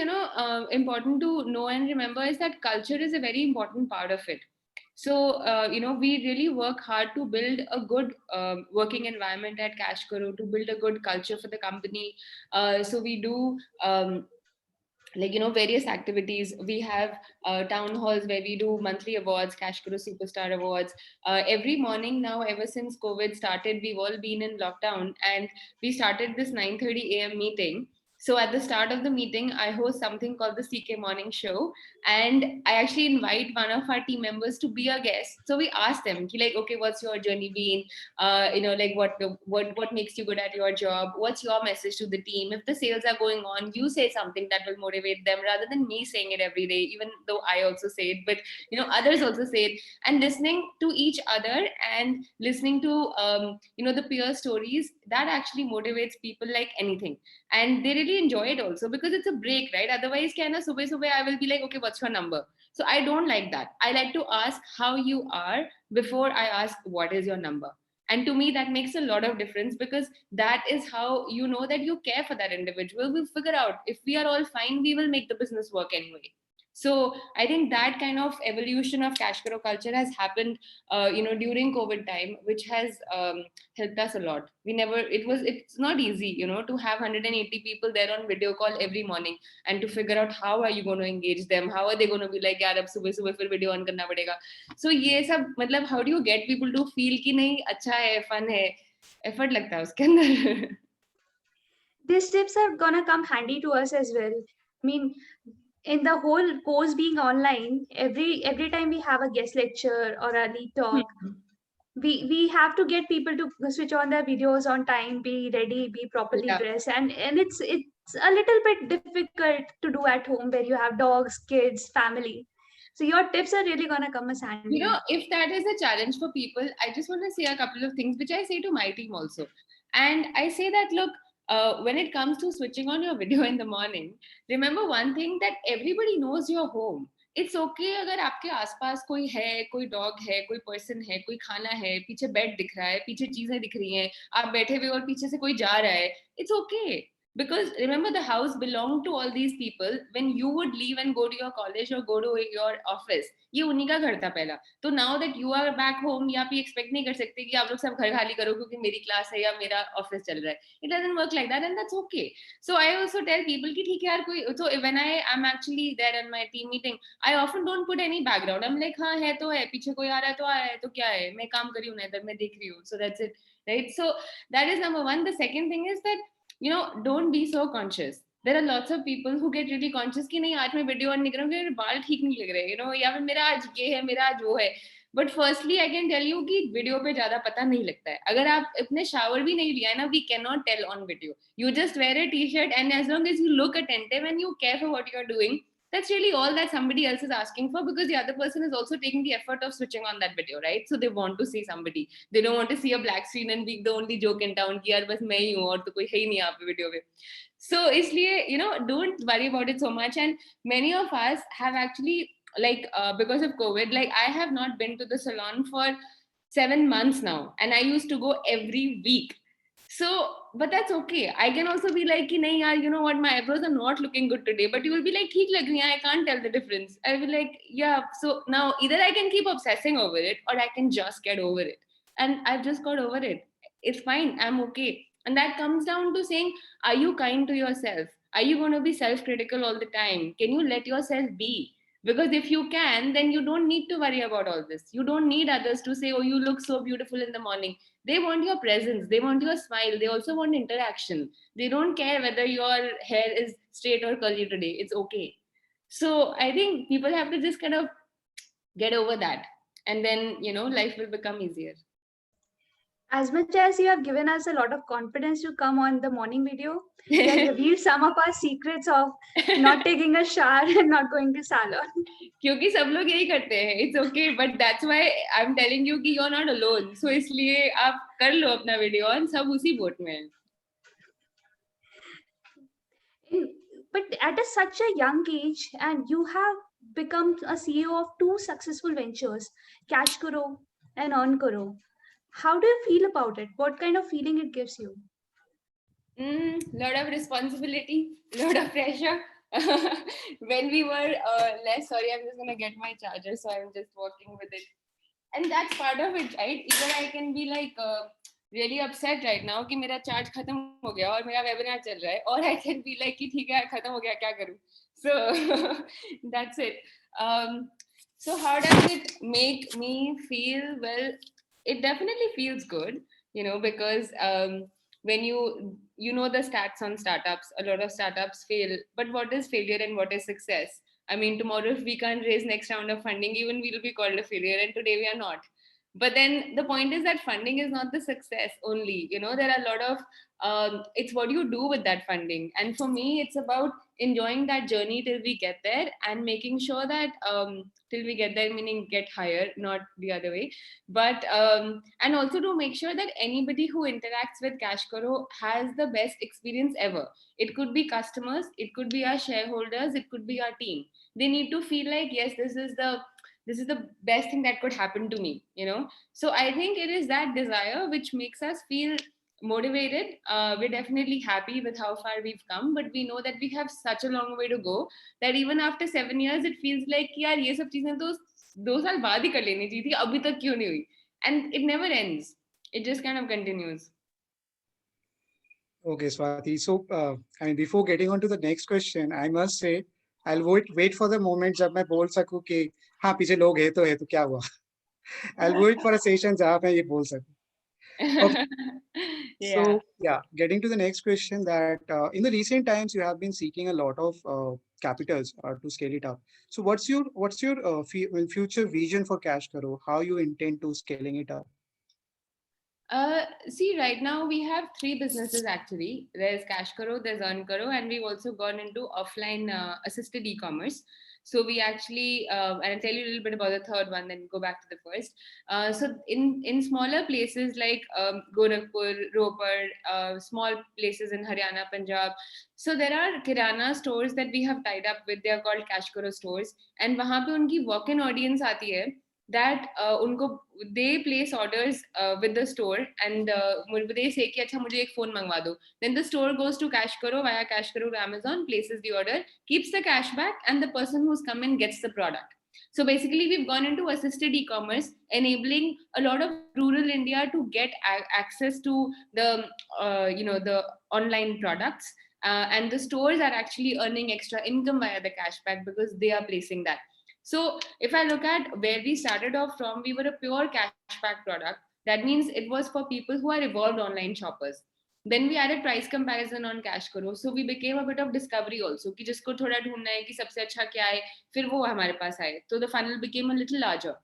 important to know and remember is that culture is a very important part of it. So, we really work hard to build a good working environment at Cashkaro, to build a good culture for the company. So we do various activities. We have town halls where we do monthly awards, Cashkaro Superstar Awards. Every morning now, ever since COVID started, we've all been in lockdown, and we started this 9:30 a.m. meeting. So at the start of the meeting, I host something called the CK Morning Show, and I actually invite one of our team members to be a guest. So we ask them, okay, what's your journey been? What makes you good at your job? What's your message to the team? If the sales are going on, you say something that will motivate them, rather than me saying it every day, even though I also say it, but others also say it. And listening to each other and listening to the peer stories, that actually motivates people like anything. And they really enjoy it also, because it's a break, right? Otherwise, subah I will be like, okay, what's your number? So I don't like that. I like to ask how you are before I ask what is your number. And to me, that makes a lot of difference, because that is how you know that you care for that individual. We'll figure out if we are all fine, we will make the business work anyway. So I think that kind of evolution of Cashkaro culture has happened, during COVID time, which has helped us a lot. It's not easy, to have 180 people there on video call every morning, and to figure out how are you going to engage them? How are they going to be like, yaar, ab subah fir video on karna padega. So ye sab, matlab, how do you get people to feel ki nahi, acha hai, fun hai, effort lagta hai uske andar. These tips are gonna come handy to us as well. I mean, in the whole course being online, every time we have a guest lecture or a lead talk, we have to get people to switch on their videos on time, be ready, be properly dressed, and it's a little bit difficult to do at home where you have dogs, kids, family. So your tips are really gonna come as handy. If that is a challenge for people, I just want to say a couple of things which I say to my team also. And I say that, look, when it comes to switching on your video in the morning, remember one thing, that everybody knows you're home. It's okay अगर आपके आसपास कोई है, कोई dog है, कोई person है, कोई खाना है, पीछे बेड दिख रहा है, पीछे चीजें दिख रही हैं, आप बैठे हुए और पीछे से कोई जा रहा है. It's okay. Because remember, the house belonged to all these people. When you would leave and go to your college or go to your office, ये उन्हीं का घर था पहला. तो now that you are back home, या आप expect नहीं कर सकते कि आप लोग सब घर खाली करो क्योंकि मेरी क्लास है या मेरा ऑफिस चल रहा है. It doesn't work like that, and that's okay. So I also tell people कि ठीक है यार कोई. So when I am actually there in my team meeting, I often don't put any background. I'm like, हाँ है तो है, पीछे कोई आ रहा है तो आया है, तो क्या है, मैं काम कर रही हूँ ना इधर, मैं देख रही हूँ. So that's it, right? So that is number one. The second thing is that, don't be so conscious. There are lots of people who get really conscious कि नहीं आज मैं वीडियो ऑन नहीं करूँगी, मेरे बाल ठीक नहीं लग रहे, या फिर मेरा आज ये है, मेरा आज वो है. But firstly, I can tell you कि video पे ज़्यादा पता नहीं लगता है. अगर आप अपने shower भी नहीं लिया है ना, we cannot tell on video. You just wear a t-shirt, and as long as you look attentive and you care for what you're doing, that's really all that somebody else is asking for, because the other person is also taking the effort of switching on that video, right? So they want to see somebody. They don't want to see a black screen and be the only joke in town कि यार बस मैं ही हूँ और तो कोई है ही नहीं यहाँ पे video पे. So इसलिए, you know, don't worry about it so much. And many of us have actually, like because of COVID, like I have not been to the salon for 7 months now, and I used to go every week. So, but that's okay. I can also be like, nahi yaar, you know what, my eyebrows are not looking good today, but you will be like, theek lag rahi hai, I can't tell the difference. I will be like, yeah. So now either I can keep obsessing over it, or I can just get over it, and I've just got over it. It's fine, I'm okay. And that comes down to saying, are you kind to yourself? Are you going to be self-critical all the time? Can you let yourself be? Because if you can, then you don't need to worry about all this. You don't need others to say, oh, you look so beautiful in the morning. They want your presence. They want your smile. They also want interaction. They don't care whether your hair is straight or curly today. It's okay. So I think people have to just kind of get over that. And then, you know, life will become easier. As much as you have given us a lot of confidence to come on the morning video, you have revealed some of our secrets of not taking a shower and not going to salon. क्योंकि सब लोग यही करते हैं. It's okay, but that's why I'm telling you कि you're not alone. So इसलिए आप कर लो अपना video और सब उसी boat में हैं. But at such a young age, and you have become a CEO of 2 successful ventures, Cash Karo and Earn Karo. How do you feel about it? What kind of feeling it gives you? Lot of responsibility, lot of pressure. When we were less, sorry, I'm just gonna get my charger, so I'm just working with it. And that's part of it, right? Either I can be like really upset right now कि मेरा charge खत्म हो गया और मेरा webinar चल रहा है, or I can be like कि ठीक है खत्म हो गया क्या करूँ? So that's it. So how does it make me feel? Well, it definitely feels good, you know, because when you know the stats on startups, a lot of startups fail. But what is failure and what is success? I mean, tomorrow if we can't raise next round of funding, even we'll be called a failure, and today we are not. But then the point is that funding is not the success only. You know, there are a lot of it's what you do with that funding. And for me, it's about enjoying that journey till we get there, and making sure that till we get there, meaning get higher, not the other way. But and also to make sure that anybody who interacts with Cash Karo has the best experience ever. It could be customers, it could be our shareholders, it could be our team. They need to feel like, yes, this is the best thing that could happen to me, you know. So I think it is that desire which makes us feel motivated. We're definitely happy with how far we've come, but we know that we have such a long way to go, that even after 7 years it feels like yaar ye sab cheezein to 2 saal baad hi kar leni chahiye thi, abhi tak kyun nahi hui? And it never ends. It just kind of continues. Okay, Swati. So, I mean, before getting on to the next question, I must say, I'll wait for the moment जब मैं बोल सकूं कि हाँ पीछे लोग हैं तो क्या हुआ. I'll wait for a session जहाँ मैं ये बोल सकूं. Okay. Yeah. So yeah, getting to the next question, that in the recent times you have been seeking a lot of capitals to scale it up. So what's your future vision for Cash Karo? How you intend to scaling it up? See, right now we have 3 businesses actually. There's Cash Karo, there's Earn Karo, and we've also gone into offline assisted e-commerce. So we actually, and I'll tell you a little bit about the third one, then go back to the first. So in smaller places like Gorakhpur, Ropar, small places in Haryana, Punjab. So there are Kirana stores that we have tied up with. They are called Cash Karo stores. And वहाँ पे उनकी walk-in audience आती है, that they place orders with the store, and they say कि अच्छा मुझे एक phone मंगवा दो. Then the store goes to Cash Karo via Cash Karo to Amazon, places the order, keeps the cash back, and the person who's come in gets the product. So basically, we've gone into assisted e-commerce, enabling a lot of rural India to get access to the the online products, and the stores are actually earning extra income via the cashback because they are placing that. So if I look at where we started off from, we were a pure cashback product. That means it was for people who are evolved online shoppers. Then we added price comparison on Cash Karo. So we became a bit of discovery also, कि जिसको थोड़ा ढूंढना है कि सबसे अच्छा क्या है, फिर वो हमारे पास आए. So the funnel became a little larger.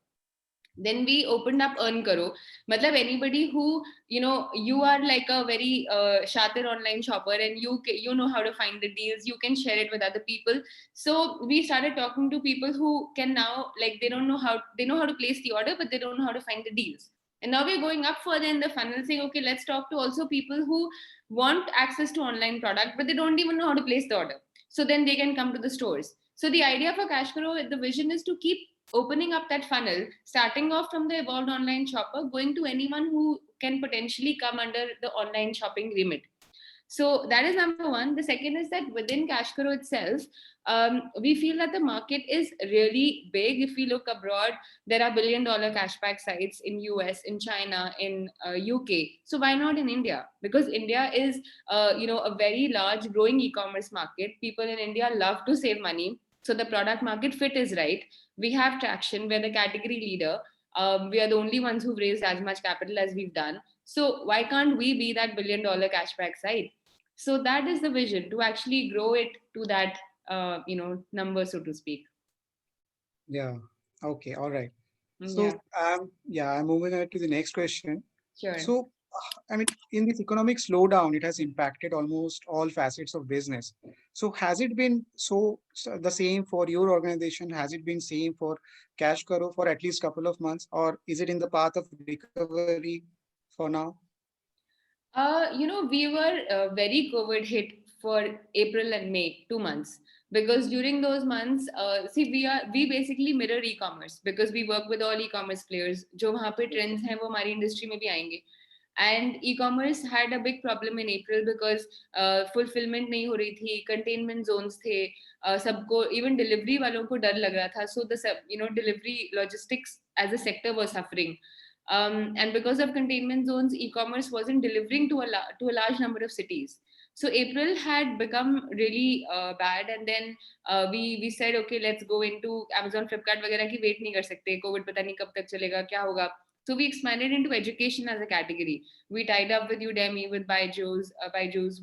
Then we opened up Earn Karo. Matlab anybody who, you are like a very shatir online shopper and you know how to find the deals, you can share it with other people. So we started talking to people who can now, like, they know how to place the order, but they don't know how to find the deals. And now we're going up further in the funnel saying, okay, let's talk to also people who want access to online product, but they don't even know how to place the order. So then they can come to the stores. So the idea for Cash Karo, the vision is to keep opening up that funnel, starting off from the evolved online shopper, going to anyone who can potentially come under the online shopping remit. So that is number one. The second is that within Cash Karo itself, we feel that the market is really big. If we look abroad, there are billion-dollar cashback sites in US, in China, in UK. So why not in India? Because India is, a very large growing e-commerce market. People in India love to save money. So the product market fit is right. We have traction. We're the category leader. We are the only ones who've raised as much capital as we've done. So why can't we be that billion-dollar cashback site? So that is the vision, to actually grow it to that number, so to speak. Yeah. Okay. All right. Yeah. So I'm moving on to the next question. Sure. So I mean, in this economic slowdown, it has impacted almost all facets of business. So has it been so the same for your organization? Has it been same for Cash Karo for at least couple of months, or is it in the path of recovery for now? We were very COVID hit for April and May, 2 months, because during those months, we basically mirror e-commerce because we work with all e-commerce players. जो वहाँ पे trends हैं वो हमारी industry में भी आएंगे. And e-commerce had a big problem in April because fulfillment नहीं हो रही थी, containment zones थे, सबको even delivery वालों को डर लग रहा था. So the delivery logistics as a sector was suffering. And because of containment zones, e-commerce wasn't delivering to a large number of cities. So April had become really bad, and then we said, okay, let's go into Amazon, Flipkart वगैरह की wait नहीं कर सकते, COVID पता नहीं कब तक चलेगा, क्या होगा. So we expanded into education as a category. We tied up with Udemy, with Byju's,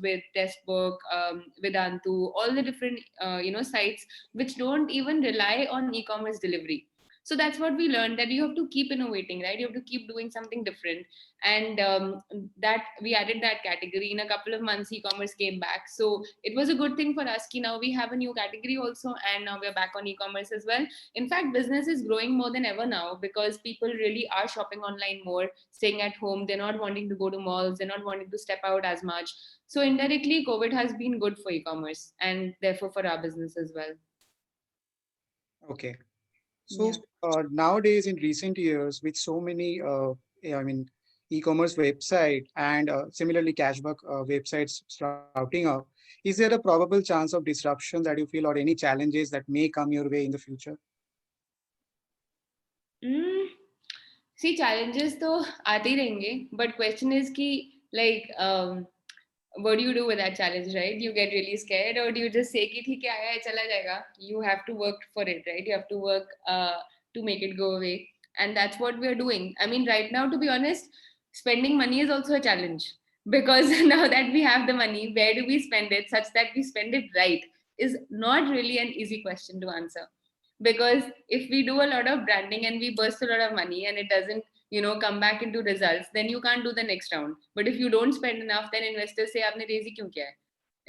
with Testbook, Vedantu, all the different sites which don't even rely on e-commerce delivery. So that's what we learned, that you have to keep innovating, right? You have to keep doing something different. And that we added that category. In a couple of months, e-commerce came back. So it was a good thing for us. Now we have a new category also, and now we're back on e-commerce as well. In fact, business is growing more than ever now because people really are shopping online more, staying at home. They're not wanting to go to malls. They're not wanting to step out as much. So indirectly, COVID has been good for e-commerce and therefore for our business as well. Okay. So nowadays, in recent years, with so many, e-commerce website and similarly cashback websites sprouting up, is there a probable chance of disruption that you feel, or any challenges that may come your way in the future? See, challenges तो आते ही रहेंगे, but question is कि like what do you do with that challenge, right? You get really scared, or do you just say कि ठीक है आया है चला जाएगा? You have to work for it, right? You have to work to make it go away, and that's what we're doing. I mean, right now, to be honest, spending money is also a challenge because now that we have the money, where do we spend it such that we spend it right is not really an easy question to answer. Because if we do a lot of branding and we burst a lot of money and it doesn't come back into results, then you can't do the next round. But if you don't spend enough, then investors say आपने raise ही क्यों किया है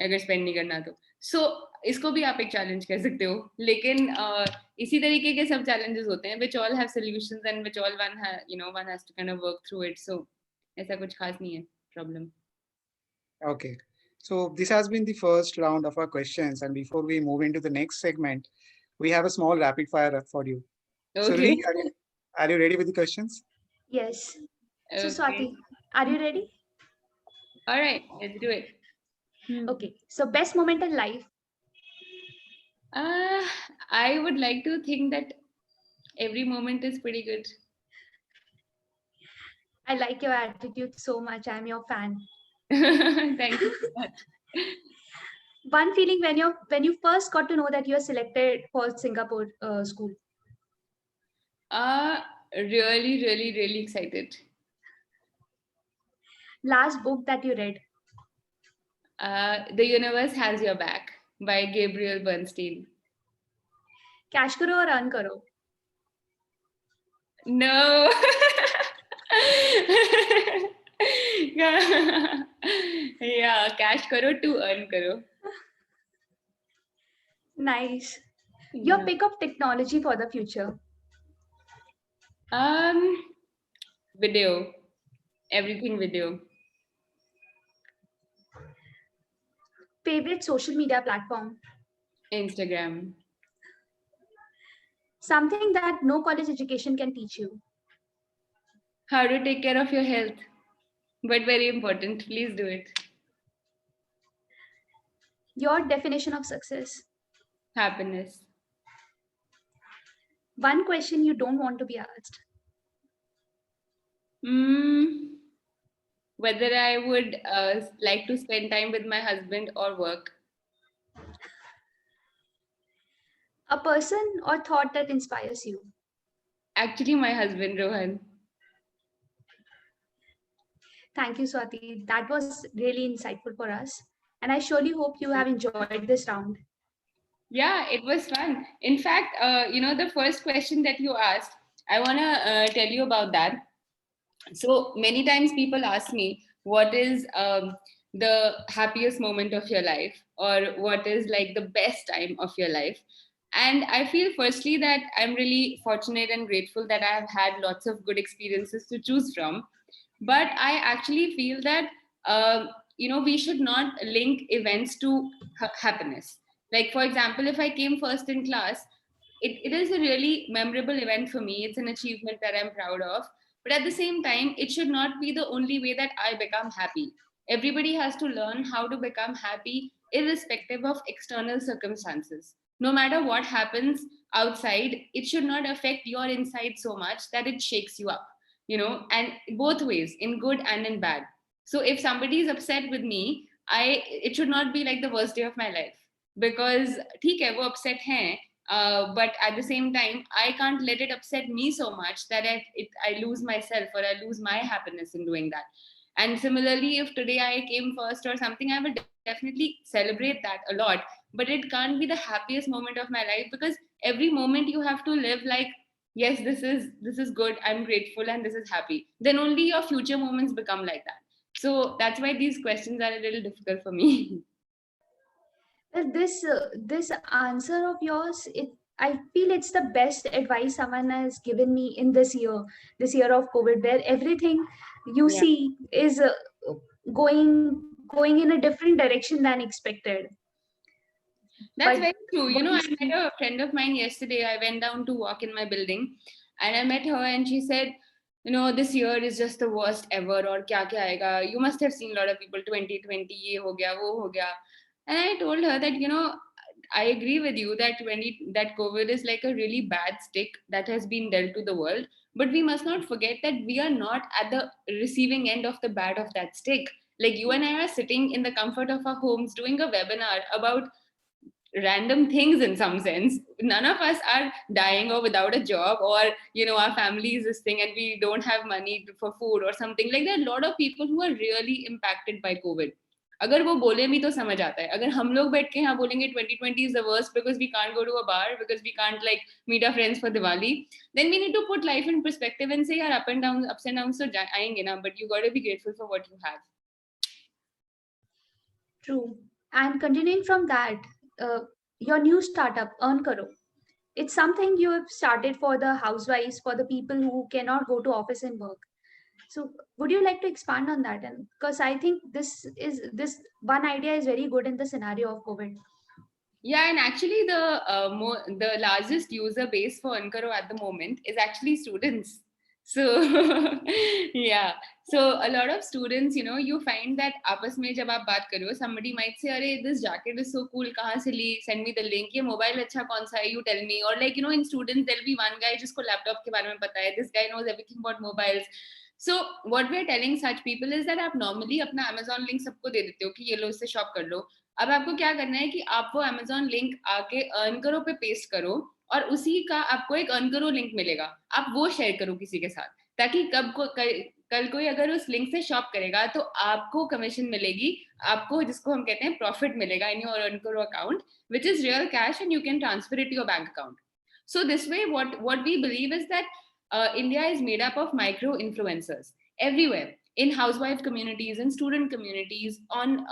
अगर spend नहीं करना तो. So इसको भी आप एक challenge कह सकते हो. लेकिन इसी तरीके के सब challenges होते हैं which all have solutions and which all one has to kind of work through it. So ऐसा कुछ खास नहीं है problem. Okay. So this has been the first round of our questions, and before we move into the next segment, we have a small rapid fire for you. Okay. So Lee, are you ready with the questions? Yes. Okay. So Swati, are you ready? All right, let's do it. Okay. So best moment in life? I would like to think that every moment is pretty good. I like your attitude so much. I'm your fan. Thank you so much. One feeling when you first got to know that you are selected for Singapore school? Really, really, really excited. Last book that you read? The Universe Has Your Back by Gabriel Bernstein. Cash Karo or Earn Karo? No. Yeah, cash karo to earn karo. Nice. Your Yeah. pick of technology for the future. Video. Everything video. Favorite social media platform. Instagram. Something that no college education can teach you. How to take care of your health. But very important. Please do it. Your definition of success. Happiness. One question you don't want to be asked. Whether I would like to spend time with my husband or work. A person or thought that inspires you. Actually, my husband, Rohan. Thank you, Swati. That was really insightful for us. And I surely hope you have enjoyed this round. Yeah, it was fun. In fact, the first question that you asked, I want to tell you about that. So many times people ask me, what is the happiest moment of your life? Or what is like the best time of your life? And I feel firstly that I'm really fortunate and grateful that I have had lots of good experiences to choose from. But I actually feel that, we should not link events to happiness. Like, for example, if I came first in class, it is a really memorable event for me. It's an achievement that I'm proud of. But at the same time, it should not be the only way that I become happy. Everybody has to learn how to become happy irrespective of external circumstances. No matter what happens outside, it should not affect your inside so much that it shakes you up, and both ways, in good and in bad. So if somebody is upset with me, it should not be like the worst day of my life, because theek hai, wo upset hain, but at the same time, I can't let it upset me so much that I lose myself or I lose my happiness in doing that. And similarly, if today I came first or something, I will definitely celebrate that a lot. But it can't be the happiest moment of my life, because every moment you have to live like, yes, this is good, I'm grateful, and this is happy. Then only your future moments become like that. So that's why these questions are a little difficult for me. Well, this answer of yours, I feel it's the best advice someone has given me in this year of COVID, where everything you Yeah. see is going in a different direction than expected. That's But very true. what I you met a friend of mine yesterday. I went down to walk in my building and I met her and she said, this year is just the worst ever, or kya kya aega. You must have seen a lot of people, 2020, ye ho gaya, wo ho gaya. And I told her that, I agree with you that that COVID is like a really bad stick that has been dealt to the world. But we must not forget that we are not at the receiving end of the bad of that stick. Like, you and I are sitting in the comfort of our homes doing a webinar about random things in some sense. None of us are dying or without a job, or our family is this thing and we don't have money for food or something. Like, there are a lot of people who are really impacted by COVID. अगर वो बोले भी तो समझ आता है. अगर हम लोग बैठ के यहाँ बोलेंगे 2020 is the worst because we can't go to a bar, because we can't like meet our friends for Diwali, then we need to put life in perspective and say, यार, ups and downs तो आएंगे ना, but you got to be grateful for what you have. True. And continuing from that, your new startup, Earn Karo, it's something you have started for the housewives, for the people who cannot go to office and work. So would you like to expand on that? And because I think this one idea is very good in the scenario of COVID. Yeah, and actually the largest user base for Ankaro at the moment is actually students. So yeah, so a lot of students, you find that आपस में जब आप बात करो, somebody might say, अरे this jacket is so cool, कहाँ से ली? Send me the link. ये mobile अच्छा कौन सा है? You tell me. Or like, in students there'll be one guy जिसको laptop के बारे में पता है. This guy knows everything about mobiles. So what we're telling such people is that आप normally अपना Amazon link सबको दे देते हो कि ये लो, इससे shop कर लो. अब आपको क्या करना है कि आप वो Amazon लिंक आके अर्न करो पे पेस्ट करो, और उसी का आपको एक अर्न करो लिंक मिलेगा. आप वो शेयर करो किसी के साथ, ताकि कल कोई अगर उस लिंक से शॉप करेगा तो आपको कमीशन मिलेगी, आपको जिसको हम कहते हैं प्रॉफिट मिलेगा इन योर अर्न करो account, which is real cash and you can transfer it to your bank account. So this way what we believe is that India is made up of micro influencers everywhere, in housewife communities, in student communities, on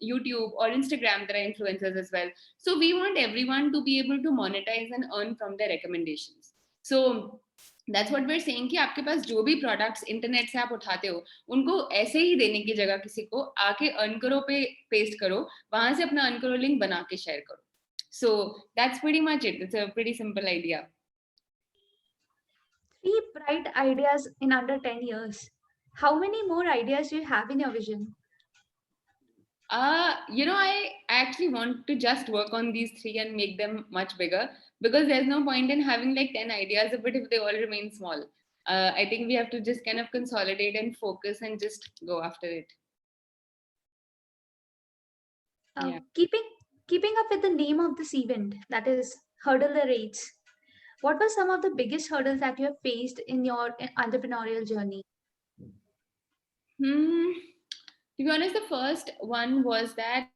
YouTube or Instagram. There are influencers as well. So we want everyone to be able to monetize and earn from their recommendations. So that's what we're saying कि आपके पास जो भी products internet से आप उठाते हो उनको ऐसे ही देने की जगह किसी को आके अर्न करो पे पेस्ट करो, वहां से अपना अर्न करो लिंक बना के शेयर करो. So that's pretty much it. It's a pretty simple idea. 3 bright ideas in under 10 years. How many more ideas do you have in your vision? I actually want to just work on these 3 and make them much bigger, because there's no point in having like 10 ideas but if they all remain small. I think we have to just kind of consolidate and focus and just go after it. Yeah. Keeping up with the name of this event, that is Hurdle the Rates, what were some of the biggest hurdles that you have faced in your entrepreneurial journey? To be honest, the first one was that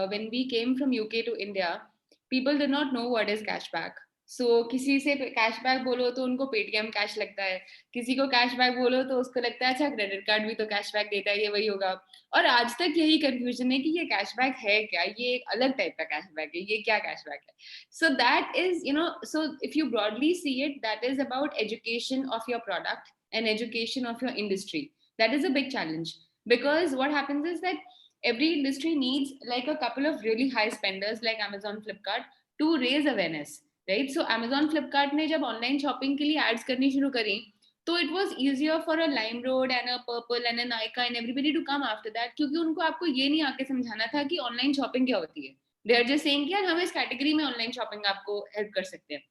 when we came from UK to India, people did not know what is cashback. So किसी से cashback बोलो तो उनको Paytm cash लगता है, किसी को cashback बोलो तो उसको लगता है अच्छा credit card भी तो cashback देता है, ये वही होगा. और आज तक यही confusion है कि ये cashback है क्या, ये एक अलग type का cashback है, ये क्या cashback है. So that is, so if you broadly see it, that is about education of your product and education of your industry. That is a big challenge. Because what happens is that every industry needs like a couple of really high spenders like Amazon, Flipkart to raise awareness, right? So Amazon, Flipkart ने जब online shopping के लिए ads करनी शुरू करी, तो it was easier for a LimeRoad and a Purple and a Nykaa and everybody to come after that, क्योंकि उनको आपको ये नहीं आके समझाना था कि online shopping क्या होती है. They are just saying कि यार हम इस category में online shopping आपको help कर सकते हैं.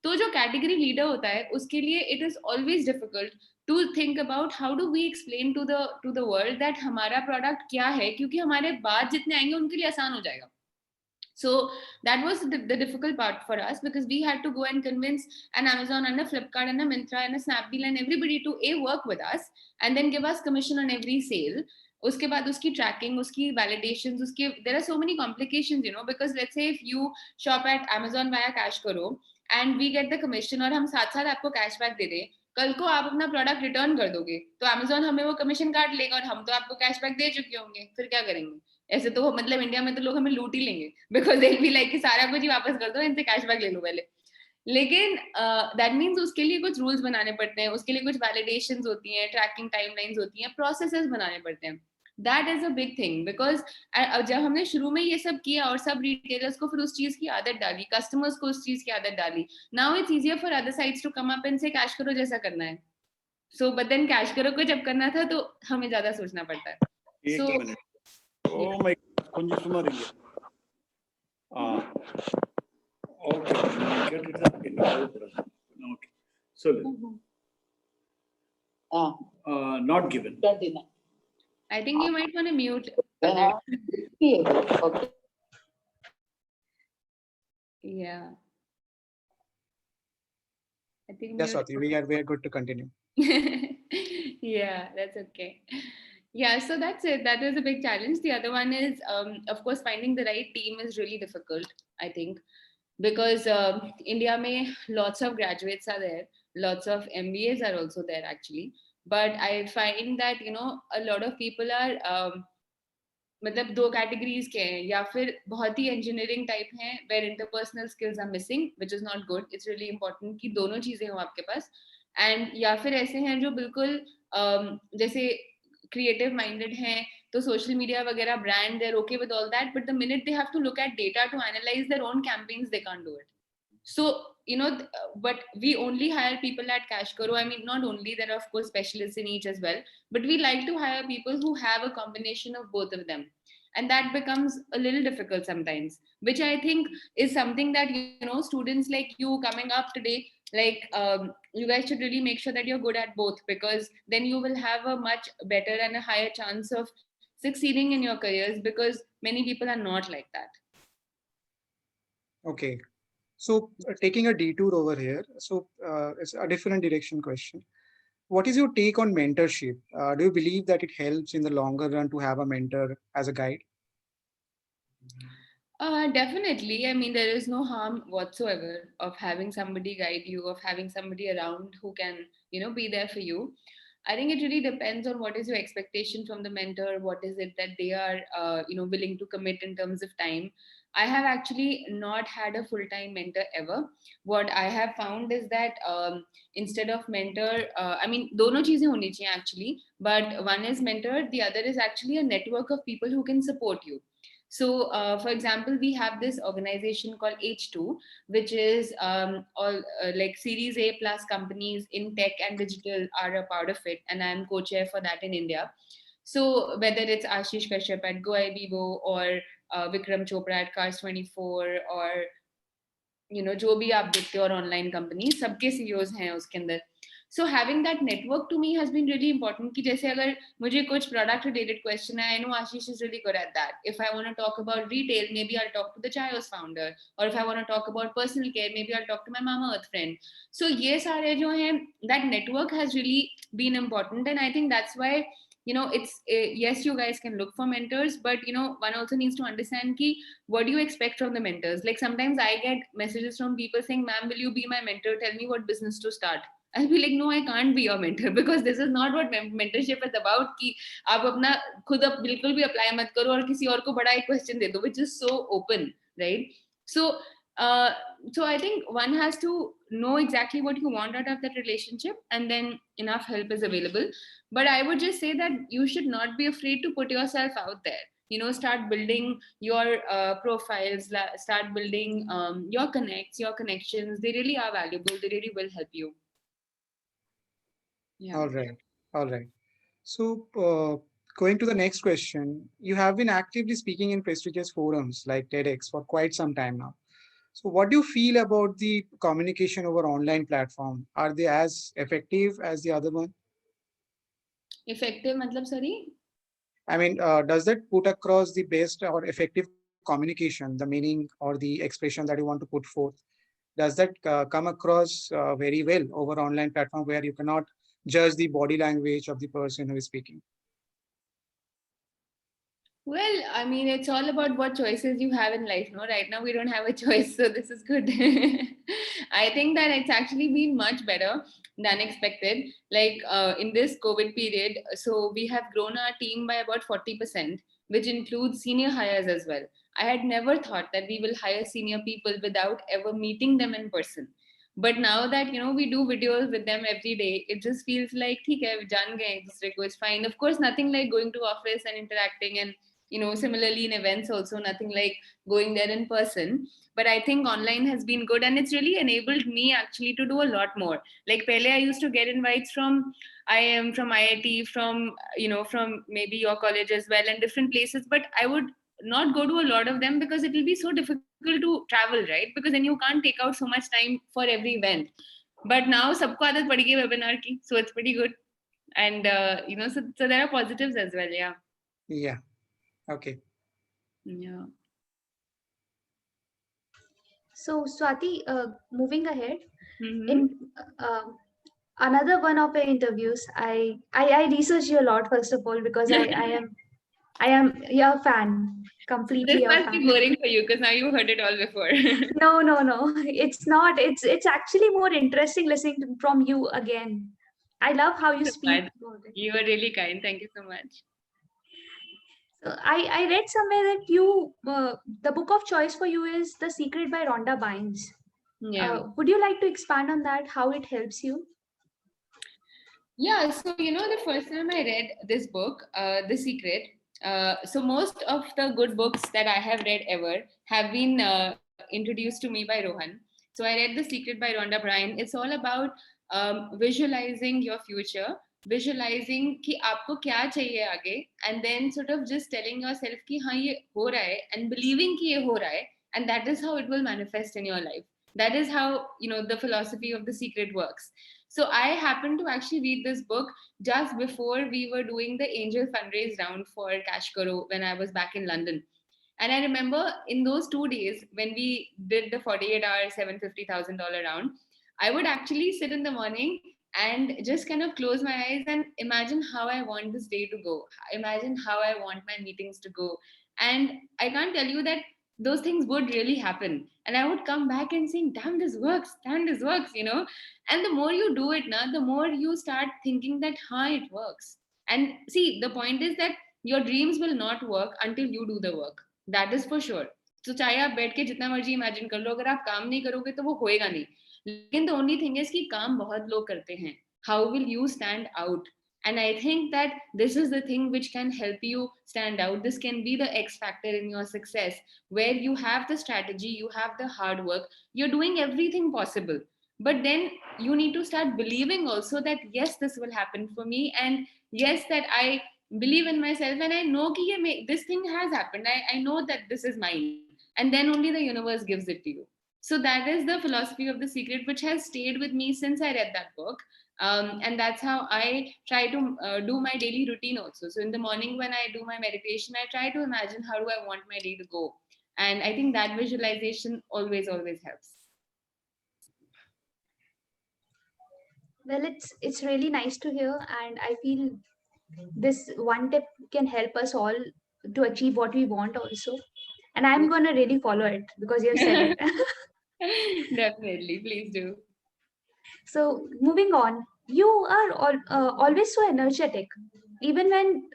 तो जो category leader होता है उसके लिए it is always difficult to think about how do we explain to the world that हमारा product क्या है, क्योंकि हमारे बाद जितने आएंगे उनके लिए आसान हो जाएगा. So that was the difficult part for us, because we had to go and convince an Amazon and a Flipkart and a Myntra and a Snapdeal and everybody to work with us and then give us commission on every sale. उसके बाद उसकी tracking, उसकी validations, there are so many complications, because let's say if you shop at Amazon via Cash Karo and we get the commission और हम साथ साथ आपको cashback दे दें, कल को आप अपना प्रोडक्ट रिटर्न कर दोगे तो Amazon हमें वो कमीशन काट लेगा और हम तो आपको कैशबैक दे चुके होंगे, फिर क्या करेंगे? ऐसे तो मतलब इंडिया में तो लोग हमें लूट ही लेंगे, because they will be like कि सारा कुछ ही वापस कर दो, इनसे कैशबैक ले लो पहले. लेकिन दैट मीन्स उसके लिए कुछ रूल्स बनाने पड़ते हैं, उसके लिए कुछ वैलिडेशंस होती हैं, ट्रैकिंग टाइमलाइंस होती हैं, प्रोसेसेस बनाने पड़ते हैं. That is a big thing, because जब हमने शुरू में ये सब किया और सब रिटेलर्स को फिर उस चीज की आदत डाली, कस्टमर्स को उस चीज की आदत डाली, now it's easier for other sites to come up and say cash करो जैसा करना है. So but then कैश करो को जब करना था तो हमें ज्यादा सोचना पड़ता है. So oh my God, கொஞ்சம் சும்மா இருங்க. Okay, okay. So not given. I think you might want to mute. Okay. Yeah. I think yes, Swati, we are good to continue. Yeah, that's okay. Yeah, so that's it. That is a big challenge. The other one is, of course, finding the right team is really difficult, I think, because India mein lots of graduates are there, lots of MBAs are also there actually. But I find that, a lot of people are मतलब दो categories के हैं, या फिर बहुत ही engineering type हैं where interpersonal skills are missing, which is not good. It's really important कि दोनों चीजें हो आपके पास. And या फिर ऐसे हैं जो बिल्कुल जैसे creative minded हैं, तो social media वगैरह brand, they're okay with all that, but the minute they have to look at data to analyze their own campaigns, they can't do it. So, but we only hire people at Cash Karo. I mean, not only, there are of course specialists in each as well, but we like to hire people who have a combination of both of them. And that becomes a little difficult sometimes, which I think is something that, students like you coming up today, like you guys should really make sure that you're good at both, because then you will have a much better and a higher chance of succeeding in your careers, because many people are not like that. Okay. So taking a detour over here, so it's a different direction question. What is your take on mentorship? Do you believe that it helps in the longer run to have a mentor as a guide? Definitely. I mean, there is no harm whatsoever of having somebody guide you, of having somebody around who can, be there for you. I think it really depends on what is your expectation from the mentor, what is it that they are, willing to commit in terms of time. I have actually not had a full-time mentor ever. What I have found is that instead of mentor, I mean, dono cheezein honi chahiye actually, but one is mentor, the other is actually a network of people who can support you. So, for example, we have this organization called H2, which is all like Series A plus companies in tech and digital are a part of it, and I'm co-chair for that in India. So, whether it's Ashish Kashyap at GoIBivo or Vikram Chopra at Cars 24 or जो भी आप देखते हो और online company सबके CEOs हैं उसके अंदर so having that network to me has been really important कि जैसे अगर मुझे कुछ प्रोडक्ट रिलेटेड क्वेश्चन है I know Ashish is really good at that if I want to talk about retail maybe I talk to the Chaayos founder और if I want to talk about personal care maybe I talk to my Mamaearth friend so ये सारे जो हैं that network has really been important and I think that's why it's yes, you guys can look for mentors, but one also needs to understand ki what do you expect from the mentors. Like sometimes I get messages from people saying, ma'am, will you be my mentor, tell me what business to start. I'll be like, no, I can't be your mentor because this is not what mentorship is about कि आप अपना खुद बिल्कुल भी apply मत करो और किसी और को बड़ा एक question दे दो, which is so open, right? So so I think one has to know exactly what you want out of that relationship, and then enough help is available. But I would just say that you should not be afraid to put yourself out there. Start building your profiles, start building your connections. They really are valuable. They really will help you. Yeah. All right. So going to the next question, you have been actively speaking in prestigious forums like TEDx for quite some time now. So what do you feel about the communication over online platform? Are they as effective as the other one? Effective matlab, sorry? I mean, does that put across the best or effective communication, the meaning or the expression that you want to put forth? Does that come across very well over online platform where you cannot judge the body language of the person who is speaking? Well, I mean, it's all about what choices you have in life, no? Right now, we don't have a choice, so this is good. I think that it's actually been much better than expected. Like in this COVID period, so we have grown our team by about 40%, which includes senior hires as well. I had never thought that we will hire senior people without ever meeting them in person. But now that we do videos with them every day, it just feels like theek hai, jaan gaye ek dusre ko, it's fine. Of course, nothing like going to office and interacting, and similarly in events also, nothing like going there in person. But I think online has been good, and it's really enabled me actually to do a lot more. Like pehle I used to get invites from IIM, from IIT, from maybe your college as well, and different places, but I would not go to a lot of them because it will be so difficult to travel, right? Because then you can't take out so much time for every event. But now sabko aadat pad gayi webinar ki, so it's pretty good. And so there are positives as well. Yeah. Okay. Yeah. So Swati, moving ahead, in another one of your interviews, I researched you a lot, first of all, because I am your fan, completely This your must fan. be boring for you because now you heard it all before. No, it's not. It's actually more interesting listening from you again. I love how you speak about it. You are really kind. Thank you so much. I read somewhere that the book of choice for you is The Secret by Rhonda Bynes. Yeah. Would you like to expand on that, how it helps you? Yeah, so the first time I read this book, The Secret, so most of the good books that I have read ever have been introduced to me by Rohan. So I read The Secret by Rhonda Byrne. It's all about visualizing your future, visualizing कि आपको क्या चाहिए आगे, and then sort of just telling yourself कि हाँ ये हो रहा है, and believing कि ये हो रहा है, and that is how it will manifest in your life. That is how the philosophy of The Secret works. So I happened to actually read this book just before we were doing the angel fundraise round for Cash Karo when I was back in London. And I remember in those 2 days when we did the 48-hour $750,000 round, I would actually sit in the morning and just kind of close my eyes and imagine how I want this day to go. Imagine how I want my meetings to go. And I can't tell you that those things would really happen. And I would come back and saying, damn, this works, And the more you do it now, the more you start thinking that, it works. And see, the point is that your dreams will not work until you do the work. That is for sure. So चाहे आप बैठ के जितना मर्जी imagine कर लो, अगर आप काम नहीं करोगे तो वो होएगा नहीं. लेकिन the only thing is कि काम बहुत लोग करते हैं. How will you stand out? And I think that this is the thing which can help you stand out. This can be the X factor in your success, where you have the strategy, you have the hard work, you're doing everything possible. But then you need to start believing also that, yes, this will happen for me. And yes, that I believe in myself and I know that this thing has happened. I know that this is mine. And then only the universe gives it to you. So that is the philosophy of The Secret, which has stayed with me since I read that book. And that's how I try to do my daily routine also. So in the morning when I do my meditation, I try to imagine how do I want my day to go. And I think that visualization always helps. Well, it's really nice to hear, and I feel this one tip can help us all to achieve what we want also. And I'm gonna really follow it because you have said it. Definitely, please do. So moving on, you are always so energetic, even when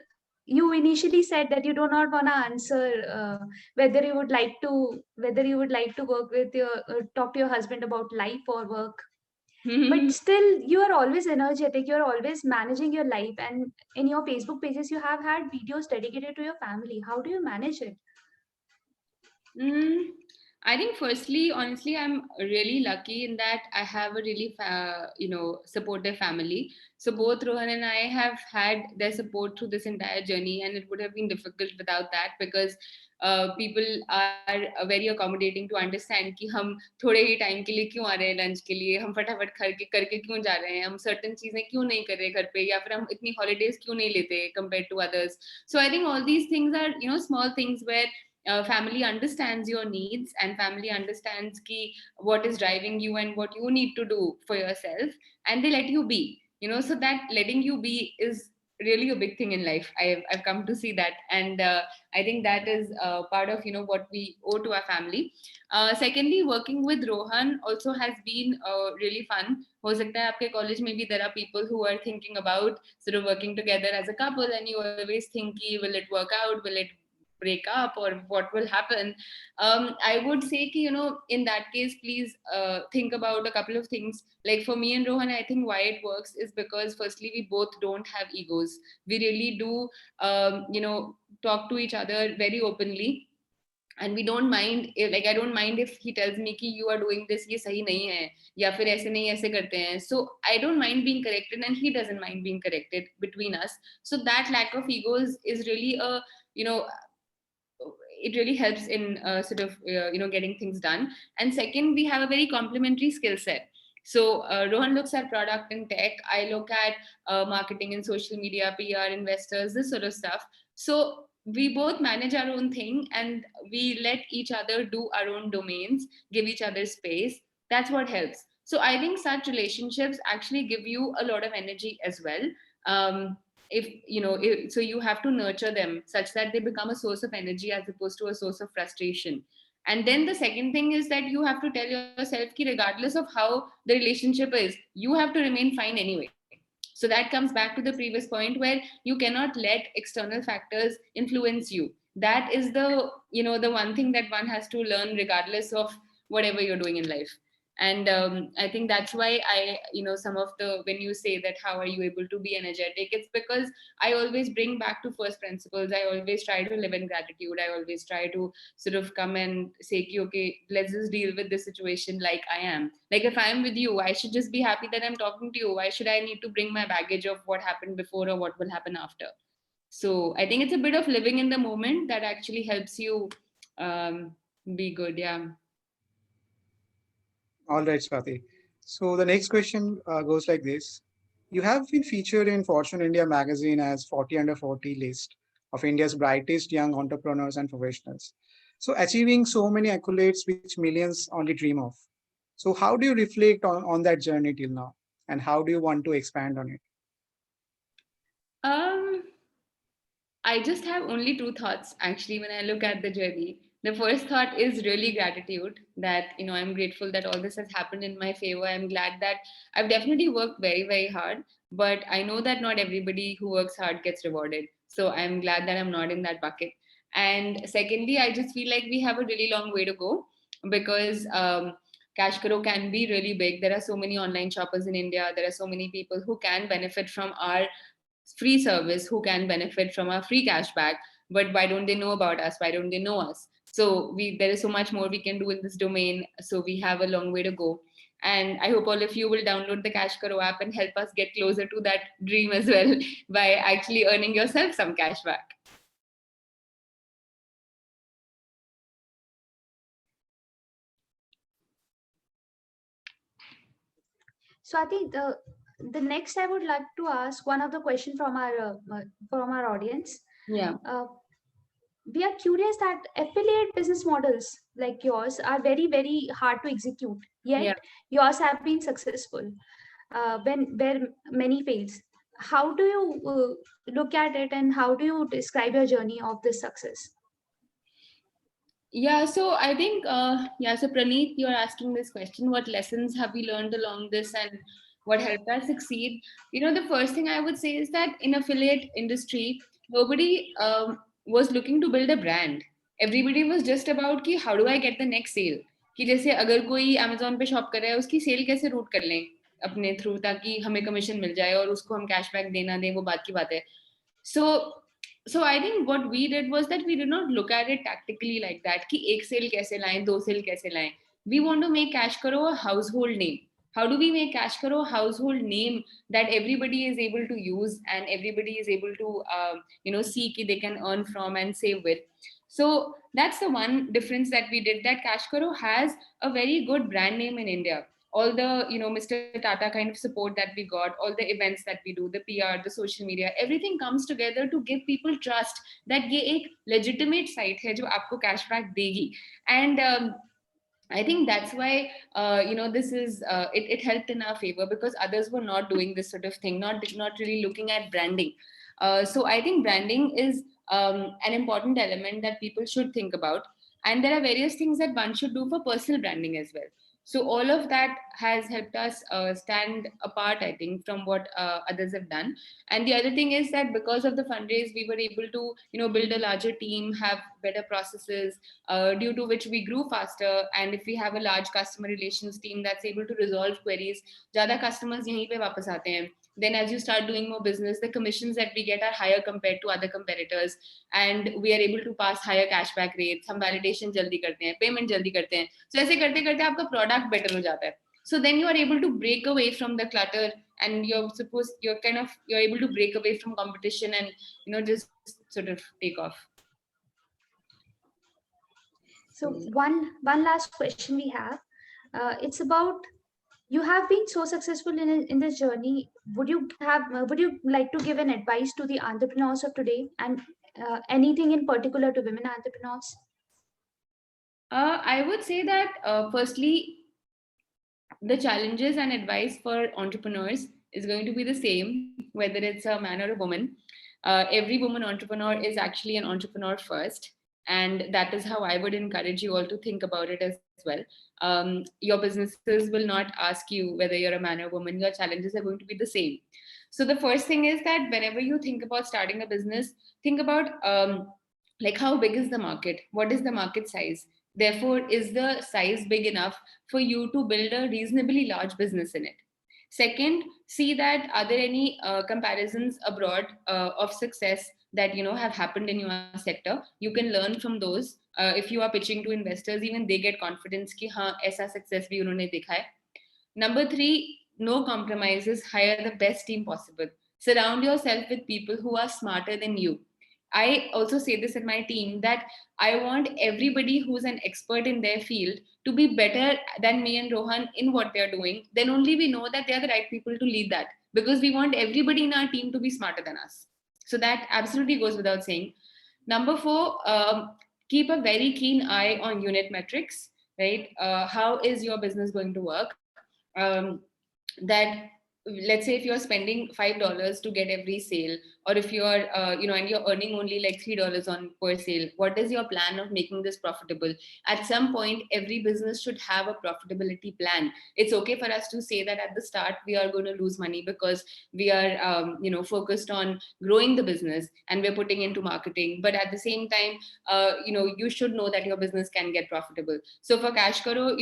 you initially said that you do not want to answer whether you would like to work with your talk to your husband about life or work. But still, you are always energetic. You're always managing your life, and in your Facebook pages, you have had videos dedicated to your family. How do you manage it? I think firstly, honestly, I'm really lucky in that I have a really, supportive family. So both Rohan and I have had their support through this entire journey, and it would have been difficult without that because people are very accommodating to understand कि हम थोड़े ही time के लिए क्यों आ रहे हैं lunch के लिए, हम फटाफट करके क्यों जा रहे हैं, हम certain चीजें क्यों नहीं कर रहे घर पे, या फिर हम इतनी holidays क्यों नहीं लेते compared to others. So I think all these things are small things where family understands your needs and family understands what is driving you and what you need to do for yourself, and they let you be, so that letting you be is really a big thing in life. I've come to see that, and I think that is part of what we owe to our family. Secondly, working with Rohan also has been really fun. हो सकता है आपके college में भी there are people who are thinking about sort of working together as a couple, and you always think will it work out, will it break up, or what will happen. I would say in that case, please think about a couple of things. Like for me and Rohan, I think why it works is because firstly, we both don't have egos. We really do talk to each other very openly, and we don't mind I don't mind if he tells me कि you are doing this, ये सही नहीं है, या फिर ऐसे नहीं ऐसे करते हैं. So I don't mind being corrected and he doesn't mind being corrected between us. So that lack of egos is really it really helps in getting things done. And second, we have a very complementary skill set. So Rohan looks at product and tech. I look at marketing and social media, PR, investors, this sort of stuff. So we both manage our own thing and we let each other do our own domains, give each other space. That's what helps. So I think such relationships actually give you a lot of energy as well. So you have to nurture them such that they become a source of energy as opposed to a source of frustration. And then the second thing is that you have to tell yourself that regardless of how the relationship is, you have to remain fine anyway. So that comes back to the previous point where you cannot let external factors influence you. That is the one thing that one has to learn regardless of whatever you're doing in life. And I think that's why some of when you say that how are you able to be energetic, it's because I always bring back to first principles. I always try to live in gratitude. I always try to sort of come and say, okay, let's just deal with this situation like I am. Like if I'm with you, I should just be happy that I'm talking to you. Why should I need to bring my baggage of what happened before or what will happen after? So I think it's a bit of living in the moment that actually helps you be good. Yeah. All right, Swati. So the next question goes like this. You have been featured in Fortune India magazine as 40 under 40 list of India's brightest young entrepreneurs and professionals. So achieving so many accolades which millions only dream of. So how do you reflect on that journey till now? And how do you want to expand on it? I just have only two thoughts actually when I look at the journey. The first thought is really gratitude that, I'm grateful that all this has happened in my favor. I'm glad that I've definitely worked very, very hard, but I know that not everybody who works hard gets rewarded. So I'm glad that I'm not in that bucket. And secondly, I just feel like we have a really long way to go because Cash Karo can be really big. There are so many online shoppers in India. There are so many people who can benefit from our free service, who can benefit from our free cashback. But why don't they know about us? Why don't they know us? So there is so much more we can do in this domain. So we have a long way to go. And I hope all of you will download the Cash Karo app and help us get closer to that dream as well by actually earning yourself some cash back. Swati, the next I would like to ask one of the question from our audience. Yeah. We are curious that affiliate business models like yours are very, very hard to execute. Yet yours have been successful. When where many fails. How do you look at it, and how do you describe your journey of this success? Yeah, so I think, so Praneeth, you're asking this question, what lessons have we learned along this and what helped us succeed? The first thing I would say is that in affiliate industry, nobody was looking to build a brand. Everybody was just about कि how do I get the next sale? कि जैसे अगर कोई Amazon पे shop कर रहा है, उसकी सेल कैसे रूट कर लें अपने थ्रू ताकि हमें कमीशन मिल जाए और उसको हम कैशबैक देना दें, वो बात की बात है. So I think what we did was that we did not look at it tactically like that कि एक सेल कैसे लाएं, दो सेल कैसे लाएं. We want to make Cash Karo a household name. How do we make Cash Karo a household name that everybody is able to use and everybody is able to see कि they can earn from and save with. So that's the one difference that we did, that Cash Karo has a very good brand name in India. All the Mr. Tata kind of support that we got, all the events that we do, the PR, the social media, everything comes together to give people trust that ये एक legitimate site है जो आपको cashback देगी. And I think that's why this is it helped in our favor because others were not doing this sort of thing, not really looking at branding. So I think branding is an important element that people should think about, and there are various things that one should do for personal branding as well. So all of that has helped us stand apart, I think, from what others have done. And the other thing is that because of the fundraise, we were able to, build a larger team, have better processes, due to which we grew faster. And if we have a large customer relations team that's able to resolve queries, ज़्यादा customers यहीं पे वापस आते हैं. Then as you start doing more business, the commissions that we get are higher compared to other competitors, and we are able to pass higher cashback rates. हम validation जल्दी करते हैं, payment जल्दी करते हैं. So ऐसे करते करते आपका product better हो जाता है. So then you are able to break away from the clutter, and you're able to break away from competition and just sort of take off. So one last question we have, it's about, you have been so successful in this journey. Would you like to give an advice to the entrepreneurs of today, and anything in particular to women entrepreneurs? I would say that firstly, the challenges and advice for entrepreneurs is going to be the same, whether it's a man or a woman. Every woman entrepreneur is actually an entrepreneur first. And that is how I would encourage you all to think about it as well. Your businesses will not ask you whether you're a man or woman. Your challenges are going to be the same. So the first thing is that whenever you think about starting a business, think about like how big is the market? What is the market size? Therefore, is the size big enough for you to build a reasonably large business in it? Second, see that are there any comparisons abroad of success that have happened in your sector. You can learn from those. If you are pitching to investors, even they get confidence कि हाँ ऐसा success भी उन्होंने देखा है. Number 3, no compromises. Hire the best team possible. Surround yourself with people who are smarter than you. I also say this in my team that I want everybody who's an expert in their field to be better than me and Rohan in what they're doing. Then only we know that they're the right people to lead that, because we want everybody in our team to be smarter than us. So that absolutely goes without saying. Number 4, keep a very keen eye on unit metrics, right? How is your business going to work? That let's say if you're spending $5 to get every sale, or if you're and you're earning only like $3 on per sale, what is your plan of making this profitable? At some point, every business should have a profitability plan. It's okay for us to say that at the start we are going to lose money because we are focused on growing the business and we're putting into marketing, but at the same time you should know that your business can get profitable. So for Cash Karo,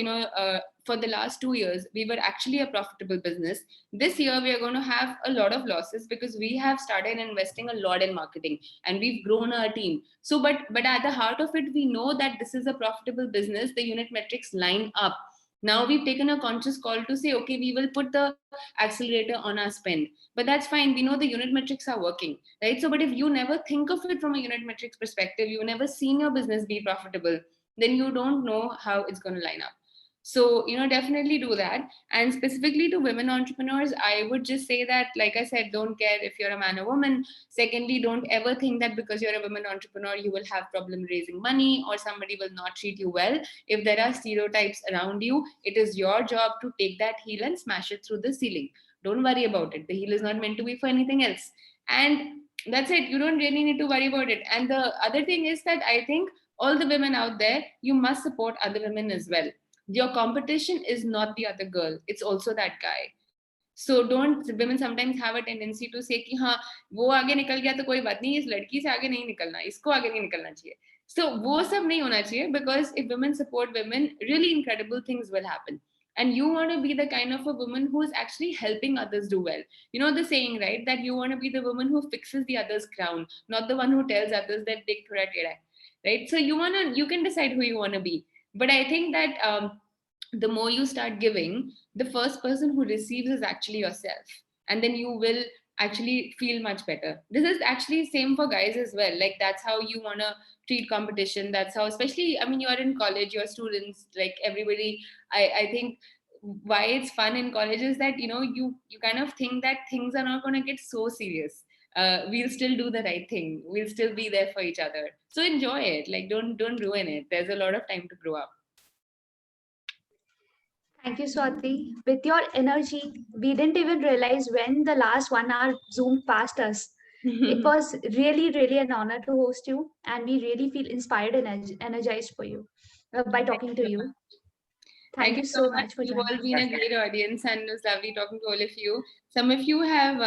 for the last 2 years, we were actually a profitable business. This year, we are going to have a lot of losses because we have started investing a lot in marketing and we've grown our team. So, but at the heart of it, we know that this is a profitable business. The unit metrics line up. Now we've taken a conscious call to say, okay, we will put the accelerator on our spend. But that's fine. We know the unit metrics are working, right? So, but if you never think of it from a unit metrics perspective, you've never seen your business be profitable, then you don't know how it's going to line up. So, definitely do that. And specifically to women entrepreneurs, I would just say that, like I said, don't care if you're a man or woman. Secondly, don't ever think that because you're a women entrepreneur, you will have problem raising money or somebody will not treat you well. If there are stereotypes around you, it is your job to take that heel and smash it through the ceiling. Don't worry about it. The heel is not meant to be for anything else. And that's it. You don't really need to worry about it. And the other thing is that I think all the women out there, you must support other women as well. Your competition is not the other girl, it's also that guy. So don't, women sometimes have a tendency to say कि हाँ वो आगे निकल गया तो कोई बात नहीं, इस लड़की से आगे नहीं निकलना, इसको आगे नहीं निकलना चाहिए. So वो सब नहीं होना चाहिए, because if women support women, really incredible things will happen. And you want to be the kind of a woman who is actually helping others do well. You know the saying, right? That you want to be the woman who fixes the other's crown, not the one who tells others that they thoda teda hai, right? So you can decide who you want to be. But I think that the more you start giving, the first person who receives is actually yourself. And then you will actually feel much better. This is actually same for guys as well. Like that's how you want to treat competition. That's how, especially, I mean, you're in college, you're students, like everybody, I think why it's fun in college is that, you kind of think that things are not going to get so serious. We'll still do the right thing. We'll still be there for each other. So enjoy it. Like don't ruin it. There's a lot of time to grow up. Thank you, Swati. With your energy, we didn't even realize when the last 1 hour zoomed past us. It was really, really an honor to host you, and we really feel inspired and energized for you by talking to you. Thank you so much for You've joining. all been a great audience, and it was lovely talking to all of you. Some of you have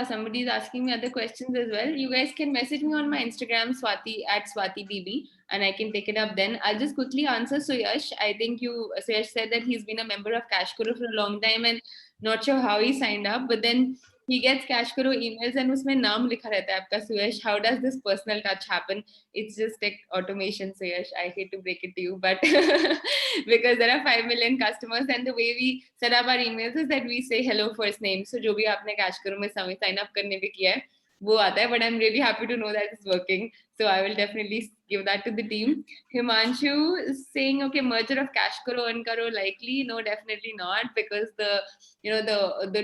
somebody is asking me other questions as well. You guys can message me on my Instagram, Swati @SwatiBB, and I can take it up then. I'll just quickly answer Suyash. I think Suyash said that he's been a member of Cash Karo for a long time and not sure how he signed up, but then he gets Cash Karo emails and उसमें नाम लिखा रहता है आपका Suyash. How does this personal touch happen? It's just like automation, Suyash. I hate to break it to you, but because there are 5 million customers and the way we set up our emails is that we say hello first name. So जो भी आपने Cash Karo में sign up करने भी किया है वो आता है, but I'm really happy to know that it's working. So I will definitely give that to the team. Himanshu is saying, okay, merger of Cash Karo and Karo likely? No, definitely not, because the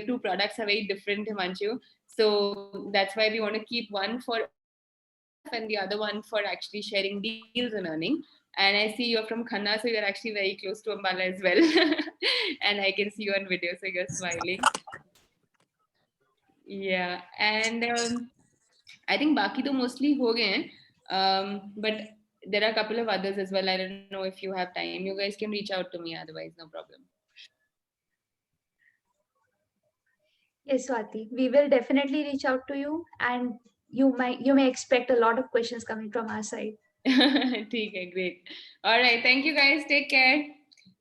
two products are very different, Himanshu. So that's why we want to keep one for and the other one for actually sharing deals and earning. And I see you're from Khanna, so you're actually very close to Ambala as well. And I can see you on video, so you're smiling. Yeah, and I think Baki to mostly ho gaye hain, but there are a couple of others as well. I don't know if you have time. You guys can reach out to me, otherwise no problem. Yes, Swati, we will definitely reach out to you, and you may expect a lot of questions coming from our side. Okay, great. All right, thank you guys. Take care.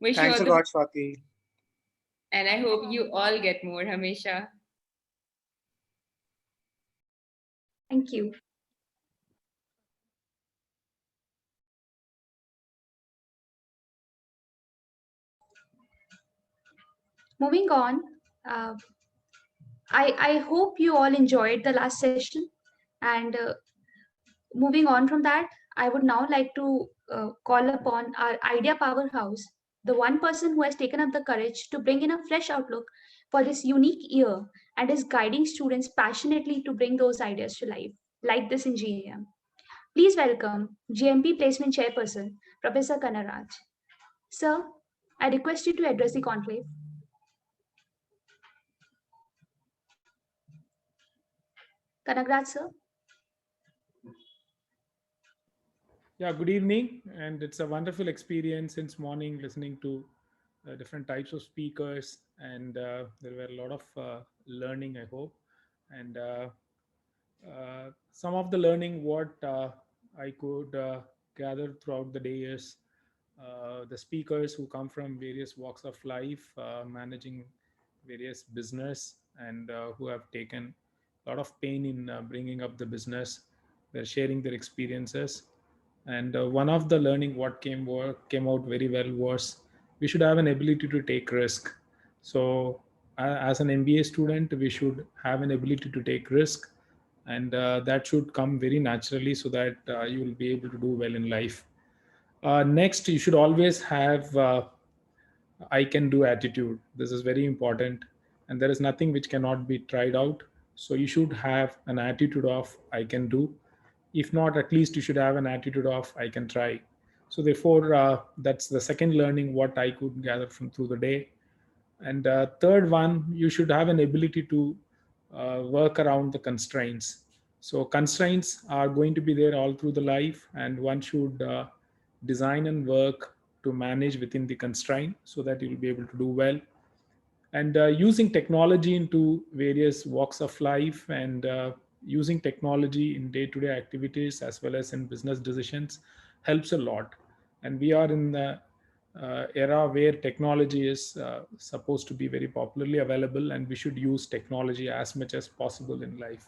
Wish Thanks you a all lot, Swati. and I hope you all get more, Hamesha. Thank you. Moving on, I hope you all enjoyed the last session, and moving on from that, I would now like to call upon our idea powerhouse, the one person who has taken up the courage to bring in a fresh outlook for this unique year and is guiding students passionately to bring those ideas to life, like this in Ingenium. Please welcome GMP Placement Chairperson, Professor Kanaraj. Sir, I request you to address the conclave. Kanagraj, sir. Yeah, good evening. And it's a wonderful experience since morning listening to different types of speakers. And there were a lot of learning, I hope. And some of the learning what I could gather throughout the day is the speakers who come from various walks of life, managing various business, and who have taken a lot of pain in bringing up the business. They're sharing their experiences, and one of the learning what came out very well was we should have an ability to take risk. So as an MBA student, we should have an ability to take risk, and that should come very naturally so that you will be able to do well in life. Next, you should always have I can do attitude. This is very important, and there is nothing which cannot be tried out. So you should have an attitude of I can do. If not, at least you should have an attitude of I can try. So therefore, that's the second learning what I could gather from through the day. And third one, you should have an ability to work around the constraints. So constraints are going to be there all through the life, and one should design and work to manage within the constraint so that you will be able to do well. And using technology into various walks of life, and using technology in day-to-day activities as well as in business decisions helps a lot. And we are in the era where technology is supposed to be very popularly available, and we should use technology as much as possible in life.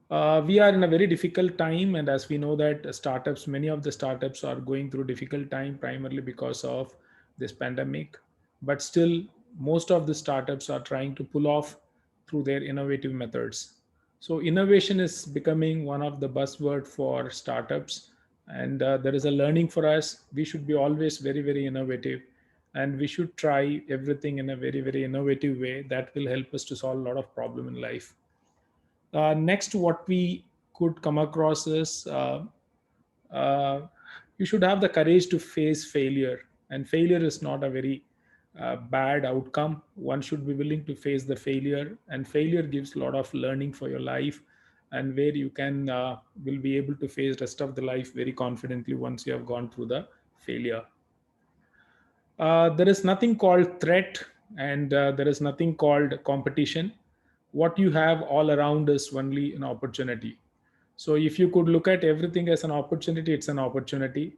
We are in a very difficult time, and as we know that startups, many of the startups are going through difficult time primarily because of this pandemic. But still, most of the startups are trying to pull off through their innovative methods. So innovation is becoming one of the buzzword for startups, and there is a learning for us. We should be always very, very innovative, and we should try everything in a very, very innovative way that will help us to solve a lot of problem in life. Next, what we could come across is uh, you should have the courage to face failure, and failure is not a very bad outcome. One should be willing to face the failure, and failure gives a lot of learning for your life, and where you can will be able to face rest of the life very confidently once you have gone through the failure. There is nothing called threat, and there is nothing called competition. What you have all around is only an opportunity. So if you could look at everything as an opportunity, it's an opportunity.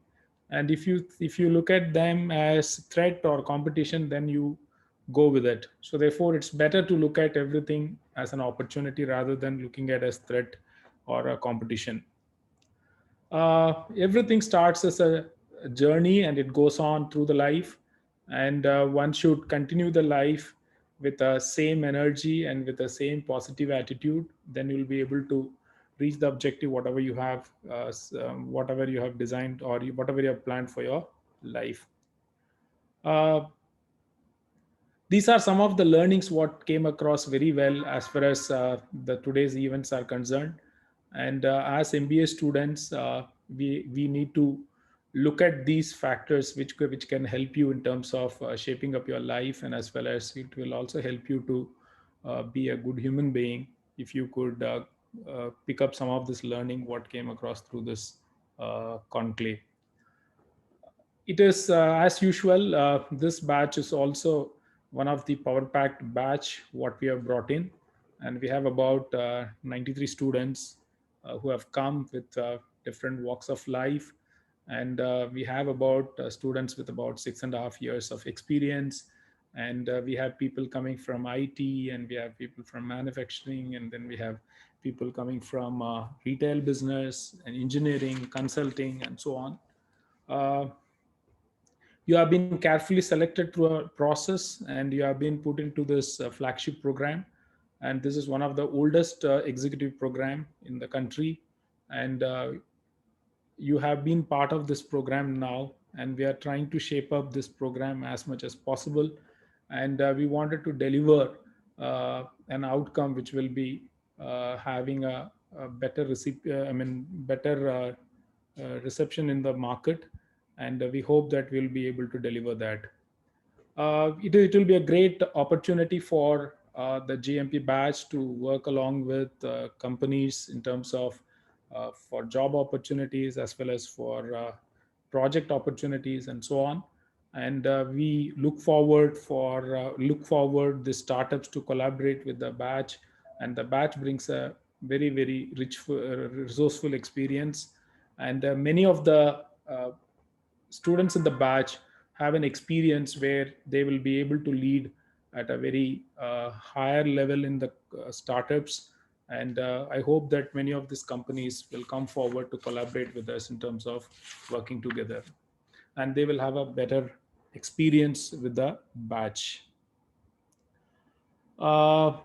And if you look at them as threat or competition, then you go with it. So therefore, it's better to look at everything as an opportunity rather than looking at as threat or a competition. Everything starts as a journey, and it goes on through the life, and one should continue the life with the same energy and with the same positive attitude. Then you'll be able to reach the objective whatever you have whatever you have designed, or whatever you have planned for your life. uh, these are some of the learnings what came across very well as far as the today's events are concerned. And as MBA students, we need to look at these factors which can help you in terms of shaping up your life, and as well as it will also help you to be a good human being if you could pick up some of this learning what came across through this conclave. It is as usual. This batch is also one of the power packed batch what we have brought in, and we have about 93 students who have come with different walks of life, and we have about students with about 6.5 years of experience, and we have people coming from IT, and we have people from manufacturing, and then we have people coming from retail business and engineering, consulting, and so on. Uh, you have been carefully selected through a process, and you have been put into this flagship program, and this is one of the oldest executive program in the country. And you have been part of this program now, and we are trying to shape up this program as much as possible, and we wanted to deliver an outcome which will be having a better better reception in the market, and we hope that we'll be able to deliver that. It will be a great opportunity for the GMP batch to work along with companies in terms of for job opportunities as well as for project opportunities and so on. And we look forward the startups to collaborate with the batch, and the batch brings a very rich resourceful experience. And many of the students in the batch have an experience where they will be able to lead at a very higher level in the startups. And I hope that many of these companies will come forward to collaborate with us in terms of working together, and they will have a better experience with the batch. Uh,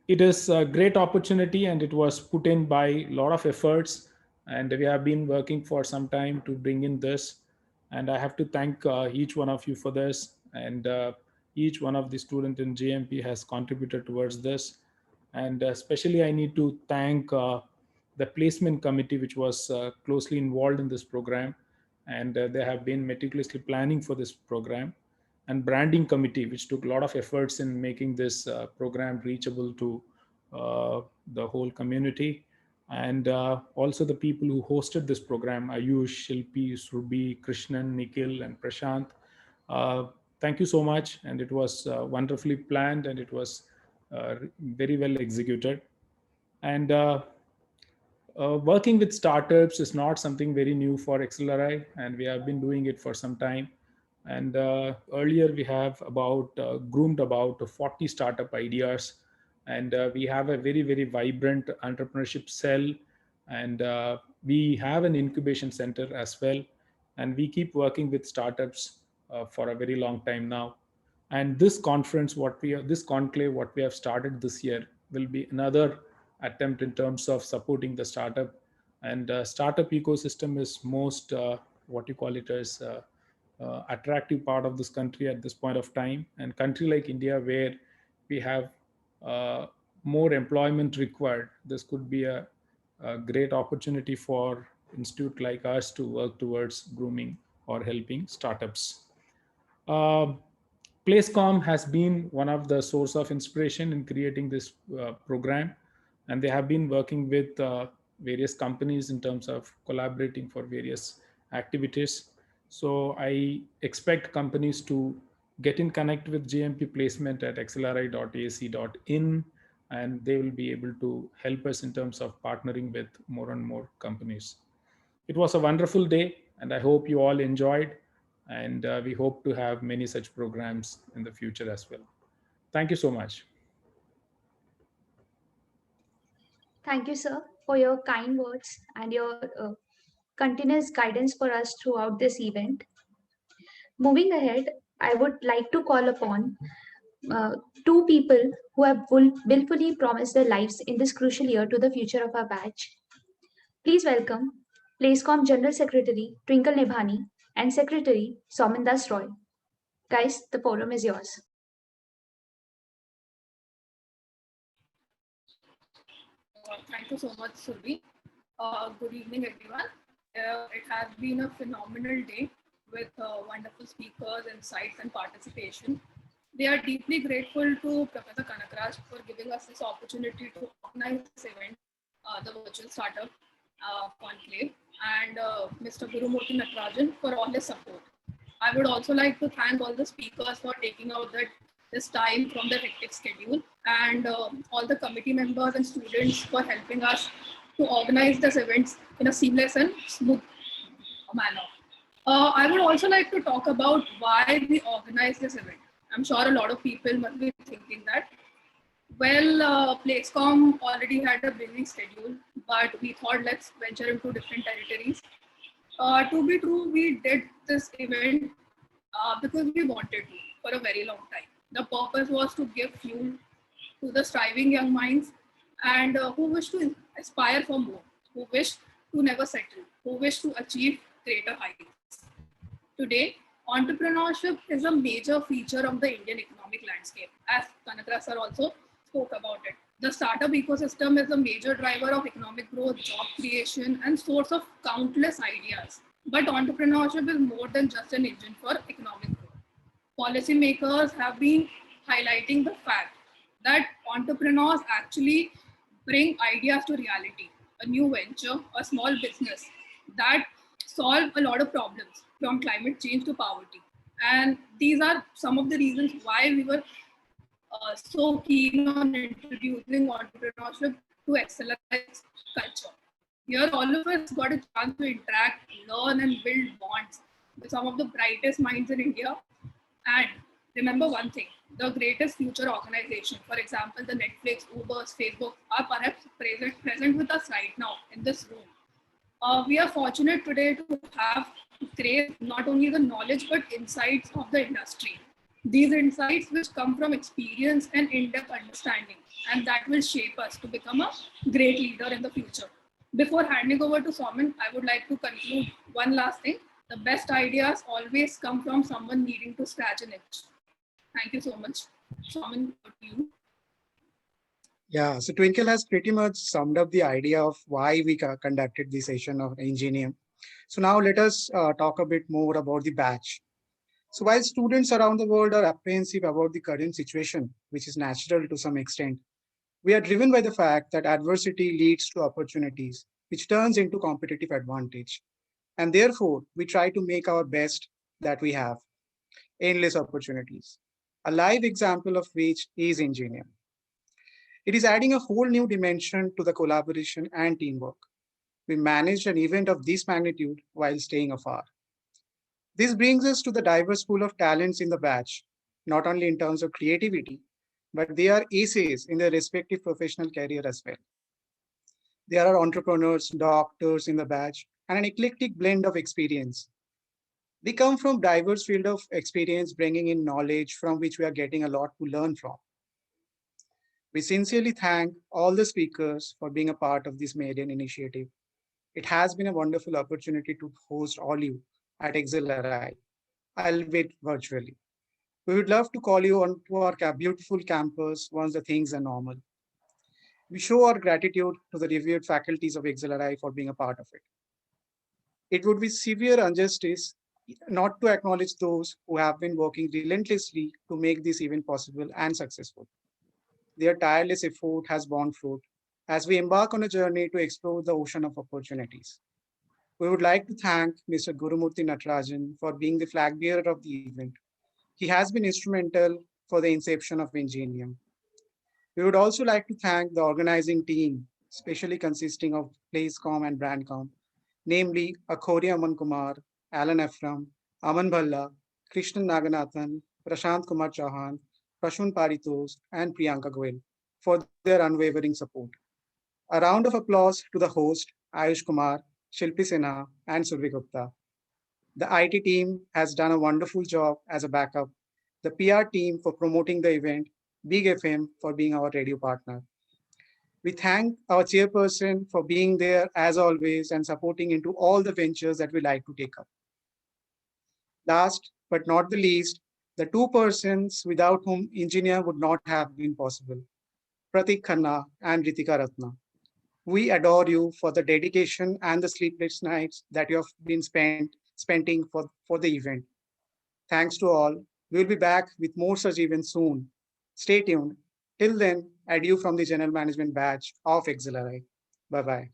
it is a great opportunity, and it was put in by a lot of efforts, and we have been working for some time to bring in this. And I have to thank each one of you for this, and each one of the student in GMP has contributed towards this. And especially I need to thank the placement committee, which was closely involved in this program, and they have been meticulously planning for this program, and branding committee, which took a lot of efforts in making this program reachable to the whole community. And also the people who hosted this program, Ayush, Shilpi, Surbi, Krishnan, Nikhil, and Prashant. Thank you so much. And it was wonderfully planned, and it was very well executed. And working with startups is not something very new for XLRI, and we have been doing it for some time. And earlier we have groomed about 40 startup ideas, and we have a very vibrant entrepreneurship cell, and we have an incubation center as well, and we keep working with startups for a very long time now. And this this conclave, what we have started this year, will be another attempt in terms of supporting the startup. And startup ecosystem is most what you call it as attractive part of this country at this point of time. And country like India, where we have more employment required, this could be a great opportunity for institute like us to work towards grooming or helping startups. Placecom has been one of the source of inspiration in creating this program, and they have been working with various companies in terms of collaborating for various activities. So I expect companies to get in connect with GMP placement at xlri.ac.in, and they will be able to help us in terms of partnering with more and more companies. It was a wonderful day, and I hope you all enjoyed, and we hope to have many such programs in the future as well. Thank you so much. Thank you, sir, for your kind words and your continuous guidance for us throughout this event. Moving ahead, I would like to call upon two people who have willfully promised their lives in this crucial year to the future of our batch. Please welcome Placecom General Secretary Twinkle Nebhani and Secretary Somindas Roy. Guys, the forum is yours. Thank you so much, Surbi. Good evening, everyone. It has been a phenomenal day with wonderful speakers, insights, and participation. We are deeply grateful to Professor Kanakraj for giving us this opportunity to organize this event, the Virtual Startup Conclave, and Mr. Gurumurthy Natarajan for all his support. I would also like to thank all the speakers for taking out this time from their hectic schedule, and all the committee members and students for helping us to organize this event in a seamless and smooth manner. I would also like to talk about why we organize this event. I'm sure a lot of people must be thinking that, well, Placecom already had a busy schedule, but we thought let's venture into different territories. To be true, we did this event because we wanted to for a very long time. The purpose was to give fuel to the striving young minds and who wish to aspire for more, who wish to never settle, who wish to achieve greater heights. Today, entrepreneurship is a major feature of the Indian economic landscape, as Kanakraj sir also spoke about it. The startup ecosystem is a major driver of economic growth, job creation, and source of countless ideas. But entrepreneurship is more than just an engine for economic growth. Policymakers have been highlighting the fact that entrepreneurs actually bring ideas to reality, a new venture, a small business that solve a lot of problems from climate change to poverty. And these are some of the reasons why we were so keen on introducing entrepreneurship to XLRI culture. Here, all of us got a chance to interact, learn, and build bonds with some of the brightest minds in India. And remember one thing, the greatest future organization, for example, the Netflix, Ubers, Facebook, are perhaps present with us right now in this room. We are fortunate today to have crave not only the knowledge but insights of the industry. These insights which come from experience and in-depth understanding, and that will shape us to become a great leader in the future. Before handing over to Somin, I would like to conclude one last thing. The best ideas always come from someone needing to scratch an itch. Thank you so much. Somin, over to you. Yeah, so Twinkle has pretty much summed up the idea of why we conducted this session of Ingenium. So now let us talk a bit more about the batch. So while students around the world are apprehensive about the current situation, which is natural to some extent, we are driven by the fact that adversity leads to opportunities, which turns into competitive advantage. And therefore, we try to make our best that we have. Endless opportunities. A live example of which is Ingenium. It is adding a whole new dimension to the collaboration and teamwork. We managed an event of this magnitude while staying afar. This brings us to the diverse pool of talents in the batch, not only in terms of creativity, but they are aces in their respective professional career as well. There are entrepreneurs, doctors in the batch, and an eclectic blend of experience. They come from diverse field of experience, bringing in knowledge from which we are getting a lot to learn from. We sincerely thank all the speakers for being a part of this Maiden initiative. It has been a wonderful opportunity to host all you at XLRI, albeit virtually. We would love to call you onto our beautiful campus once the things are normal. We show our gratitude to the revered faculties of XLRI for being a part of it. It would be severe injustice not to acknowledge those who have been working relentlessly to make this event possible and successful. Their tireless effort has borne fruit as we embark on a journey to explore the ocean of opportunities. We would like to thank Mr. Gurumurthy Natarajan for being the flag bearer of the event. He has been instrumental for the inception of Ingenium. We would also like to thank the organizing team, especially consisting of PlaceCom and BrandCom, namely Akhori Aman Kumar, Alan Ephraim, Aman Bhalla, Krishnan Naganathan, Prashant Kumar Chauhan, Prashun Paritos, and Priyanka Goel for their unwavering support. A round of applause to the host, Ayush Kumar, Shilpi Sinha, and Survi Gupta. The IT team has done a wonderful job as a backup. The PR team for promoting the event, Big FM for being our radio partner. We thank our chairperson for being there as always and supporting into all the ventures that we like to take up. Last but not the least, the two persons without whom Ingenium would not have been possible, Pratik Khanna and Ritika Ratna. We adore you for the dedication and the sleepless nights that you have been spending for the event. Thanks to all. We will be back with more such events soon. Stay tuned. Till then, adieu from the General Management Batch of XLRI. Bye-bye.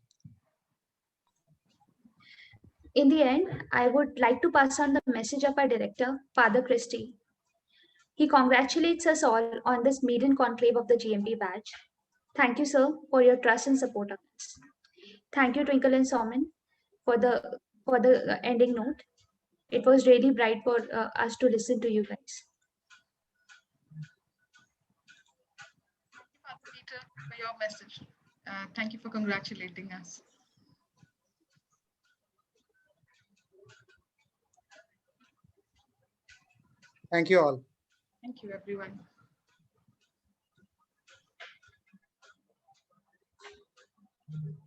In the end, I would like to pass on the message of our director, Father Christie. He congratulates us all on this maiden conclave of the GMP batch. Thank you, sir, for your trust and support of us. Thank you, Twinkle and Somin, for the ending note. It was really bright for us to listen to you guys. Peter, for your message. Thank you for congratulating us. Thank you all. Thank you, everyone. Mm-hmm.